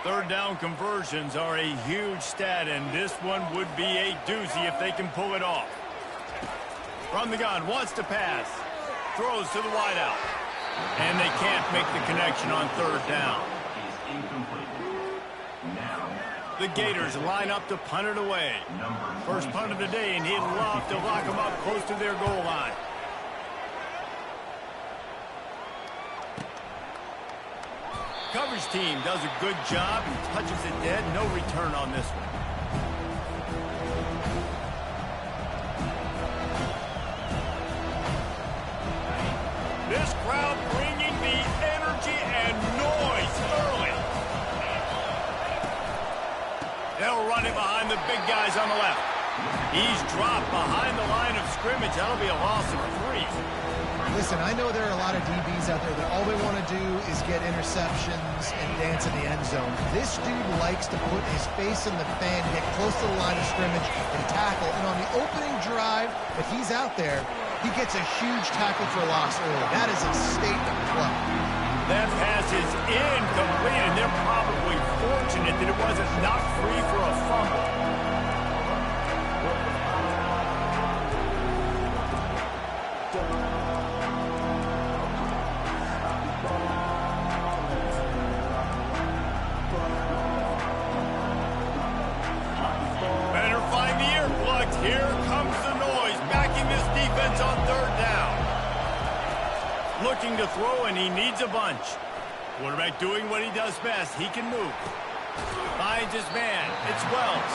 3rd down conversions are a huge stat, and this one would be a doozy if they can pull it off. From the gun, wants to pass. Throws to the wideout. And they can't make the connection on 3rd down. The Gators line up to punt it away. First punt of the day, and he'd love to lock them up close to their goal line. Coverage team does a good job and touches it dead. No return on this one. This crowd bringing the energy and noise early. They'll run it behind the big guys on the left. He's dropped behind the line of scrimmage. That'll be a loss of 3. Listen, I know there are a lot of DBs out there that all they want to do is get interceptions and dance in the end zone. This dude likes to put his face in the fan, get close to the line of scrimmage, and tackle. And on the opening drive, if he's out there, he gets a huge tackle for loss early. That is a statement play. That pass is incomplete, and they're probably fortunate that it wasn't knocked free for a fumble. Better find the earplugs. Here comes the noise, backing this defense on 3rd down. Looking to throw, and he needs a bunch. Quarterback doing what he does best. He can move. Finds his man. It's Wells.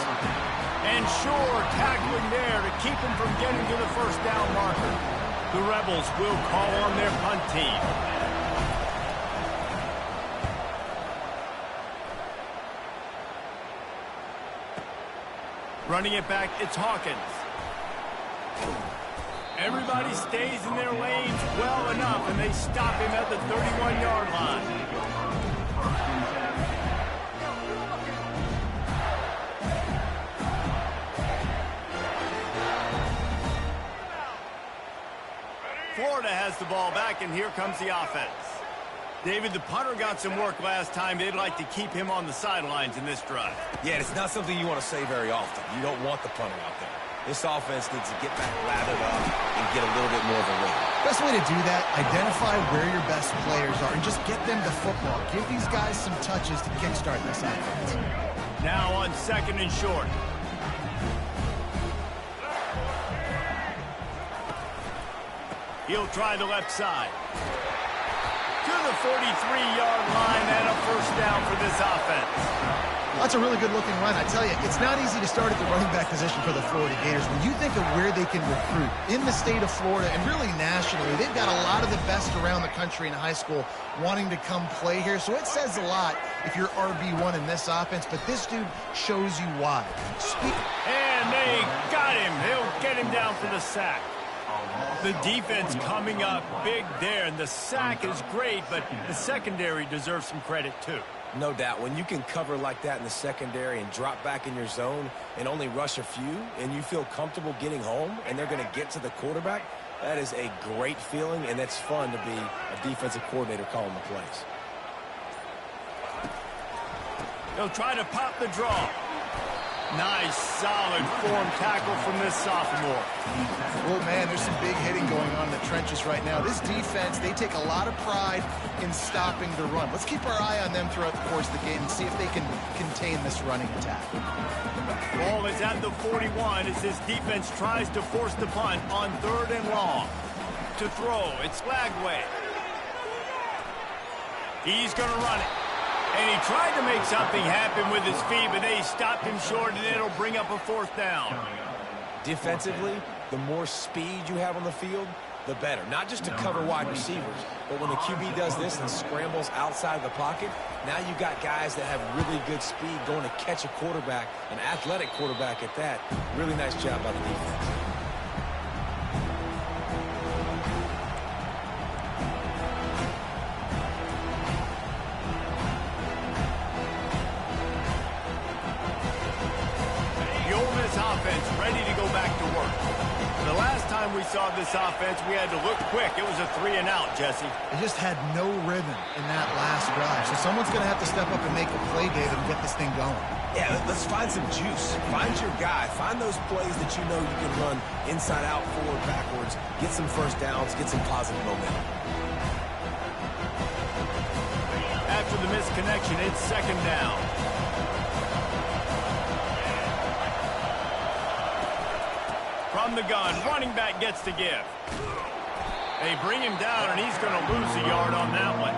And Shore tackling there to keep him from getting to the 1st down marker. The Rebels will call on their punt team. Running it back, it's Hawkins. Everybody stays in their lanes well enough, and they stop him at the 31-yard line. Florida has the ball back, and here comes the offense. David, the punter got some work last time. They'd like to keep him on the sidelines in this drive. Yeah, it's not something you want to say very often. You don't want the punter out there. This offense needs to get back lathered up and get a little bit more of a rhythm. Best way to do that, identify where your best players are and just get them the football. Give these guys some touches to kickstart this offense. Now on 2nd and short. He'll try the left side. To the 43-yard line and a first down for this offense. That's a really good-looking run. I tell you, it's not easy to start at the running back position for the Florida Gators. When you think of where they can recruit in the state of Florida and really nationally, they've got a lot of the best around the country in high school wanting to come play here. So it says a lot if you're RB1 in this offense, but this dude shows you why. And they got him. He'll get him down for the sack. The defense coming up big there, and the sack is great, but the secondary deserves some credit too. No doubt. When you can cover like that in the secondary and drop back in your zone and only rush a few, and you feel comfortable getting home and they're going to get to the quarterback, that is a great feeling, and it's fun to be a defensive coordinator calling the plays. They'll try to pop the draw. Nice, solid form tackle from this sophomore. Oh, man, there's some big hitting going on in the trenches right now. This defense, they take a lot of pride in stopping the run. Let's keep our eye on them throughout the course of the game and see if they can contain this running attack. Ball is at the 41 as this defense tries to force the punt on 3rd and long. To throw, it's Lagway. He's going to run it. And he tried to make something happen with his feet, but they stopped him short, and it'll bring up a 4th down. Defensively, the more speed you have on the field, the better. Not just to cover wide receivers, but when the QB does this and scrambles outside the pocket, now you got guys that have really good speed going to catch a quarterback, an athletic quarterback at that. Really nice job by the defense. Ready to go back to work. The last time we saw this offense, we had to look quick. It was a 3-and-out, Jesse. They just had no rhythm in that last drive. So someone's going to have to step up and make a play, David, and get this thing going. Yeah, let's find some juice. Find your guy. Find those plays that you know you can run inside out, forward, backwards. Get some first downs. Get some positive momentum. After the misconnection, it's 2nd down. From the gun, running back gets to give. They bring him down, and he's going to lose a yard on that one.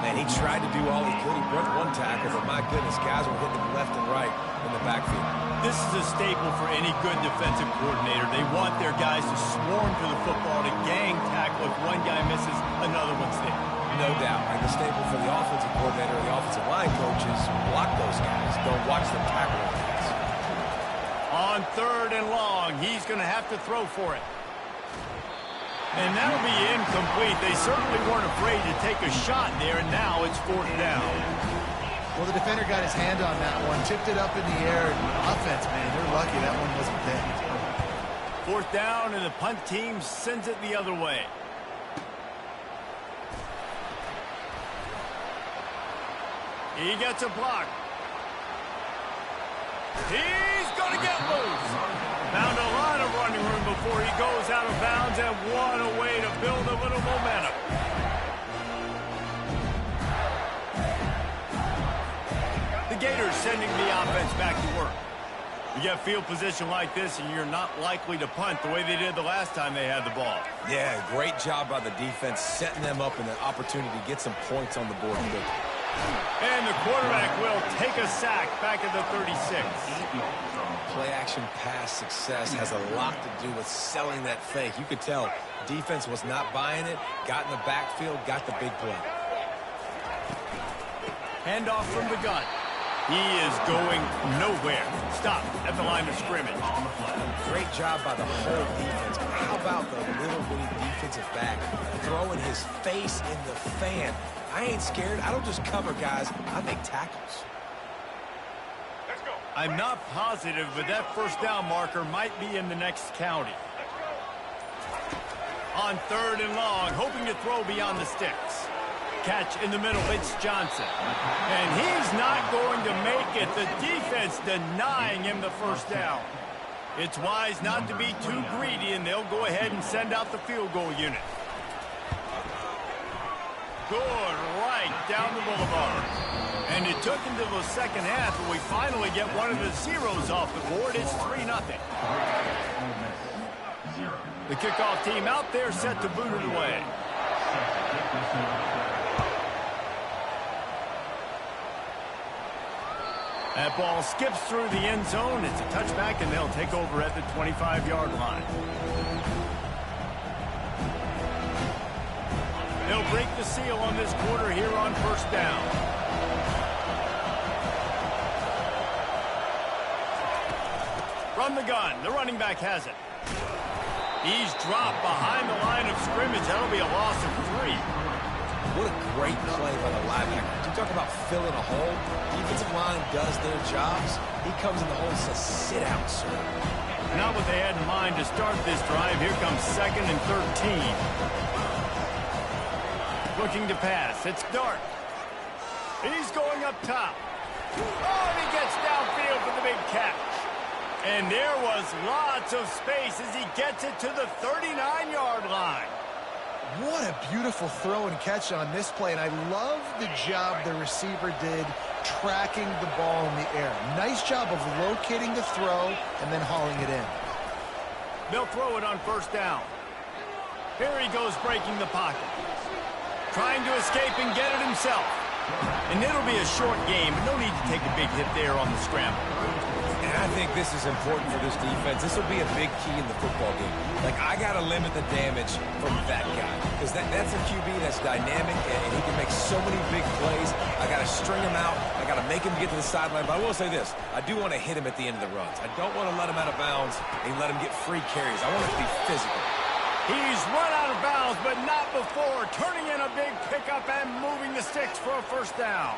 Man, he tried to do all he could. He broke one tackle, but my goodness, guys were hitting him left and right in the backfield. This is a staple for any good defensive coordinator. They want their guys to swarm to the football, to gang tackle. If one guy misses, another one's there. No doubt. And the staple for the offensive coordinator and the offensive line coaches, block those guys. Don't watch them tackle them. On 3rd and long, he's going to have to throw for it. And that'll be incomplete. They certainly weren't afraid to take a shot there, and now it's 4th down. Well, the defender got his hand on that one, tipped it up in the air. Offense, man, they're lucky that one wasn't picked. 4th down, and the punt team sends it the other way. He gets a block. He's going to get loose. Found a lot of running room before he goes out of bounds, and what a way to build a little momentum. The Gators sending the offense back to work. You get field position like this, and you're not likely to punt the way they did the last time they had the ball. Yeah, great job by the defense, setting them up in an opportunity to get some points on the board quickly. And the quarterback will take a sack back at the 36. Play-action pass success has a lot to do with selling that fake. You could tell defense was not buying it, got in the backfield, got the big play. Handoff from the gun. He is going nowhere. Stop at the line of scrimmage. Great job by the whole defense. How about the little bitty defensive back throwing his face in the fan? I ain't scared. I don't just cover guys. I make tackles. Let's go. I'm not positive, but that 1st down marker might be in the next county. On 3rd and long, hoping to throw beyond the sticks. Catch in the middle, it's Johnson. And he's not going to make it. The defense denying him the 1st down. It's wise not to be too greedy, and they'll go ahead and send out the field goal unit. good right down the boulevard. And it took until the second half, but we finally get one of the zeros off the board. It's 3-0. The kickoff team out there set to boot it away. That ball skips through the end zone. It's a touchback, and they'll take over at the 25-yard line. They'll break the seal on this quarter here on first down. From the gun, the running back has it. He's dropped behind the line of scrimmage. That'll be a loss of 3. What a great play by the linebacker. You talk about filling a hole. Defensive line does their jobs. He comes in the hole and says, sit out, sir. Not what they had in mind to start this drive. Here comes 2nd and 13. Looking to pass. It's Dart. He's going up top. Oh, and he gets downfield for the big catch. And there was lots of space as he gets it to the 39-yard line. What a beautiful throw and catch on this play, and I love the job the receiver did tracking the ball in the air. Nice job of locating the throw and then hauling it in. They'll throw it on first down. Here he goes breaking the pocket. Trying to escape and get it himself. And it'll be a short game, but no need to take a big hit there on the scramble. And I think this is important for this defense. This will be a big key in the football game. Like, I got to limit the damage from that guy. Because that's a QB that's dynamic, and he can make so many big plays. I got to string him out. I got to make him get to the sideline. But I will say this. I do want to hit him at the end of the runs. I don't want to let him out of bounds and let him get free carries. I want it to be physical. He's run out of bounds, but not before. Turning in a big pickup and moving the sticks for a first down.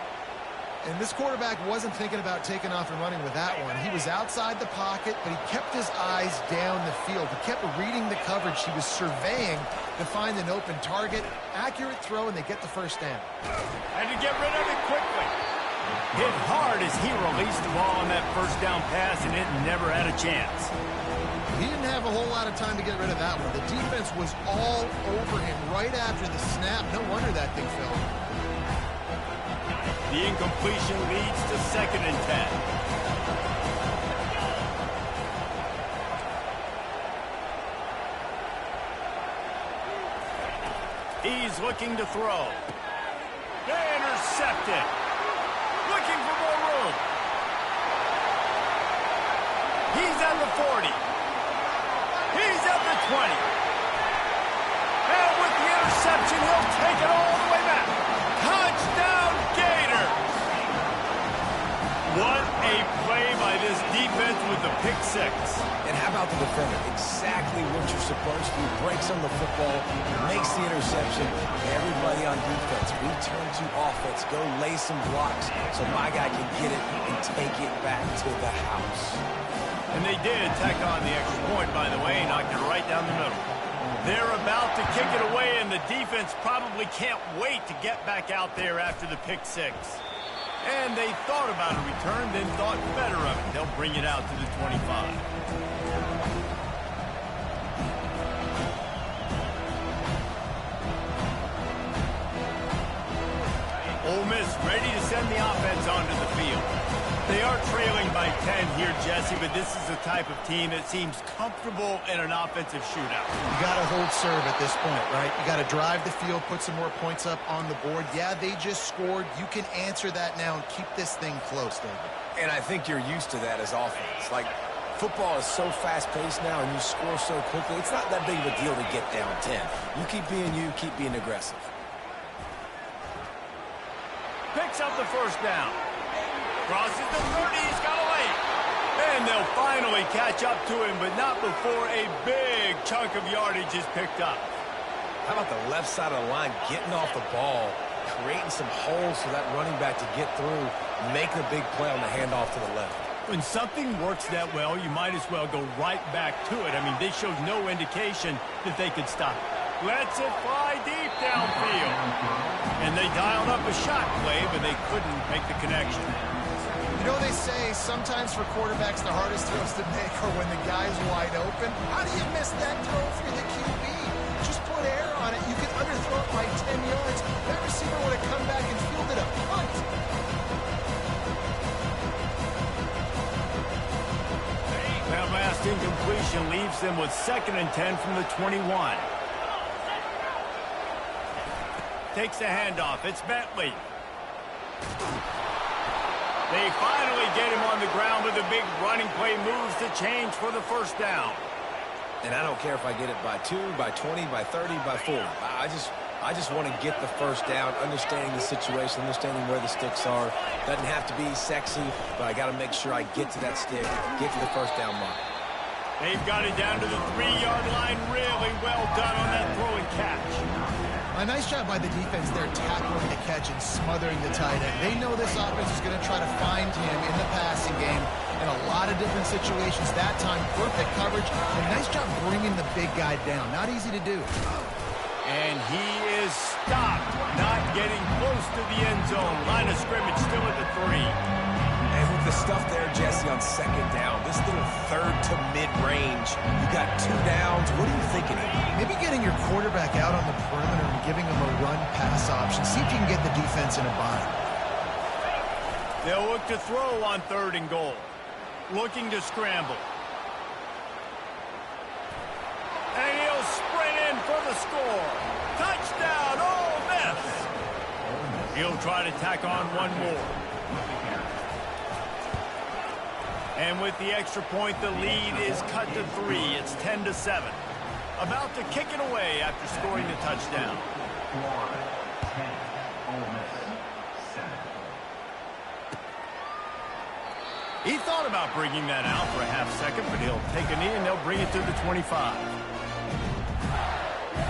And this quarterback wasn't thinking about taking off and running with that one. He was outside the pocket, but he kept his eyes down the field. He kept reading the coverage. He was surveying to find an open target. Accurate throw, and they get the first down. And to get rid of it quickly. Hit hard as he released the ball on that first down pass, and it never had a chance. He didn't have a whole lot of time to get rid of that one. The defense was all over him right after the snap. No wonder that thing fell. The incompletion leads to 2nd and 10. He's looking to throw. Intercepted. Looking for more room. He's at the 40. He's at the 20. And with the interception, he'll take it all the way back. Touchdown, Gators! What a play by this defense with the pick 6. And how about the defender? Exactly what you're supposed to do. Breaks on the football, makes the interception. Everybody on defense, we turn to offense. Go lay some blocks so my guy can get it and take it back to the house. And they did tack on the extra point, by the way, knocked it right down the middle. They're about to kick it away, and the defense probably can't wait to get back out there after the pick 6. And they thought about a return, then thought better of it. They'll bring it out to the 25. Ole Miss ready to send the offense onto the field. They are trailing by 10 here, Jesse, but this is the type of team that seems comfortable in an offensive shootout. You got to hold serve at this point, right? You got to drive the field, put some more points up on the board. Yeah, they just scored. You can answer that now and keep this thing close, David. And I think you're used to that as offense. Like, football is so fast-paced now, and you score so quickly. It's not that big of a deal to get down 10. You keep being aggressive. Picks up the first down. Crosses the 30, he's got away. And they'll finally catch up to him, but not before a big chunk of yardage is picked up. How about the left side of the line getting off the ball, creating some holes for that running back to get through, making a big play on the handoff to the left. When something works that well, you might as well go right back to it. I mean, they showed no indication that they could stop it. Lets it fly deep downfield. And they dialed up a shot play, but they couldn't make the connection. You know, they say sometimes for quarterbacks the hardest throws to make are when the guy's wide open. How do you miss that throw if you're the QB? Just put air on it. You can underthrow it by 10 yards. That receiver completion leaves them with 2nd and 10 from the 21. Takes the handoff. It's Bentley. They finally get him on the ground with a big running play, moves the change for the first down. And I don't care if I get it by 2, by 20, by 30, by 40. I just want to get the first down, understanding the situation, understanding where the sticks are. Doesn't have to be sexy, but I got to make sure I get to that stick, get to the first down mark. They've got it down to the 3-yard line. Really well done on that throw and catch. A nice job by the defense there, tackling the catch and smothering the tight end. They know this offense is going to try to find him in the passing game in a lot of different situations. That time, perfect coverage, and nice job bringing the big guy down. Not easy to do. And he is stopped, not getting close to the end zone. Line of scrimmage still at the 3. And with the stuff there, Jesse, on 2nd down, this little 3rd to mid-range, you got 2 downs. What are you thinking of? Maybe getting your quarterback out on the perimeter and giving him a run-pass option. See if you can get the defense in a bind. They'll look to throw on 3rd and goal. Looking to scramble. And he'll sprint in for the score. Touchdown, Ole Miss. He'll try to tack on one more. And with the extra point, the lead is cut to 3. It's 10-7. About to kick it away after scoring the touchdown. Florida 10, Ole Miss 7. He thought about bringing that out for a half second, but he'll take a knee and they'll bring it to the 25.